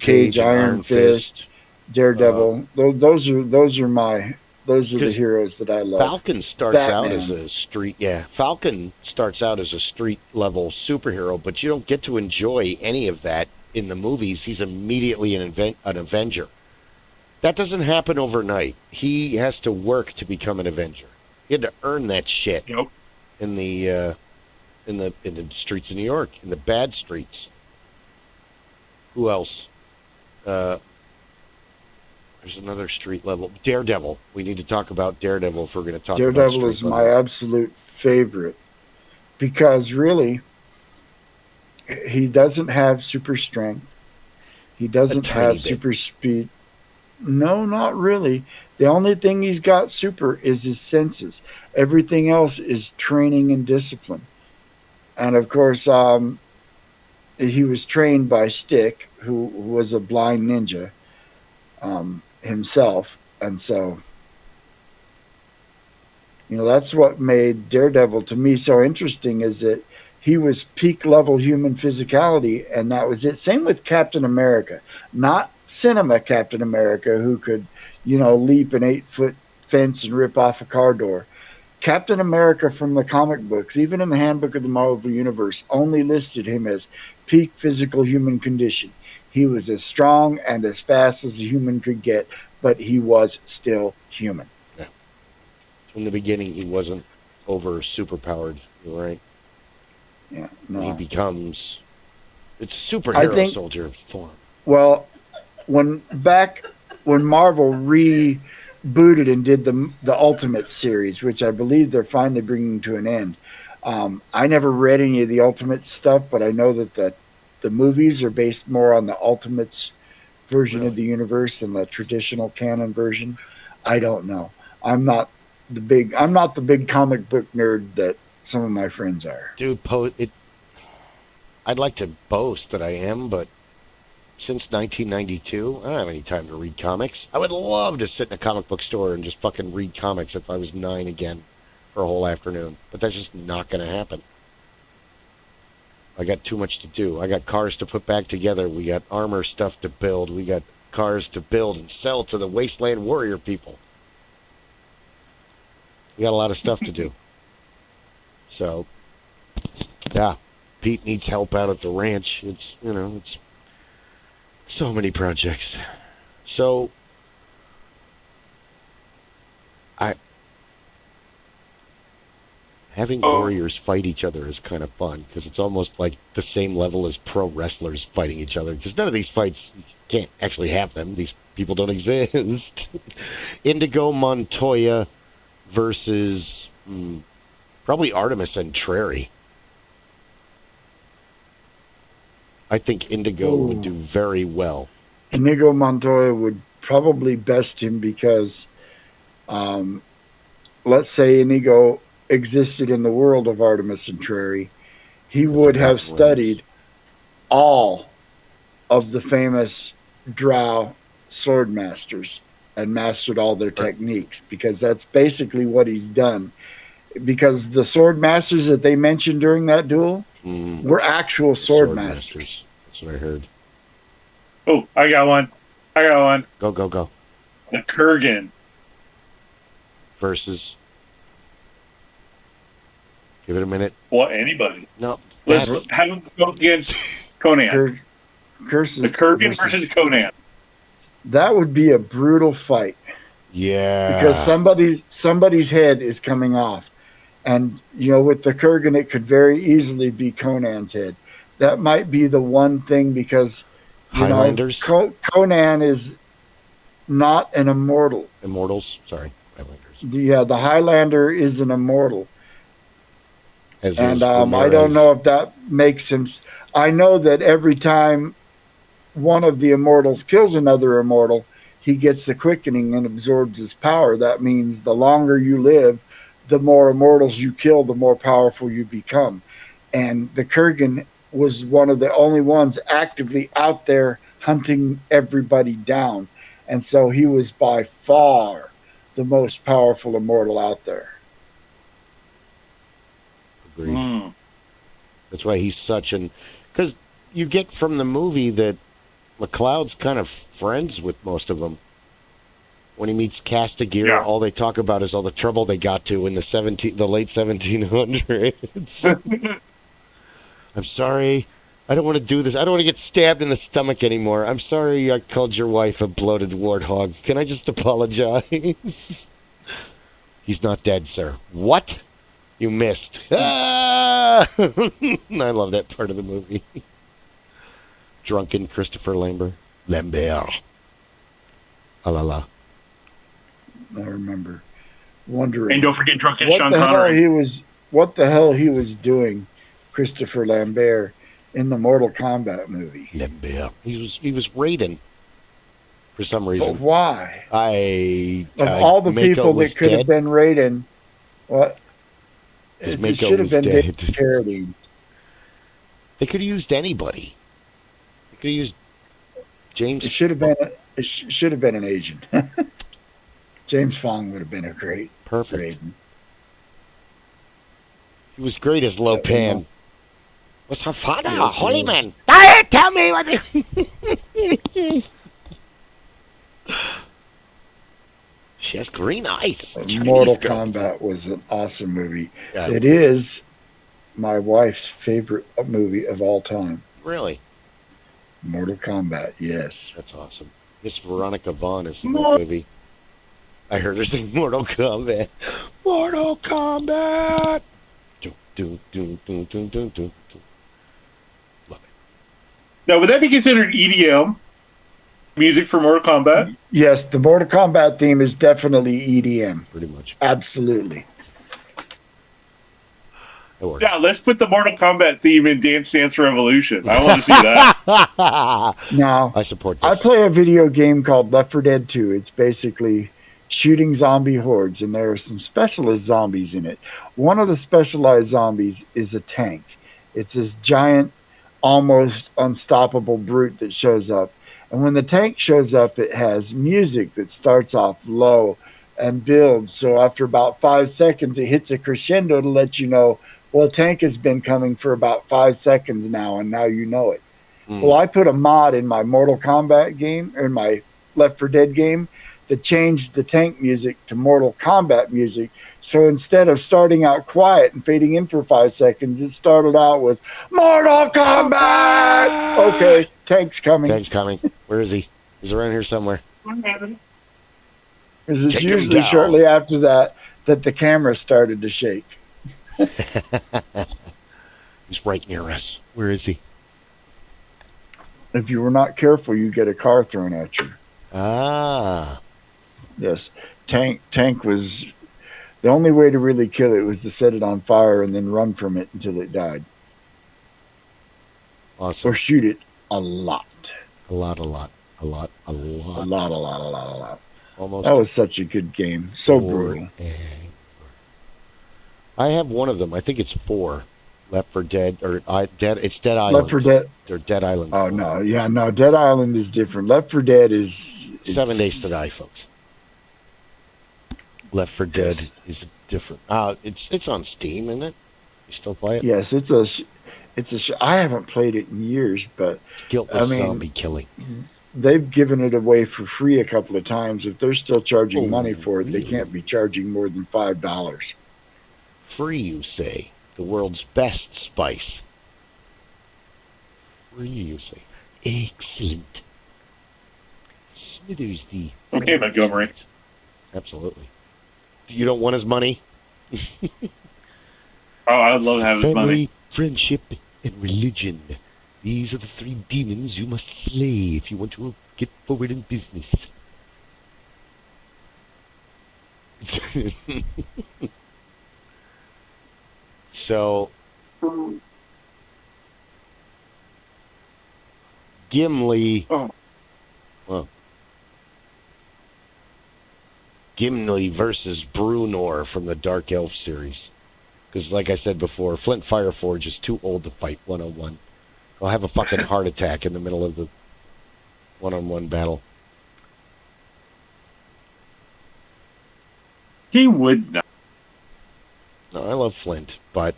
[SPEAKER 1] Cage, Iron Fist, Daredevil. Those are the heroes that I love.
[SPEAKER 2] Falcon starts out as a street level superhero, but you don't get to enjoy any of that in the movies. He's immediately an Avenger. That doesn't happen overnight. He has to work to become an Avenger. He had to earn that shit.
[SPEAKER 3] Yep.
[SPEAKER 2] In the streets of New York, in the bad streets. Who else? There's another street level. Daredevil. We need to talk about Daredevil if we're going to talk about
[SPEAKER 1] Daredevil is my absolute favorite because really, he doesn't have super strength. He doesn't have super speed. No, not really. The only thing he's got super is his senses. Everything else is training and discipline. And of course, he was trained by Stick, who was a blind ninja himself. And so, that's what made Daredevil to me so interesting, is that he was peak level human physicality, and that was it. Same with Captain America. Not cinema Captain America, who could, leap an 8-foot fence and rip off a car door. Captain America from the comic books, even in the Handbook of the Marvel Universe, only listed him as peak physical human condition. He was as strong and as fast as a human could get, but he was still human.
[SPEAKER 2] Yeah. In the beginning, he wasn't over superpowered, right?
[SPEAKER 1] Yeah, no.
[SPEAKER 2] He becomes... It's a superhero soldier form.
[SPEAKER 1] Well, when Marvel rebooted and did the Ultimate series, which I believe they're finally bringing to an end, I never read any of the Ultimate stuff, but I know that the movies are based more on the Ultimates version of the universe than the traditional canon version. I don't know. I'm not the big comic book nerd that some of my friends are.
[SPEAKER 2] Dude, I'd like to boast that I am, but since 1992, I don't have any time to read comics. I would love to sit in a comic book store and just fucking read comics if I was 9 again for a whole afternoon. But that's just not going to happen. I got too much to do. I got cars to put back together. We got armor stuff to build. We got cars to build and sell to the Wasteland Warrior people. We got a lot of stuff to do. So, yeah, Pete needs help out at the ranch. It's so many projects. So, having warriors fight each other is kind of fun, because it's almost like the same level as pro wrestlers fighting each other, because none of these fights, you can't actually have them. These people don't exist. Indigo Montoya versus probably Artemis and Trary. I think Indigo would do very well.
[SPEAKER 1] Indigo Montoya would probably best him because, let's say Indigo existed in the world of Artemis and Trary, he would have studied all of the famous Drow sword masters and mastered all their techniques, because that's basically what he's done. Because the sword masters that they mentioned during that duel were actual sword masters.
[SPEAKER 2] That's what I heard.
[SPEAKER 3] Oh, I got one.
[SPEAKER 2] Go.
[SPEAKER 3] The Kurgan.
[SPEAKER 2] Versus... Give it a minute.
[SPEAKER 3] Well, anybody.
[SPEAKER 2] No.
[SPEAKER 3] Let's have him go against Conan. The Kurgan versus Conan.
[SPEAKER 1] That would be a brutal fight.
[SPEAKER 2] Yeah.
[SPEAKER 1] Because somebody's head is coming off. And, with the Kurgan, it could very easily be Conan's head. That might be the one thing, because
[SPEAKER 2] Highlanders?
[SPEAKER 1] Conan is not an immortal.
[SPEAKER 2] Immortals? Sorry. Highlanders.
[SPEAKER 1] Yeah, the Highlander is an immortal.
[SPEAKER 2] And
[SPEAKER 1] I don't know if that makes him... I know that every time one of the immortals kills another immortal, he gets the quickening and absorbs his power. That means the longer you live, the more immortals you kill, the more powerful you become. And the Kurgan was one of the only ones actively out there hunting everybody down. And so he was by far the most powerful immortal out there.
[SPEAKER 2] Agreed. That's why he's such an... Because you get from the movie that McLeod's kind of friends with most of them. When he meets Castigear,
[SPEAKER 3] Yeah.
[SPEAKER 2] all they talk about is all the trouble they got to in the late 1700s. I'm sorry. I don't want to do this. I don't want to get stabbed in the stomach anymore. I'm sorry I called your wife a bloated warthog. Can I just apologize? He's not dead, sir. What? You missed. Ah! I love that part of the movie. Drunken Christopher Lambert. Ah la la.
[SPEAKER 1] I remember wondering.
[SPEAKER 3] And don't forget drunken
[SPEAKER 1] what
[SPEAKER 3] Sean
[SPEAKER 1] the hell
[SPEAKER 3] Connery.
[SPEAKER 1] what the hell he was doing, Christopher Lambert, in the Mortal Kombat movie.
[SPEAKER 2] Lambert. He was Raiden for some
[SPEAKER 1] But
[SPEAKER 2] reason.
[SPEAKER 1] why? Of
[SPEAKER 2] Of
[SPEAKER 1] all the people that could have been Raiden, what?
[SPEAKER 2] Because
[SPEAKER 1] It
[SPEAKER 2] Mako
[SPEAKER 1] should have
[SPEAKER 2] was
[SPEAKER 1] been
[SPEAKER 2] dead.
[SPEAKER 1] David Carradine.
[SPEAKER 2] They could have used anybody. They could have used James.
[SPEAKER 1] It should have been an Asian. James Fong would have been a great
[SPEAKER 2] Perfect.
[SPEAKER 1] Raiden.
[SPEAKER 2] He was great as Lo Pan. Was her father a
[SPEAKER 1] Yes,
[SPEAKER 2] holy
[SPEAKER 1] he was.
[SPEAKER 2] man? Tell me what. She has green eyes. Chinese
[SPEAKER 1] Mortal
[SPEAKER 2] girl.
[SPEAKER 1] Kombat was an awesome movie.
[SPEAKER 2] Yeah,
[SPEAKER 1] It is my wife's favorite movie of all time.
[SPEAKER 2] really?
[SPEAKER 1] Mortal Kombat, yes.
[SPEAKER 2] That's awesome. Miss Veronica Vaughn is in that movie. I heard her sing Mortal Kombat. Mortal Kombat! Do, do, do, do, do, do, do, do. Love it.
[SPEAKER 3] Now, would that be considered EDM music for Mortal Kombat?
[SPEAKER 1] Yes, the Mortal Kombat theme is definitely EDM.
[SPEAKER 2] Pretty much.
[SPEAKER 1] Absolutely.
[SPEAKER 2] It works.
[SPEAKER 3] Yeah, let's put the Mortal Kombat theme in Dance Dance Revolution. I want to see that.
[SPEAKER 1] Now,
[SPEAKER 2] I support
[SPEAKER 1] I
[SPEAKER 2] this.
[SPEAKER 1] play a video game called Left 4 Dead 2. It's basically shooting zombie hordes, and there are some specialist zombies in it. One of the specialized zombies is a tank. It's this giant, almost unstoppable brute that shows up. And when the tank shows up, it has music that starts off low and builds. So after about 5 seconds, it hits a crescendo to let you know, well, a tank has been coming for about 5 seconds now, and now you know it. Well, I put a mod in my Mortal Kombat game, or in my Left 4 Dead game, that changed the tank music to Mortal Kombat music. So instead of starting out quiet and fading in for 5 seconds, it started out with Mortal Kombat! Okay, tank's coming.
[SPEAKER 2] Tank's coming. Where is he? He's around here somewhere.
[SPEAKER 1] Because it's
[SPEAKER 2] Take him
[SPEAKER 1] usually
[SPEAKER 2] down.
[SPEAKER 1] shortly after that the camera started to shake.
[SPEAKER 2] He's right near us. Where is he?
[SPEAKER 1] If you were not careful, you get a car thrown at you.
[SPEAKER 2] Ah.
[SPEAKER 1] Yes, tank was the only way to really kill it was to set it on fire and then run from it until it died,
[SPEAKER 2] Awesome.
[SPEAKER 1] or shoot it a lot.
[SPEAKER 2] A lot. Almost.
[SPEAKER 1] That was such a good game. So
[SPEAKER 2] forever.
[SPEAKER 1] brutal.
[SPEAKER 2] I have one of them. I think it's 4. Left 4 Dead or Dead. It's Dead Island.
[SPEAKER 1] Left 4 Dead.
[SPEAKER 2] Or Dead Island.
[SPEAKER 1] Oh no, yeah, no. Dead Island is different. Left 4 Dead is
[SPEAKER 2] 7 Days to Die, folks. Left 4 Dead is different. It's on Steam, isn't it? You still play it?
[SPEAKER 1] Yes, I haven't played it in years, but
[SPEAKER 2] It's guiltless
[SPEAKER 1] I mean,
[SPEAKER 2] zombie killing.
[SPEAKER 1] they've given it away for free a couple of times. If they're still charging
[SPEAKER 2] Oh,
[SPEAKER 1] money for it, they
[SPEAKER 2] really?
[SPEAKER 1] can't be charging more than $5.
[SPEAKER 2] Free, you say? The world's best spice. Free, you say? Excellent. Smithers the.
[SPEAKER 3] Okay, Montgomery.
[SPEAKER 2] Absolutely. You don't want his money?
[SPEAKER 3] Oh, I'd love to have his
[SPEAKER 2] Family,
[SPEAKER 3] money.
[SPEAKER 2] friendship, and religion. These are the 3 demons you must slay if you want to get forward in business. So, Gimli.
[SPEAKER 3] Oh.
[SPEAKER 2] Well, Gimli versus Brunor from the Dark Elf series. Because, like I said before, Flint Fireforge is too old to fight one-on-one. I'll have a fucking heart attack in the middle of the one-on-one battle.
[SPEAKER 3] He would not.
[SPEAKER 2] No, I love Flint, but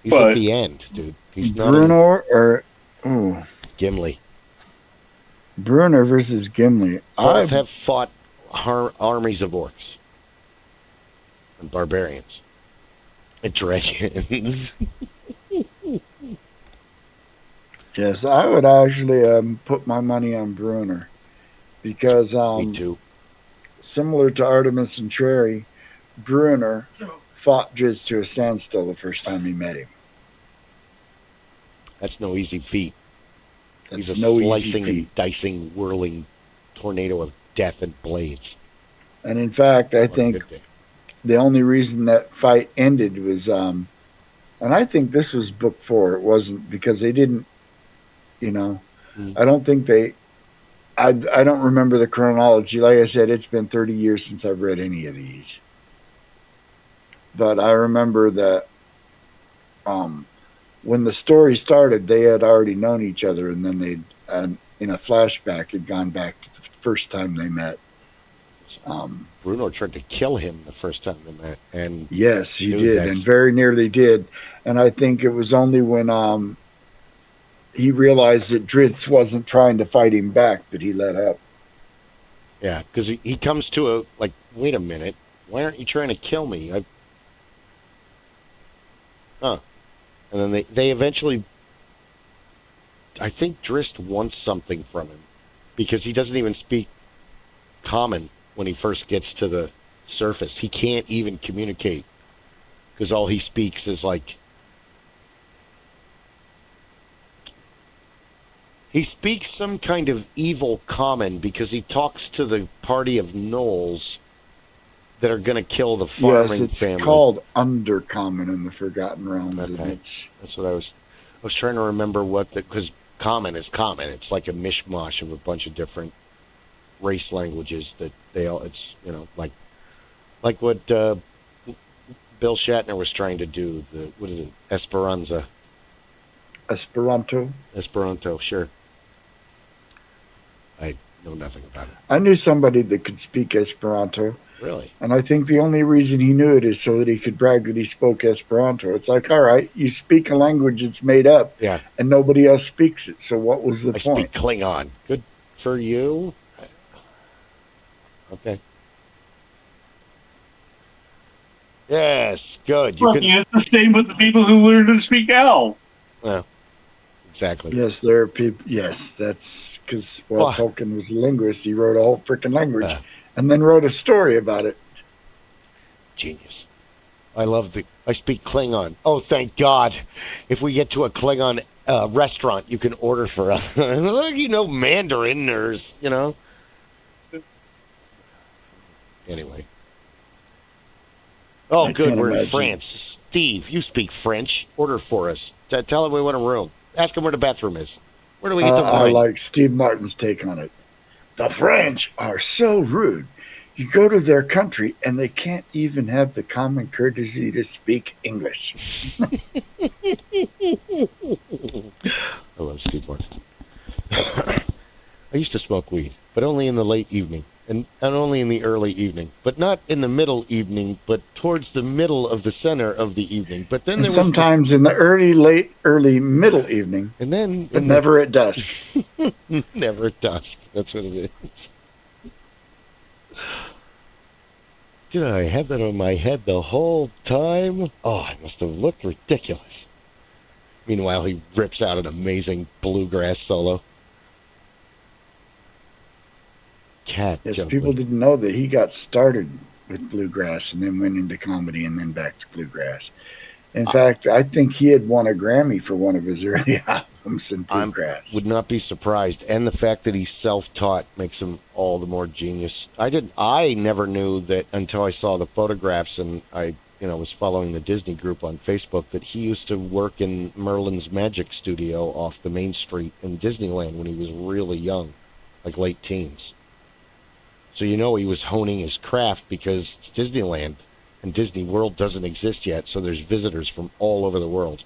[SPEAKER 2] he's at the end, dude. He's not
[SPEAKER 1] Bruno or ooh,
[SPEAKER 2] Gimli.
[SPEAKER 1] Bruner versus Gimli.
[SPEAKER 2] Both have fought armies of orcs and barbarians and dragons.
[SPEAKER 1] Yes, I would actually put my money on Bruner because
[SPEAKER 2] Me too.
[SPEAKER 1] similar to Artemis and Trary, Bruner fought Driz to a standstill the first time he met him.
[SPEAKER 2] That's no easy feat.
[SPEAKER 1] That's
[SPEAKER 2] He's a
[SPEAKER 1] no
[SPEAKER 2] slicing
[SPEAKER 1] easy feat.
[SPEAKER 2] and dicing, whirling tornado of death and blades.
[SPEAKER 1] And in fact, I think the only reason that fight ended was, and I think this was book 4. It wasn't because they didn't, I don't think I don't remember the chronology. Like I said, it's been 30 years since I've read any of these. But I remember that when the story started, they had already known each other, and then they'd, in a flashback, had gone back to the first time they met.
[SPEAKER 2] Bruno tried to kill him the first time they met, and
[SPEAKER 1] yes, he did, and very nearly did. And I think it was only when he realized that Driz wasn't trying to fight him back that he let up.
[SPEAKER 2] Yeah, because he comes to wait a minute, why aren't you trying to kill me? And then they eventually, I think Drist wants something from him because he doesn't even speak common when he first gets to the surface. He can't even communicate because all he speaks is he speaks some kind of evil common because he talks to the party of gnolls that are going to kill the farming family.
[SPEAKER 1] Yes, it's called Undercommon in the Forgotten Realms.
[SPEAKER 2] Okay. That's what I was trying to remember because common is common. It's like a mishmash of a bunch of different race languages that it's like what Bill Shatner was trying to do. What is it? Esperanto, sure. I know nothing about it.
[SPEAKER 1] I knew somebody that could speak Esperanto.
[SPEAKER 2] Really?
[SPEAKER 1] And I think the only reason he knew it is so that he could brag that he spoke Esperanto. It's like, all right, you speak a language that's made up,
[SPEAKER 2] yeah,
[SPEAKER 1] and nobody else speaks it. So what was the point?
[SPEAKER 2] I speak Klingon. Good for you. Okay. Yes, good.
[SPEAKER 3] It's the same with the people who learn to speak Elf.
[SPEAKER 2] Well, exactly.
[SPEAKER 1] Yes, there are people. Yes, that's because Tolkien was a linguist. He wrote a whole freaking language. And then wrote a story about it.
[SPEAKER 2] Genius. I speak Klingon. Oh, thank God. If we get to a Klingon restaurant, you can order for us. Mandarin or, Anyway. Oh, good. We're in France. Steve, you speak French. Order for us. Tell him we want a room. Ask him where the bathroom is. Where do we get the wine?
[SPEAKER 1] I like Steve Martin's take on it. The French are so rude. You go to their country and they can't even have the common courtesy to speak English.
[SPEAKER 2] I love Steve Martin. I used to smoke weed, but only in the late evening and only in the early evening, but not in the middle evening, but towards the middle of the center of the evening. But then
[SPEAKER 1] sometimes in the early middle evening,
[SPEAKER 2] and then
[SPEAKER 1] never at dusk.
[SPEAKER 2] Never at dusk. That's what it is. Did I have that on my head the whole time? Oh, I must have looked ridiculous. Meanwhile, he rips out an amazing bluegrass solo. Cat jumping.
[SPEAKER 1] People didn't know that he got started with bluegrass and then went into comedy and then back to bluegrass. In fact, I think he had won a Grammy for one of his early albums in bluegrass.
[SPEAKER 2] I would not be surprised. And the fact that he's self-taught makes him all the more genius. I never knew that until I saw the photographs and I was following the Disney group on Facebook that he used to work in Merlin's Magic Studio off the main street in Disneyland when he was really young, like late teens. So he was honing his craft because it's Disneyland. And Disney World doesn't exist yet, so there's visitors from all over the world.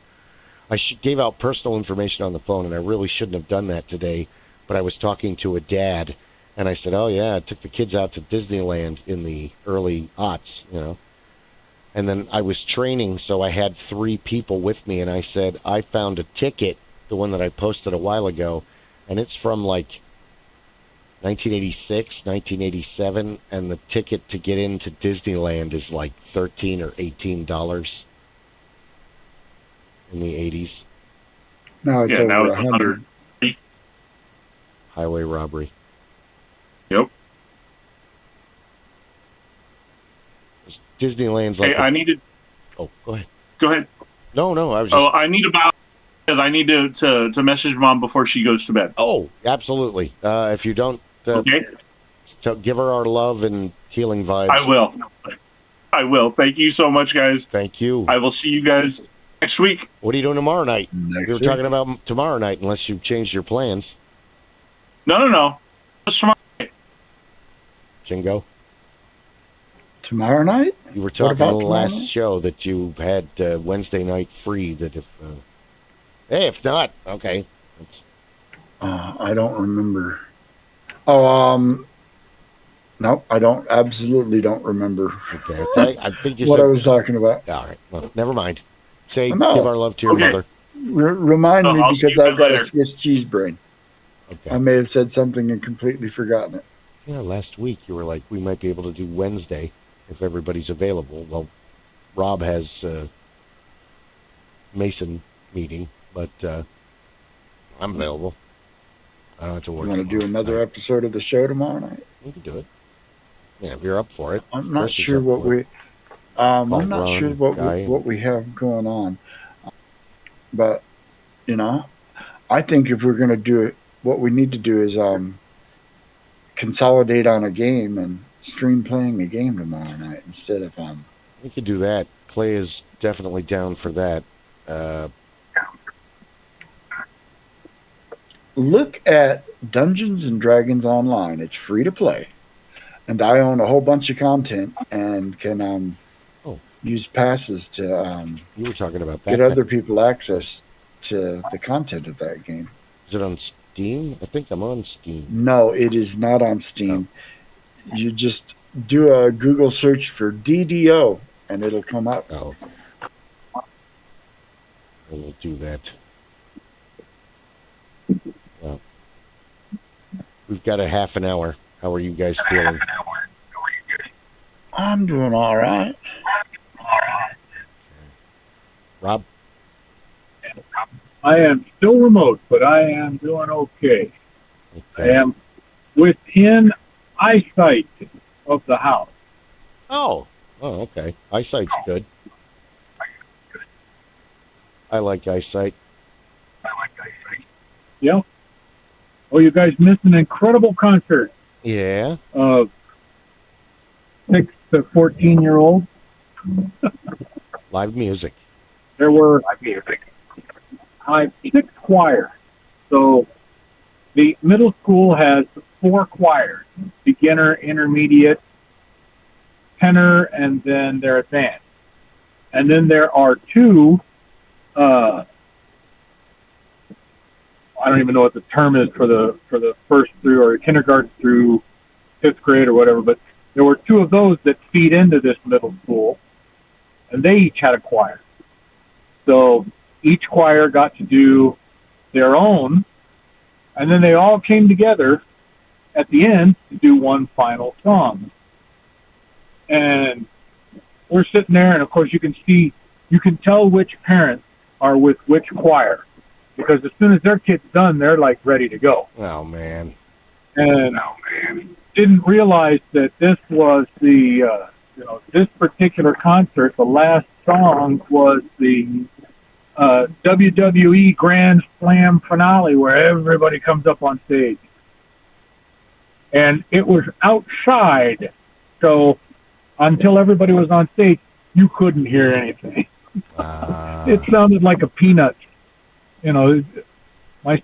[SPEAKER 2] I gave out personal information on the phone, and I really shouldn't have done that today, but I was talking to a dad, and I said, oh, yeah, I took the kids out to Disneyland in the early aughts, And then I was training, so I had 3 people with me, and I said, I found a ticket, the one that I posted a while ago, and it's from, 1986, 1987, and the ticket to get into Disneyland is like $13 or $18 in the 80s.
[SPEAKER 1] Now it's
[SPEAKER 3] now
[SPEAKER 1] over
[SPEAKER 3] it's
[SPEAKER 1] 100.
[SPEAKER 2] Highway robbery.
[SPEAKER 3] Yep.
[SPEAKER 2] Disneyland's like.
[SPEAKER 3] Hey, I needed.
[SPEAKER 2] Oh, go ahead.
[SPEAKER 3] Go ahead.
[SPEAKER 2] No, I was just.
[SPEAKER 3] Oh, I need I need to message Mom before she goes to bed.
[SPEAKER 2] Oh, absolutely. If you don't,
[SPEAKER 3] Okay.
[SPEAKER 2] give her our love and healing vibes.
[SPEAKER 3] I will. Thank you so much, guys.
[SPEAKER 2] Thank you.
[SPEAKER 3] I will see you guys next week.
[SPEAKER 2] What are you doing tomorrow night?
[SPEAKER 1] Next
[SPEAKER 2] We were
[SPEAKER 1] week.
[SPEAKER 2] talking about tomorrow night, unless you changed your plans.
[SPEAKER 3] No. Just tomorrow.
[SPEAKER 2] Jingo,
[SPEAKER 1] Tomorrow night?
[SPEAKER 2] you were talking
[SPEAKER 1] about
[SPEAKER 2] on the
[SPEAKER 1] tomorrow
[SPEAKER 2] last
[SPEAKER 1] night?
[SPEAKER 2] show that you had Wednesday night free. That if not, okay.
[SPEAKER 1] I don't remember. Oh, nope, I absolutely don't remember
[SPEAKER 2] Okay. I think you
[SPEAKER 1] what
[SPEAKER 2] said.
[SPEAKER 1] I was talking about.
[SPEAKER 2] All right. Well, never mind. Say,
[SPEAKER 1] No.
[SPEAKER 2] give our love to your
[SPEAKER 3] Okay.
[SPEAKER 2] mother.
[SPEAKER 1] Remind me
[SPEAKER 3] I'll see
[SPEAKER 1] because
[SPEAKER 3] you
[SPEAKER 1] I've got a
[SPEAKER 3] later.
[SPEAKER 1] Swiss cheese brain.
[SPEAKER 2] Okay.
[SPEAKER 1] I may have said something and completely forgotten it.
[SPEAKER 2] Yeah, last week you were like, we might be able to do Wednesday if everybody's available. Well, Rob has Mason meeting, but I'm available. I don't have to
[SPEAKER 1] You
[SPEAKER 2] work.
[SPEAKER 1] want to do another episode of the show tomorrow night?
[SPEAKER 2] We can do it. Yeah, if you're up for it.
[SPEAKER 1] I'm not
[SPEAKER 2] Kris is
[SPEAKER 1] sure
[SPEAKER 2] up
[SPEAKER 1] what
[SPEAKER 2] for it.
[SPEAKER 1] we. I'm not
[SPEAKER 2] Ron,
[SPEAKER 1] sure
[SPEAKER 2] Guy.
[SPEAKER 1] what we have going on, but I think if we're going to do it, what we need to do is consolidate on a game and stream playing a game tomorrow night instead of
[SPEAKER 2] We could do that. Clay is definitely down for that.
[SPEAKER 1] Look at Dungeons and Dragons Online. It's free to play, and I own a whole bunch of content and can use passes to
[SPEAKER 2] You were talking about that.
[SPEAKER 1] get other people access to the content of that game.
[SPEAKER 2] Is it on Steam? I think I'm on Steam.
[SPEAKER 1] No, it is not on Steam. You just do a Google search for DDO, and it'll come up.
[SPEAKER 2] Oh. I will do that. Well, we've got a half an hour. How are you guys feeling?
[SPEAKER 1] I'm doing all right.
[SPEAKER 2] Rob?
[SPEAKER 4] I am still remote, but I am doing okay. I
[SPEAKER 2] Okay.
[SPEAKER 4] am within eyesight of the house.
[SPEAKER 2] Oh, okay. Eyesight's good. I like eyesight.
[SPEAKER 4] Yeah. Oh, you guys missed an incredible concert
[SPEAKER 2] Yeah.
[SPEAKER 4] of 6 to 14-year-olds.
[SPEAKER 2] Live music.
[SPEAKER 4] There were 6 choirs. So the middle school has 4 choirs: beginner, intermediate, tenor, and then their advanced. And then there are 2. I don't even know what the term is for the first through or kindergarten through 5th grade or whatever. But there were 2 of those that feed into this middle school, and they each had a choir. So each choir got to do their own, and then they all came together at the end to do one final song. And we're sitting there, and of course you can tell which parents are with which choir, because as soon as their kid's done, they're like ready to go.
[SPEAKER 2] Oh, man.
[SPEAKER 4] And didn't realize that this was this particular concert, the last song was the WWE Grand Slam finale, where everybody comes up on stage. And it was outside, so until everybody was on stage, you couldn't hear anything. It sounded like a Peanuts. My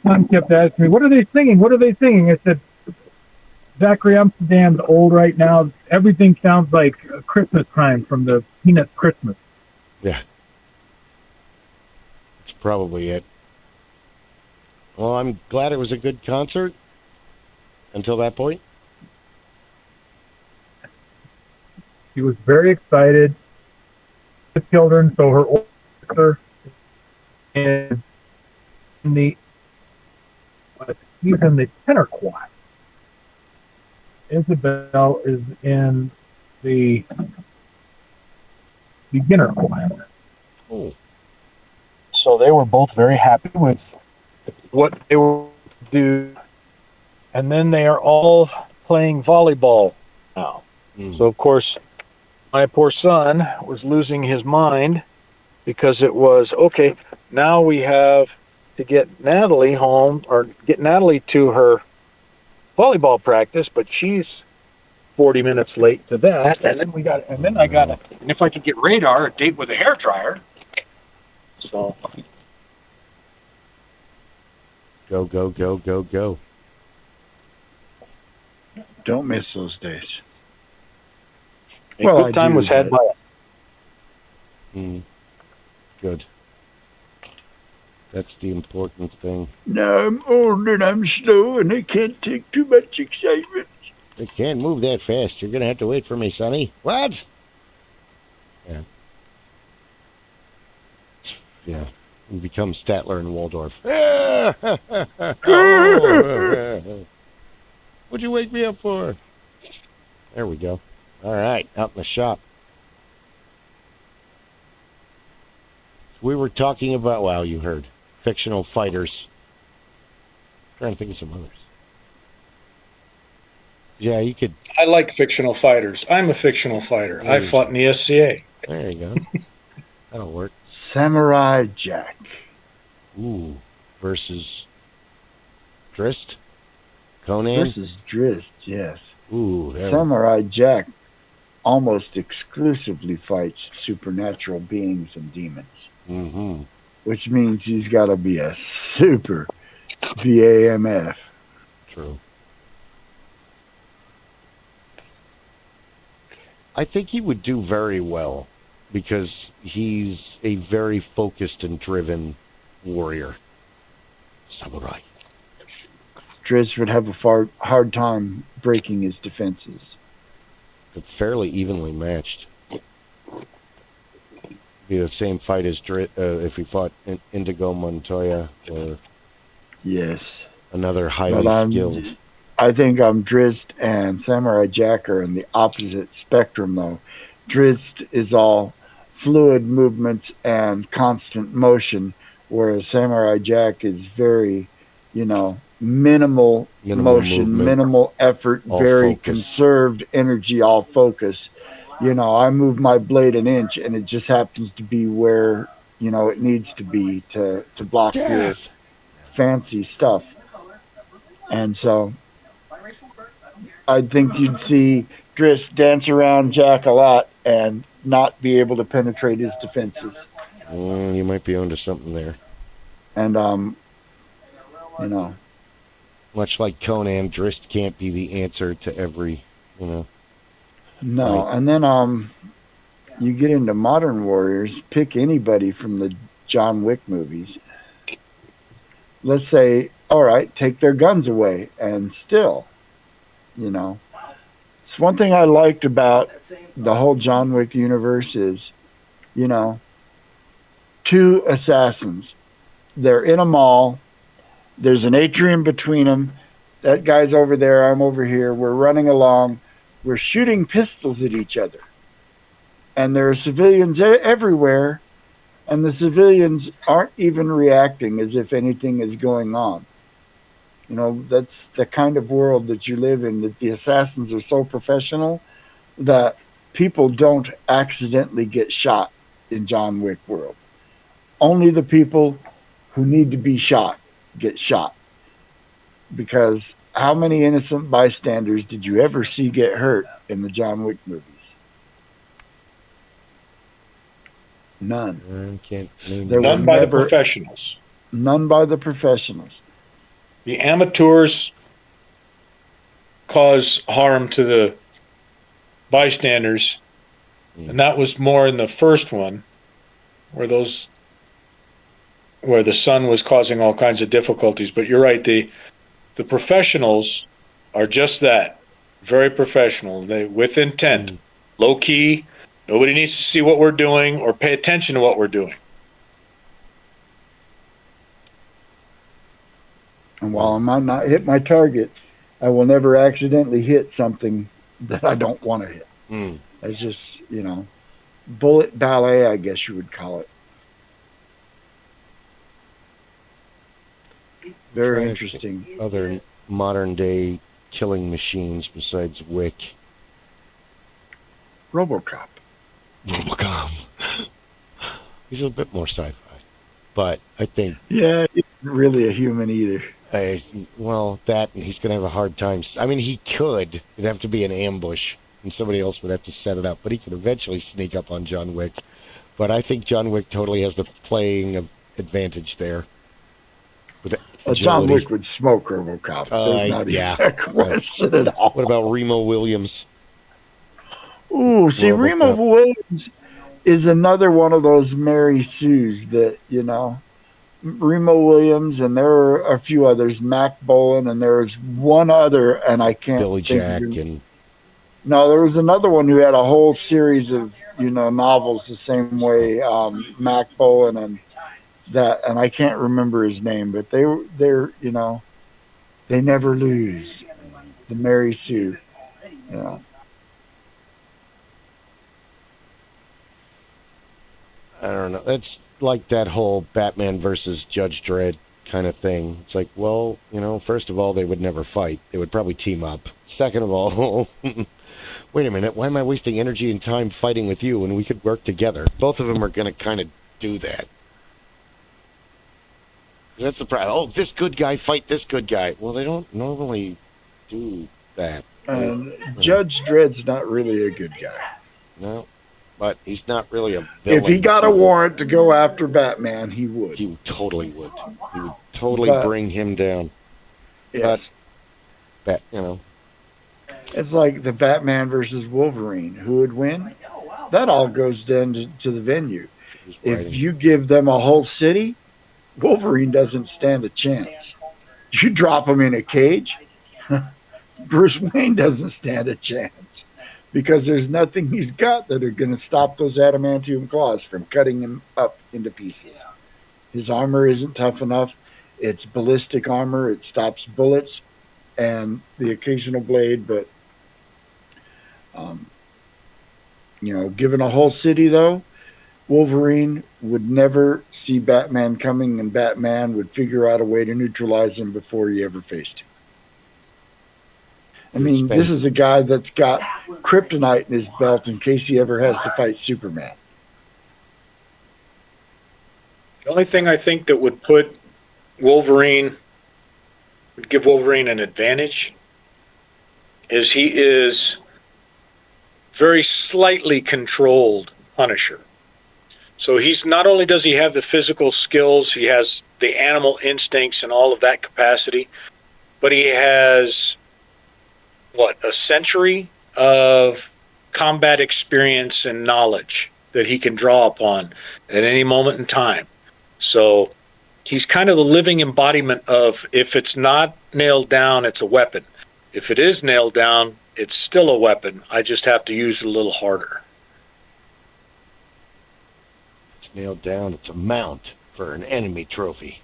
[SPEAKER 4] son kept asking me, "What are they singing? What are they singing?" I said, "Zachary, I'm so damn old right now. Everything sounds like Christmas time from the Peanuts Christmas."
[SPEAKER 2] Yeah. That's probably it. Well, I'm glad it was a good concert until that point.
[SPEAKER 4] She was very excited. The children, so her older and he's in the tenor choir. Isabel is in the beginner class.
[SPEAKER 2] Oh.
[SPEAKER 4] So they were both very happy with what they were do, and then they are all playing volleyball now. So of course, my poor son was losing his mind because it was okay. Now we have to get Natalie home or get Natalie to her volleyball practice, but she's 40 minutes late to that. And then and if I could get Radar, a date with a hairdryer. So.
[SPEAKER 2] Go, go, go, go, go.
[SPEAKER 1] Don't miss those days.
[SPEAKER 4] A good time was had by
[SPEAKER 2] it. Good. That's the important thing.
[SPEAKER 1] Now I'm old and I'm slow and I can't take too much excitement.
[SPEAKER 2] I can't move that fast. You're going to have to wait for me, Sonny. What? Yeah. Yeah. We become Statler and Waldorf. What'd you wake me up for? There we go. All right. Out in the shop. We were talking about, wow, you heard, fictional fighters. I'm trying to think of some others. Yeah, you could.
[SPEAKER 4] I like fictional fighters. I'm a fictional fighter. I fought in the SCA.
[SPEAKER 2] There you go. That'll work.
[SPEAKER 1] Samurai Jack.
[SPEAKER 2] Ooh. Versus Drist? Conan?
[SPEAKER 1] Versus Drist, yes.
[SPEAKER 2] Ooh.
[SPEAKER 1] Samurai Jack almost exclusively fights supernatural beings and demons.
[SPEAKER 2] Mm-hmm.
[SPEAKER 1] Which means he's got to be a super BAMF.
[SPEAKER 2] True. I think he would do very well because he's a very focused and driven warrior. Samurai.
[SPEAKER 1] Driz would have a hard time breaking his defenses.
[SPEAKER 2] But fairly evenly matched. Be the same fight as if he fought Indigo Montoya or
[SPEAKER 1] yes,
[SPEAKER 2] another highly skilled.
[SPEAKER 1] I think Drizzt and Samurai Jack are in the opposite spectrum, though. Drizzt is all fluid movements and constant motion, whereas Samurai Jack is very, minimal motion, movement, minimal effort, all very focus. Conserved energy, all focus. I move my blade an inch, and it just happens to be where, it needs to be to block your fancy stuff. And so I think you'd see Driss dance around Jack a lot and not be able to penetrate his defenses.
[SPEAKER 2] You might be onto something there.
[SPEAKER 1] And,
[SPEAKER 2] much like Conan, Drist can't be the answer to every,
[SPEAKER 1] No, right. And then you get into modern warriors, pick anybody from the John Wick movies. Let's say, all right, take their guns away, and still, It's one thing I liked about the whole John Wick universe is, two assassins. They're in a mall. There's an atrium between them. That guy's over there. I'm over here. We're running along. We're shooting pistols at each other. And there are civilians everywhere, and the civilians aren't even reacting as if anything is going on. That's the kind of world that you live in, that the assassins are so professional that people don't accidentally get shot in John Wick world. Only the people who need to be shot get shot. Because how many innocent bystanders did you ever see get hurt in the John Wick movies? None.
[SPEAKER 4] None by the professionals.
[SPEAKER 1] None by the professionals.
[SPEAKER 4] The amateurs cause harm to the bystanders, and that was more in the first one, where the son was causing all kinds of difficulties. But you're right, the professionals are just that, very professional. They with intent, low key. Nobody needs to see what we're doing or pay attention to what we're doing.
[SPEAKER 1] And while I might not hit my target, I will never accidentally hit something that I don't want to hit.
[SPEAKER 2] Mm.
[SPEAKER 1] It's just, bullet ballet, I guess you would call it. Very interesting.
[SPEAKER 2] Other modern day killing machines besides Wick.
[SPEAKER 1] RoboCop.
[SPEAKER 2] Robocop. He's a bit more sci-fi, but I think
[SPEAKER 1] Yeah, he's not really a human either.
[SPEAKER 2] That and he's gonna have a hard time. I mean, he could. It'd have to be an ambush, and somebody else would have to set it up. But he could eventually sneak up on John Wick. But I think John Wick totally has the playing advantage there. With
[SPEAKER 1] John Wick would smoke RoboCop. There's not even a question at all.
[SPEAKER 2] What about Remo Williams?
[SPEAKER 1] Ooh, see, Remo Williams is another one of those Mary Sues that, Remo Williams, and there are a few others, Mac Bolan, and there's one other, and I can't
[SPEAKER 2] Billy Jack and...
[SPEAKER 1] No, there was another one who had a whole series of, novels the same way, Mac Bolan and that, and I can't remember his name, but they're, they never lose. The Mary Sue,
[SPEAKER 2] I don't know. It's like that whole Batman versus Judge Dredd kind of thing. It's like, well, first of all, they would never fight. They would probably team up. Second of all, wait a minute. Why am I wasting energy and time fighting with you when we could work together? Both of them are going to kind of do that. That's the problem. Oh, this good guy fight this good guy. Well, they don't normally do that.
[SPEAKER 1] Judge Dredd's not really a good guy.
[SPEAKER 2] No. But he's not really a villain.
[SPEAKER 1] If he got a warrant to go after Batman, he would.
[SPEAKER 2] He totally would. He would totally bring him down.
[SPEAKER 1] Yes.
[SPEAKER 2] But,
[SPEAKER 1] It's like the Batman versus Wolverine. Who would win? That all goes down to the venue. If you give them a whole city, Wolverine doesn't stand a chance. You drop him in a cage, Bruce Wayne doesn't stand a chance. Because there's nothing he's got that are going to stop those adamantium claws from cutting him up into pieces. His armor isn't tough enough. It's ballistic armor. It stops bullets and the occasional blade. But, given a whole city, though, Wolverine would never see Batman coming, and Batman would figure out a way to neutralize him before he ever faced him. I mean, this is a guy that's got kryptonite in his belt in case he ever has to fight Superman.
[SPEAKER 5] The only thing I think that would give Wolverine an advantage is he is very slightly controlled Punisher. So he's not only does he have the physical skills, he has the animal instincts and all of that capacity, but he has a century of combat experience and knowledge that he can draw upon at any moment in time. So he's kind of the living embodiment of, if it's not nailed down, it's a weapon. If it is nailed down, it's still a weapon. I just have to use it a little harder.
[SPEAKER 2] It's nailed down. It's a mount for an enemy trophy.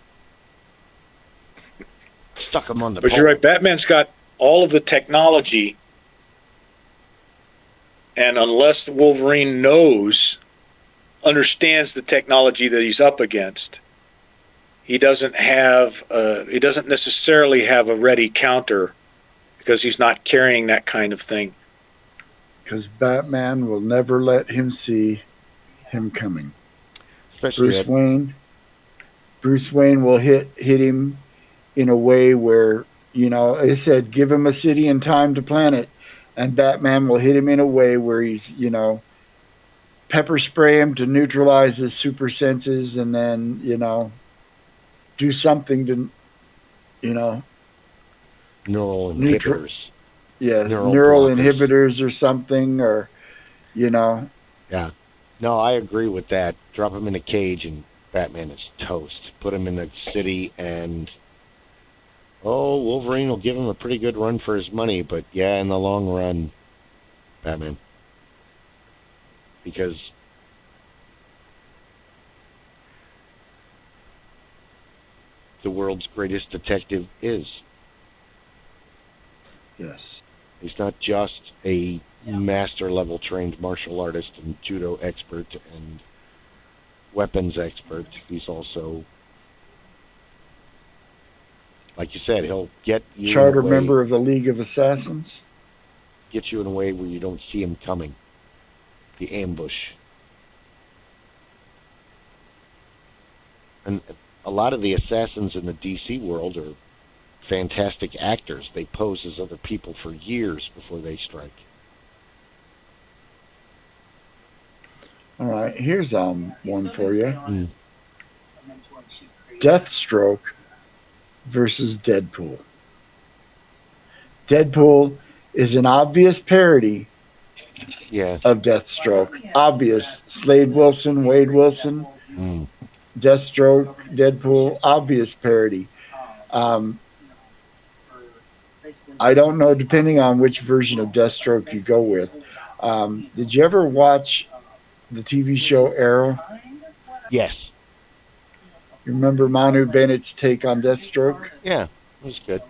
[SPEAKER 2] Stuck him on the pole.
[SPEAKER 5] But you're right, Batman's got all of the technology, and unless Wolverine understands the technology that he's up against, he doesn't necessarily have a ready counter, because he's not carrying that kind of thing.
[SPEAKER 1] Because Batman will never let him see him coming.
[SPEAKER 2] Especially
[SPEAKER 1] Bruce Wayne will hit him in a way where, I said, give him a city and time to plan it, and Batman will hit him in a way where he's, pepper spray him to neutralize his super senses, and then, do something to,
[SPEAKER 2] neural inhibitors.
[SPEAKER 1] Neural inhibitors or something, or,
[SPEAKER 2] Yeah. No, I agree with that. Drop him in a cage and Batman is toast. Put him in the city and... Wolverine will give him a pretty good run for his money, but yeah, in the long run, Batman. Because the world's greatest detective is.
[SPEAKER 1] Yes.
[SPEAKER 2] He's not just a master level trained martial artist and judo expert and weapons expert. He's also, like you said, he'll get you
[SPEAKER 1] Charter
[SPEAKER 2] in a way,
[SPEAKER 1] member of the League of Assassins.
[SPEAKER 2] get you in a way where you don't see him coming. The ambush. And a lot of the assassins in the DC world are fantastic actors. They pose as other people for years before they strike.
[SPEAKER 1] All right, here's one for you.
[SPEAKER 2] Mm.
[SPEAKER 1] Deathstroke versus Deadpool. Deadpool is an obvious parody
[SPEAKER 2] Yeah.
[SPEAKER 1] of Deathstroke. Obvious. Slade Wilson, Wade Wilson,
[SPEAKER 2] Mm.
[SPEAKER 1] Deathstroke, Deadpool, obvious parody. I don't know, depending on which version of Deathstroke you go with. Did you ever watch the TV show Arrow?
[SPEAKER 2] Yes.
[SPEAKER 1] You remember Manu Bennett's take on Deathstroke?
[SPEAKER 2] Yeah. It was good.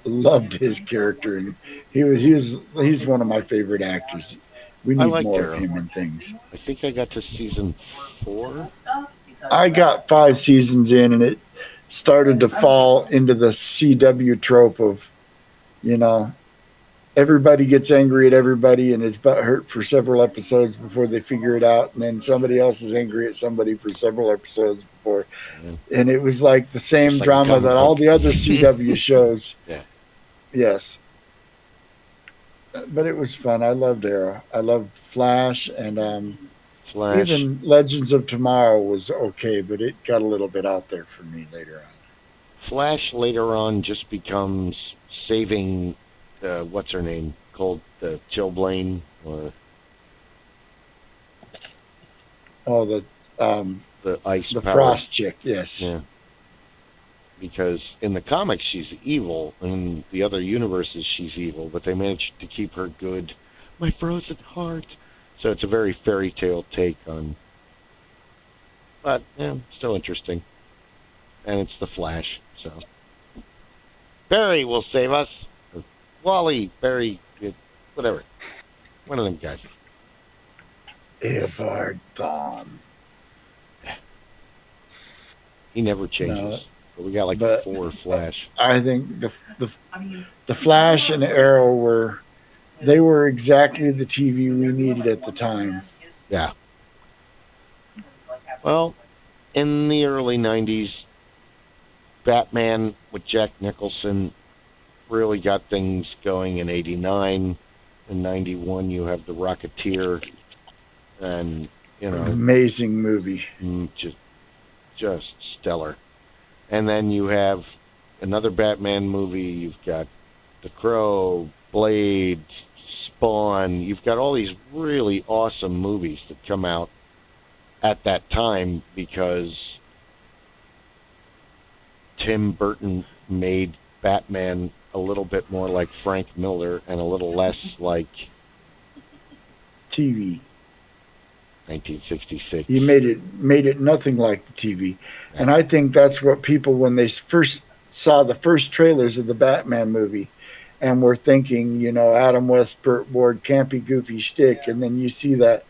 [SPEAKER 1] Loved his character, and he's one of my favorite actors. We
[SPEAKER 2] I
[SPEAKER 1] need
[SPEAKER 2] liked
[SPEAKER 1] more
[SPEAKER 2] Arrow.
[SPEAKER 1] of him in things.
[SPEAKER 2] I think I got to season 4.
[SPEAKER 1] I got 5 seasons in, and it started to fall into the CW trope of, everybody gets angry at everybody and is butthurt for several episodes before they figure it out, and then somebody else is angry at somebody for several episodes before. And it was like the same
[SPEAKER 2] Just like
[SPEAKER 1] drama
[SPEAKER 2] comic
[SPEAKER 1] that all
[SPEAKER 2] book.
[SPEAKER 1] the other CW shows.
[SPEAKER 2] Yeah.
[SPEAKER 1] Yes. But it was fun. I loved Arrow. I loved Flash, and
[SPEAKER 2] Flash.
[SPEAKER 1] even Legends of Tomorrow was okay, but it got a little bit out there for me later on.
[SPEAKER 2] Flash later on just becomes saving, what's her name? Called Jill Blaine or
[SPEAKER 1] Oh,
[SPEAKER 2] the ice
[SPEAKER 1] the
[SPEAKER 2] power.
[SPEAKER 1] Frost chick, yes.
[SPEAKER 2] Yeah. Because in the comics she's evil, and in the other universes she's evil, but they managed to keep her good. My frozen heart. So it's a very fairy tale take on, but yeah, still interesting. And it's the Flash, so Barry will save us. Or Wally, Barry, whatever. One of them guys.
[SPEAKER 1] Eobard Thawne.
[SPEAKER 2] He never changes. But we got like
[SPEAKER 1] but
[SPEAKER 2] 4 Flash.
[SPEAKER 1] I think the Flash and Arrow were exactly the TV we needed at the time.
[SPEAKER 2] Yeah. Well, in the early 90s, Batman with Jack Nicholson really got things going in 89. In 91, you have The Rocketeer. And,
[SPEAKER 1] Amazing movie.
[SPEAKER 2] Just stellar. And then you have another Batman movie. You've got The Crow, Blade, Spawn. You've got all these really awesome movies that come out at that time because Tim Burton made Batman a little bit more like Frank Miller and a little less like
[SPEAKER 1] TV.
[SPEAKER 2] 1966.
[SPEAKER 1] He made it nothing like the TV. And I think that's what people, when they first saw the first trailers of the Batman movie and were thinking, Adam West, Burt Ward, campy, goofy shtick, and then you see that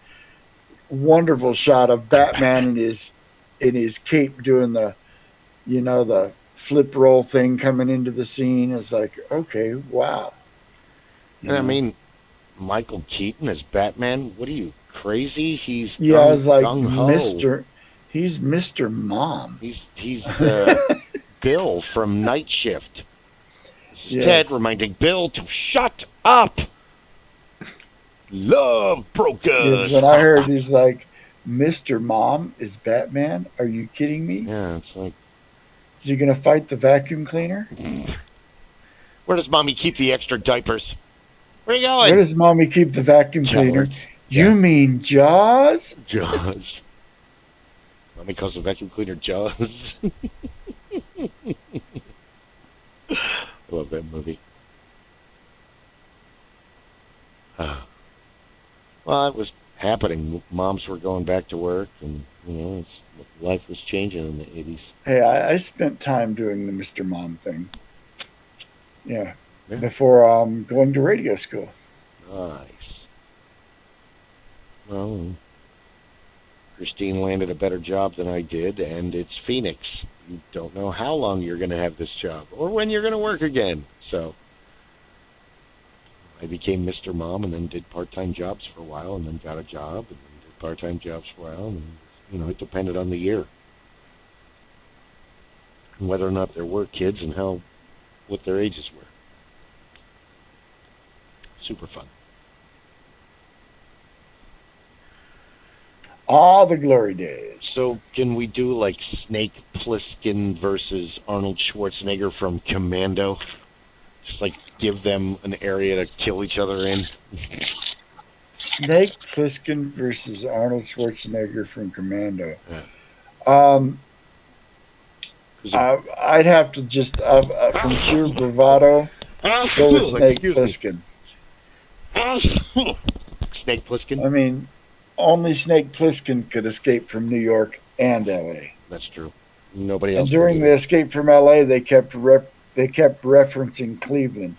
[SPEAKER 1] wonderful shot of Batman in his cape doing the flip roll thing coming into the scene. It's like, okay, wow.
[SPEAKER 2] And I mean, Michael Keaton as Batman, what are you, crazy? He's
[SPEAKER 1] I was like,
[SPEAKER 2] gung-ho.
[SPEAKER 1] He's Mr. Mom.
[SPEAKER 2] He's Bill from Night Shift. This is Ted reminding Bill to shut up. Love broke us.
[SPEAKER 1] When I heard he's like, Mr. Mom is Batman? Are you kidding me?
[SPEAKER 2] Yeah, it's like,
[SPEAKER 1] is he going to fight the vacuum cleaner?
[SPEAKER 2] Where does Mommy keep the extra diapers? Where are you going?
[SPEAKER 1] Where does Mommy keep the vacuum cleaner? You mean Jaws?
[SPEAKER 2] Jaws. Mommy calls the vacuum cleaner Jaws. I love that movie. Well, it was happening. Moms were going back to work, and life was changing in the 80s.
[SPEAKER 1] Hey, I spent time doing the Mr. Mom thing. Yeah. before going to radio school.
[SPEAKER 2] Nice. Well, Christine landed a better job than I did, and it's Phoenix. You don't know how long you're going to have this job or when you're going to work again. So I became Mr. Mom and then did part-time jobs for a while and then got a job and then did part-time jobs for a while. And, it depended on the year and whether or not there were kids and what their ages were. Super fun.
[SPEAKER 1] All the glory days.
[SPEAKER 2] So can we do like Snake Plissken versus Arnold Schwarzenegger from Commando? Just like give them an area to kill each other in?
[SPEAKER 1] Snake Plissken versus Arnold Schwarzenegger from Commando.
[SPEAKER 2] Yeah.
[SPEAKER 1] I'd have to just, from sheer bravado, go with Snake Plissken.
[SPEAKER 2] Snake Plissken?
[SPEAKER 1] I mean, only Snake Plissken could escape from New York and L.A.
[SPEAKER 2] That's true. Nobody else.
[SPEAKER 1] And during the escape from L.A., they kept referencing Cleveland.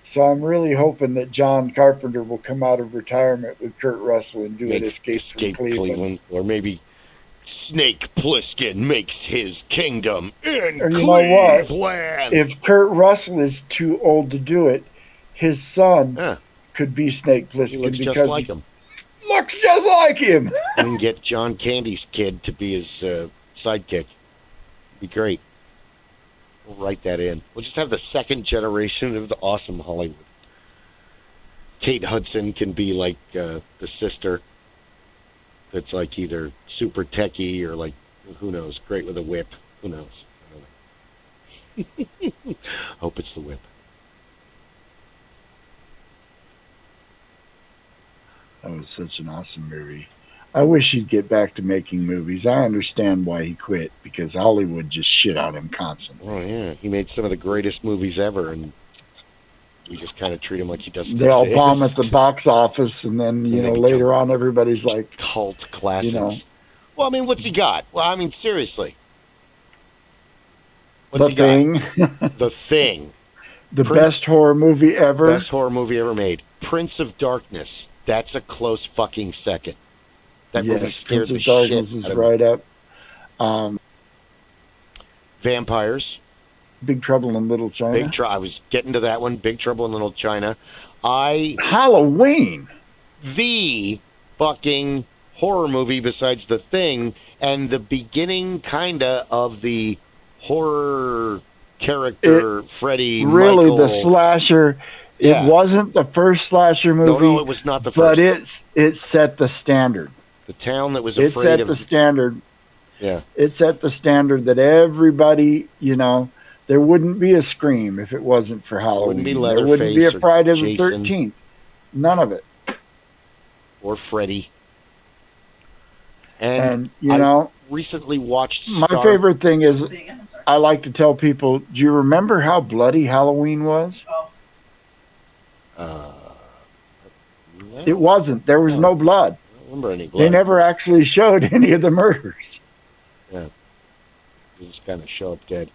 [SPEAKER 1] So I'm really hoping that John Carpenter will come out of retirement with Kurt Russell and do an escape from Cleveland.
[SPEAKER 2] Or maybe Snake Plissken makes his kingdom in
[SPEAKER 1] or you
[SPEAKER 2] Cleveland.
[SPEAKER 1] know what? If Kurt Russell is too old to do it, his son could be Snake Plissken.
[SPEAKER 2] He looks just like him.
[SPEAKER 1] Looks just like him.
[SPEAKER 2] And get John Candy's kid to be his sidekick. Be great. We'll write that in. We'll just have the second generation of the awesome Hollywood. Kate Hudson can be like the sister that's like either super techie or like, who knows, great with a whip. Who knows? I don't know. Hope it's the whip.
[SPEAKER 1] That was such an awesome movie. I wish he'd get back to making movies. I understand why he quit, because Hollywood just shit on him constantly.
[SPEAKER 2] Oh, yeah. He made some of the greatest movies ever, and we just kind of treat him like he doesn't
[SPEAKER 1] They all bomb at the box office, and then, later on, everybody's like...
[SPEAKER 2] Cult classics. Well, I mean, what's he got? Well, I mean, seriously. What's
[SPEAKER 1] The Thing.
[SPEAKER 2] The Thing.
[SPEAKER 1] The best horror movie ever.
[SPEAKER 2] Best horror movie ever made. Prince of Darkness. That's a close fucking second. That movie scared the shit out of me. Prince of Darkness is right up. Vampires.
[SPEAKER 1] Big Trouble in Little China.
[SPEAKER 2] I was getting to that one. Big Trouble in Little China.
[SPEAKER 1] Halloween.
[SPEAKER 2] The fucking horror movie besides The Thing, and the beginning kinda of the horror character Freddy.
[SPEAKER 1] Really,
[SPEAKER 2] Michael.
[SPEAKER 1] the slasher.
[SPEAKER 2] Yeah.
[SPEAKER 1] It wasn't the first slasher movie.
[SPEAKER 2] No, it was not the first.
[SPEAKER 1] But it set the standard.
[SPEAKER 2] The town that was afraid of...
[SPEAKER 1] It set the standard.
[SPEAKER 2] Yeah.
[SPEAKER 1] It set the standard that everybody, there wouldn't be a Scream if it wasn't for Halloween.
[SPEAKER 2] Wouldn't be
[SPEAKER 1] there wouldn't be a Friday the
[SPEAKER 2] Jason.
[SPEAKER 1] 13th. None of it.
[SPEAKER 2] Or Freddy.
[SPEAKER 1] And
[SPEAKER 2] I recently watched
[SPEAKER 1] my favorite thing is I like to tell people, do you remember how bloody Halloween was? It wasn't. There was no blood.
[SPEAKER 2] I don't remember any blood.
[SPEAKER 1] They never actually showed any of the murders.
[SPEAKER 2] Yeah. They just kind of show up dead.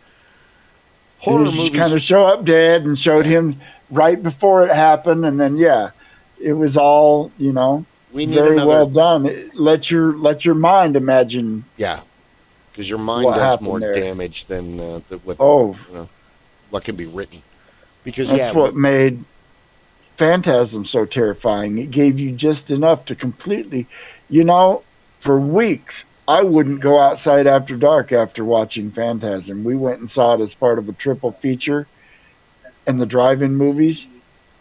[SPEAKER 1] Horror movies kind of show up dead and showed him right before it happened, and then it was all very well done. Let your mind imagine.
[SPEAKER 2] Yeah, because your mind does more damage than what can be written. Because
[SPEAKER 1] that's what made Phantasm so terrifying. It gave you just enough to completely, for weeks. I wouldn't go outside after dark after watching Phantasm. We went and saw it as part of a triple feature in the drive-in movies.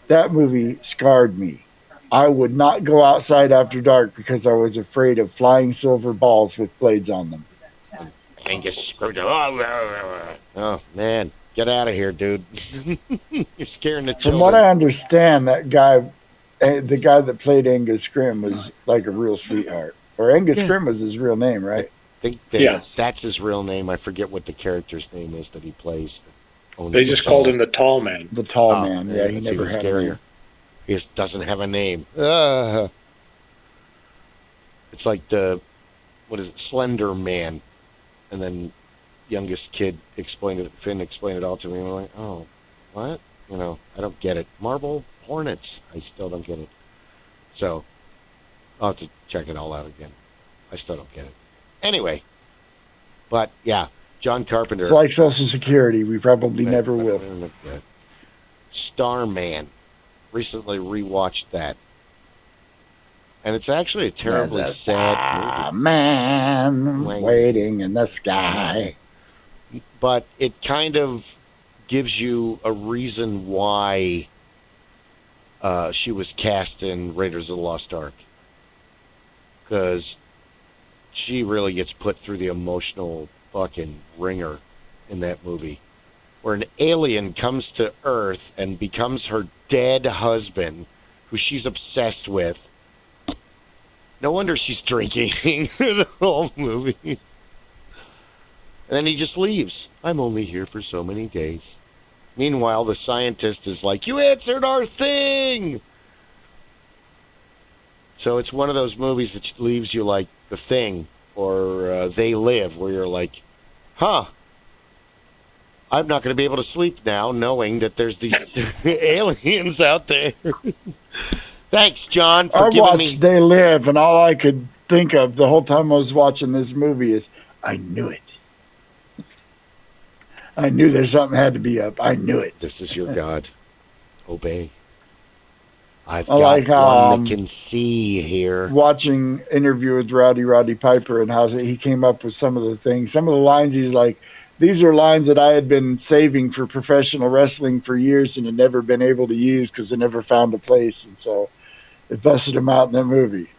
[SPEAKER 1] That movie scarred me. I would not go outside after dark because I was afraid of flying silver balls with blades on them.
[SPEAKER 2] Angus screwed up. Oh, man. Get out of here, dude. You're scaring the children.
[SPEAKER 1] From what I understand, that guy, the guy that played Angus Scrimm, was like a real sweetheart. Or Angus Scrimm was his real name, right?
[SPEAKER 2] I think that's his real name. I forget what the character's name is that he plays.
[SPEAKER 5] They just called him the Tall Man.
[SPEAKER 1] The Tall Man, yeah. He never had a name.
[SPEAKER 2] He just doesn't have a name. It's like Slender Man. And then youngest kid Finn explained it all to me. And I'm like, oh, what? I don't get it. Marble Hornets, I still don't get it. So I'll have to check it all out again. I still don't get it. Anyway, but yeah, John Carpenter.
[SPEAKER 1] It's like Social Security. We probably never will.
[SPEAKER 2] Starman. Recently rewatched that. And it's actually a terribly sad movie.
[SPEAKER 1] Man waiting in the sky.
[SPEAKER 2] But it kind of gives you a reason why she was cast in Raiders of the Lost Ark. Because she really gets put through the emotional fucking ringer in that movie. Where an alien comes to Earth and becomes her dead husband, who she's obsessed with. No wonder she's drinking the whole movie. And then he just leaves. I'm only here for so many days. Meanwhile, the scientist is like, you answered our thing! So it's one of those movies that leaves you like The Thing or They Live, where you're like, huh, I'm not going to be able to sleep now knowing that there's these aliens out there. Thanks, John, for giving me...
[SPEAKER 1] They Live, and all I could think of the whole time I was watching this movie is, I knew it. I knew there's something had to be up. I knew it.
[SPEAKER 2] This is your God. Obey. I've got one that can see here.
[SPEAKER 1] Watching interview with Roddy Piper and how he came up with some of the things. Some of the lines he's like, these are lines that I had been saving for professional wrestling for years and had never been able to use because I never found a place. And so it busted him out in that movie.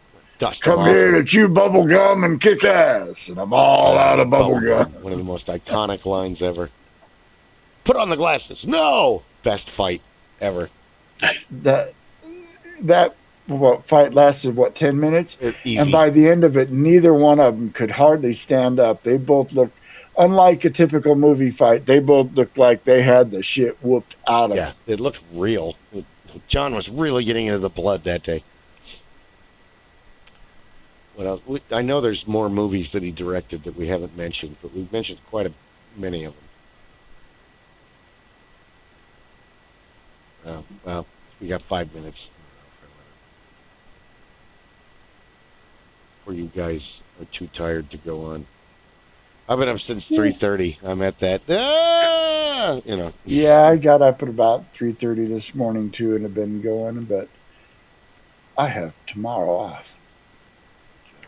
[SPEAKER 1] Come here to chew bubble gum and kick ass. And I'm all out of bubble gum.
[SPEAKER 2] One of the most iconic lines ever. Put on the glasses. No! Best fight ever.
[SPEAKER 1] That fight lasted, 10 minutes?
[SPEAKER 2] Easy.
[SPEAKER 1] And by the end of it, neither one of them could hardly stand up. They both looked, unlike a typical movie fight, they both looked like they had the shit whooped out of them.
[SPEAKER 2] Yeah, it looked real. John was really getting into the blood that day. What else? I know there's more movies that he directed that we haven't mentioned, but we've mentioned quite many of them. Well, we got 5 minutes. Or you guys are too tired to go on. I've been up since 3:30. I'm at that.
[SPEAKER 1] Yeah, I got up at about 3:30 this morning too, and have been going. But I have tomorrow off.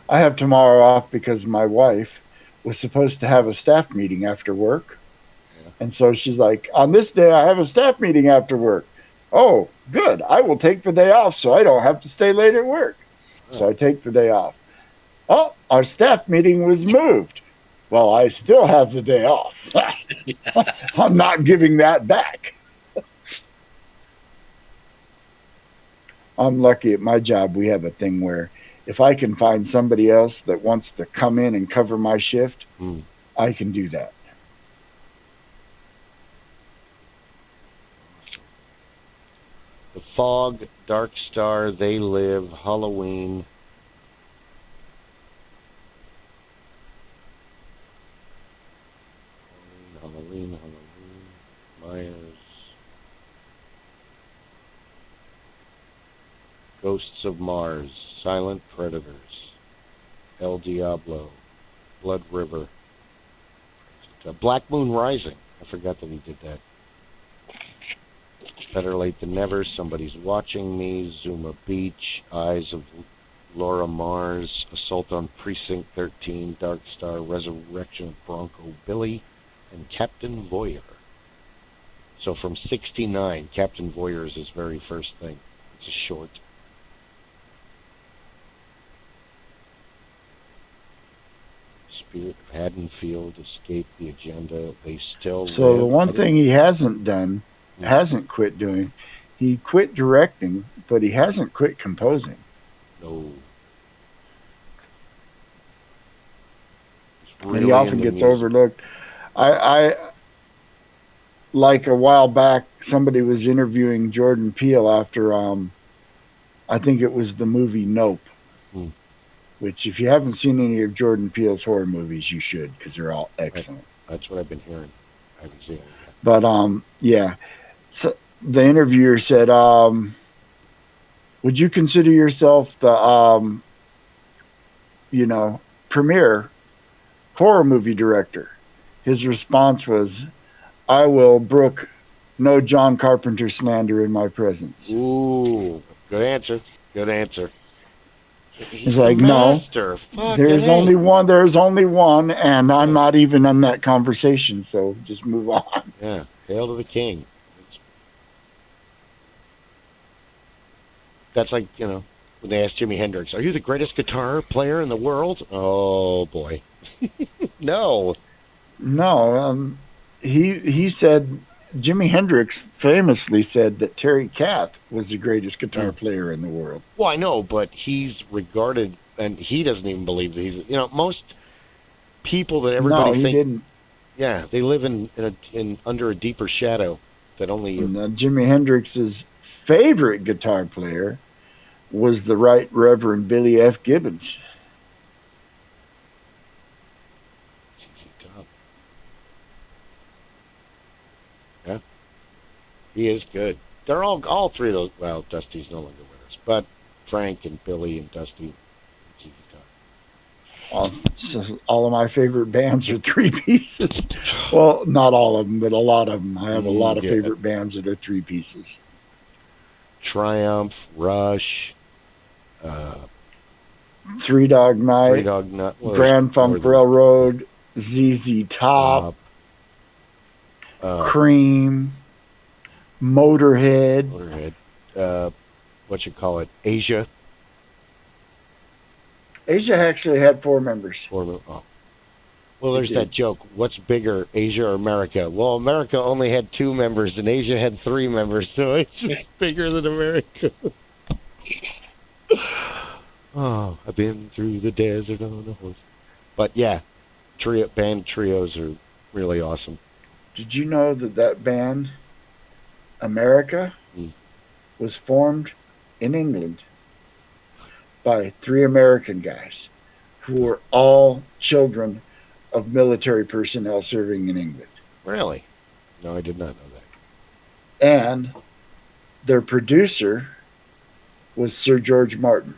[SPEAKER 1] I have tomorrow off because my wife was supposed to have a staff meeting after work, and so she's like, "On this day, I have a staff meeting after work." Oh, good. I will take the day off so I don't have to stay late at work. So I take the day off. Oh, our staff meeting was moved. Well, I still have the day off. I'm not giving that back. I'm lucky at my job. We have a thing where if I can find somebody else that wants to come in and cover my shift, I can do that.
[SPEAKER 2] The Fog, Dark Star, They Live, Halloween. Halloween, Myers. Ghosts of Mars, Silent Predators, El Diablo, Blood River, Black Moon Rising. I forgot that he did that. Better Late Than Never, Somebody's Watching Me, Zuma Beach, Eyes of Laura Mars, Assault on Precinct 13, Dark Star, Resurrection of Bronco Billy, and Captain Voyeur. So from 1969, Captain Voyeur is his very first thing. It's a short. Spirit of Haddonfield, Escape the Agenda, They Still
[SPEAKER 1] So
[SPEAKER 2] Live.
[SPEAKER 1] the one thing he hasn't done, hasn't quit doing, he quit directing, but he hasn't quit composing.
[SPEAKER 2] No.
[SPEAKER 1] And he often gets overlooked. I like a while back, somebody was interviewing Jordan Peele after, I think it was the movie Nope, which if you haven't seen any of Jordan Peele's horror movies, you should, because they're all excellent.
[SPEAKER 2] That's what I've been hearing. I haven't seen it yet.
[SPEAKER 1] But, yeah. So the interviewer said, would you consider yourself the, premier horror movie director? His response was, I will brook no John Carpenter slander in my presence.
[SPEAKER 2] Ooh, good answer. Good answer. He's
[SPEAKER 1] like,
[SPEAKER 2] the master.
[SPEAKER 1] No, there's only one. There's only one, and I'm not even in that conversation. So just move on.
[SPEAKER 2] Yeah, hail to the king. That's like, when they asked Jimi Hendrix, "Are you the greatest guitar player in the world?" Oh boy, no.
[SPEAKER 1] He said. Jimi Hendrix famously said that Terry Kath was the greatest guitar player in the world.
[SPEAKER 2] Well, I know, but he's regarded, and he doesn't even believe that he's. Most people that everybody think,
[SPEAKER 1] didn't.
[SPEAKER 2] Yeah, they live in under a deeper shadow that only.
[SPEAKER 1] Jimi Hendrix's favorite guitar player was the Right Reverend Billy F. Gibbons.
[SPEAKER 2] Yeah, he is good. They're all three of those. Well, Dusty's no longer with us, but Frank and Billy and Dusty.
[SPEAKER 1] So all of my favorite bands are three pieces. Well, not all of them, but a lot of them. I have a lot of favorite bands that are three pieces.
[SPEAKER 2] Triumph, Rush,
[SPEAKER 1] Three Dog Night, Grand Funk Railroad, ZZ Top, Cream, Motorhead.
[SPEAKER 2] Asia.
[SPEAKER 1] Asia actually had four members.
[SPEAKER 2] Well, there's that joke. What's bigger, Asia or America? Well, America only had two members, and Asia had three members, so Asia's bigger than America. Oh, I've been through the desert on a horse. But yeah, band trios are really awesome.
[SPEAKER 1] Did you know that band, America, was formed in England by three American guys who were all children of military personnel serving in England?
[SPEAKER 2] Really? No, I did not know that.
[SPEAKER 1] And their producer was Sir George Martin.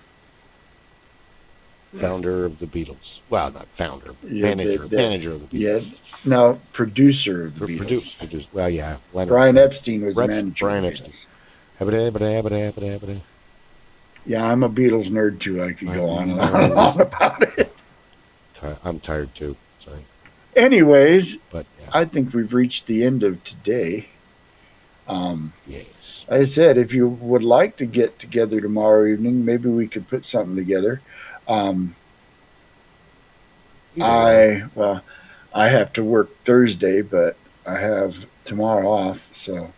[SPEAKER 2] Founder of the Beatles. Well, not founder. Manager of the Beatles.
[SPEAKER 1] Yeah, no, producer of the Beatles.
[SPEAKER 2] Well, yeah.
[SPEAKER 1] Brian Epstein was the manager.
[SPEAKER 2] Brian Epstein.
[SPEAKER 1] Yeah, I'm a Beatles nerd too. I could go on and on about it.
[SPEAKER 2] I'm tired too. Sorry.
[SPEAKER 1] Anyways,
[SPEAKER 2] but yeah.
[SPEAKER 1] I think we've reached the end of today.
[SPEAKER 2] Yes.
[SPEAKER 1] Like I said, if you would like to get together tomorrow evening, maybe we could put something together. I have to work Thursday, but I have tomorrow off, so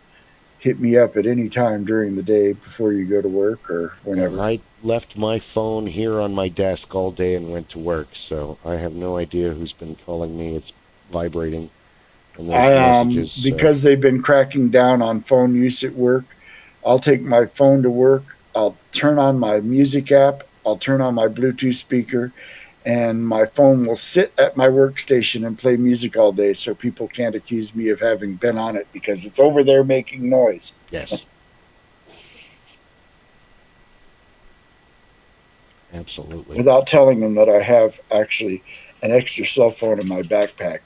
[SPEAKER 1] hit me up at any time during the day before you go to work or whenever.
[SPEAKER 2] I left my phone here on my desk all day and went to work, so I have no idea who's been calling me. It's vibrating. And messages,
[SPEAKER 1] because they've been cracking down on phone use at work, I'll take my phone to work, I'll turn on my music app, I'll turn on my Bluetooth speaker, and my phone will sit at my workstation and play music all day so people can't accuse me of having been on it because it's over there making noise.
[SPEAKER 2] Yes. Absolutely.
[SPEAKER 1] Without telling them that I have actually an extra cell phone in my backpack.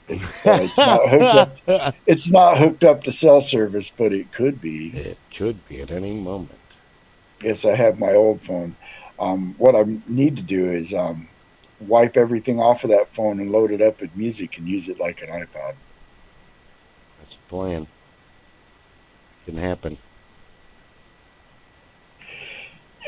[SPEAKER 1] It's not hooked up to cell service, but it could be.
[SPEAKER 2] It could be at any moment.
[SPEAKER 1] Yes, I have my old phone. What I need to do is wipe everything off of that phone and load it up with music and use it like an iPod.
[SPEAKER 2] That's a plan. Can happen.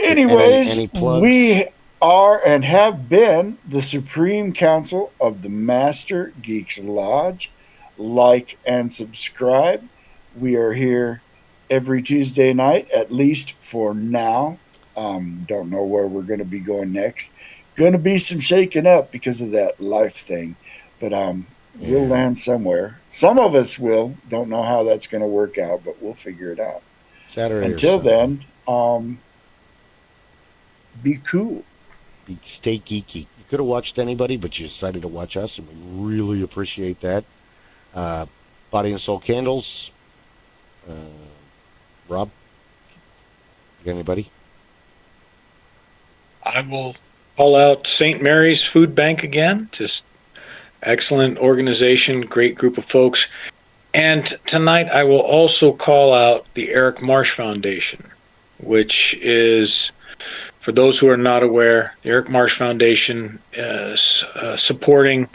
[SPEAKER 1] Anyways,
[SPEAKER 2] any plugs?
[SPEAKER 1] We are and have been the Supreme Council of the Master Geeks Lodge. Like and subscribe. We are here every Tuesday night, at least for now. Don't know where we're going to be going next. Going to be some shaking up because of that life thing, but we'll land somewhere. Some of us will. Don't know how that's going to work out, but we'll figure it out.
[SPEAKER 2] Saturday.
[SPEAKER 1] Until then, be cool.
[SPEAKER 2] Stay geeky. You could have watched anybody, but you decided to watch us, and we really appreciate that. Body and Soul Candles. Rob? You got anybody?
[SPEAKER 5] I will call out St. Mary's Food Bank again. Just excellent organization, great group of folks. And tonight I will also call out the Eric Marsh Foundation, which is, for those who are not aware, the Eric Marsh Foundation is supporting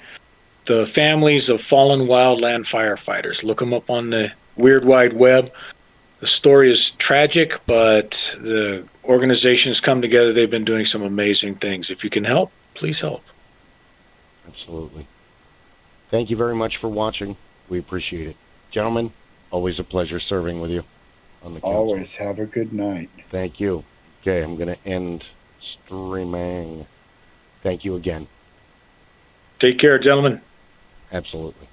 [SPEAKER 5] the families of fallen wildland firefighters. Look them up on the Weird Wide Web. The story is tragic, but the organization's come together. They've been doing some amazing things. If you can help, please help.
[SPEAKER 2] Absolutely. Thank you very much for watching. We appreciate it. Gentlemen, always a pleasure serving with you on the council.
[SPEAKER 1] Always have a good night.
[SPEAKER 2] Thank you. Okay, I'm going to end streaming. Thank you again.
[SPEAKER 5] Take care, gentlemen.
[SPEAKER 2] Absolutely.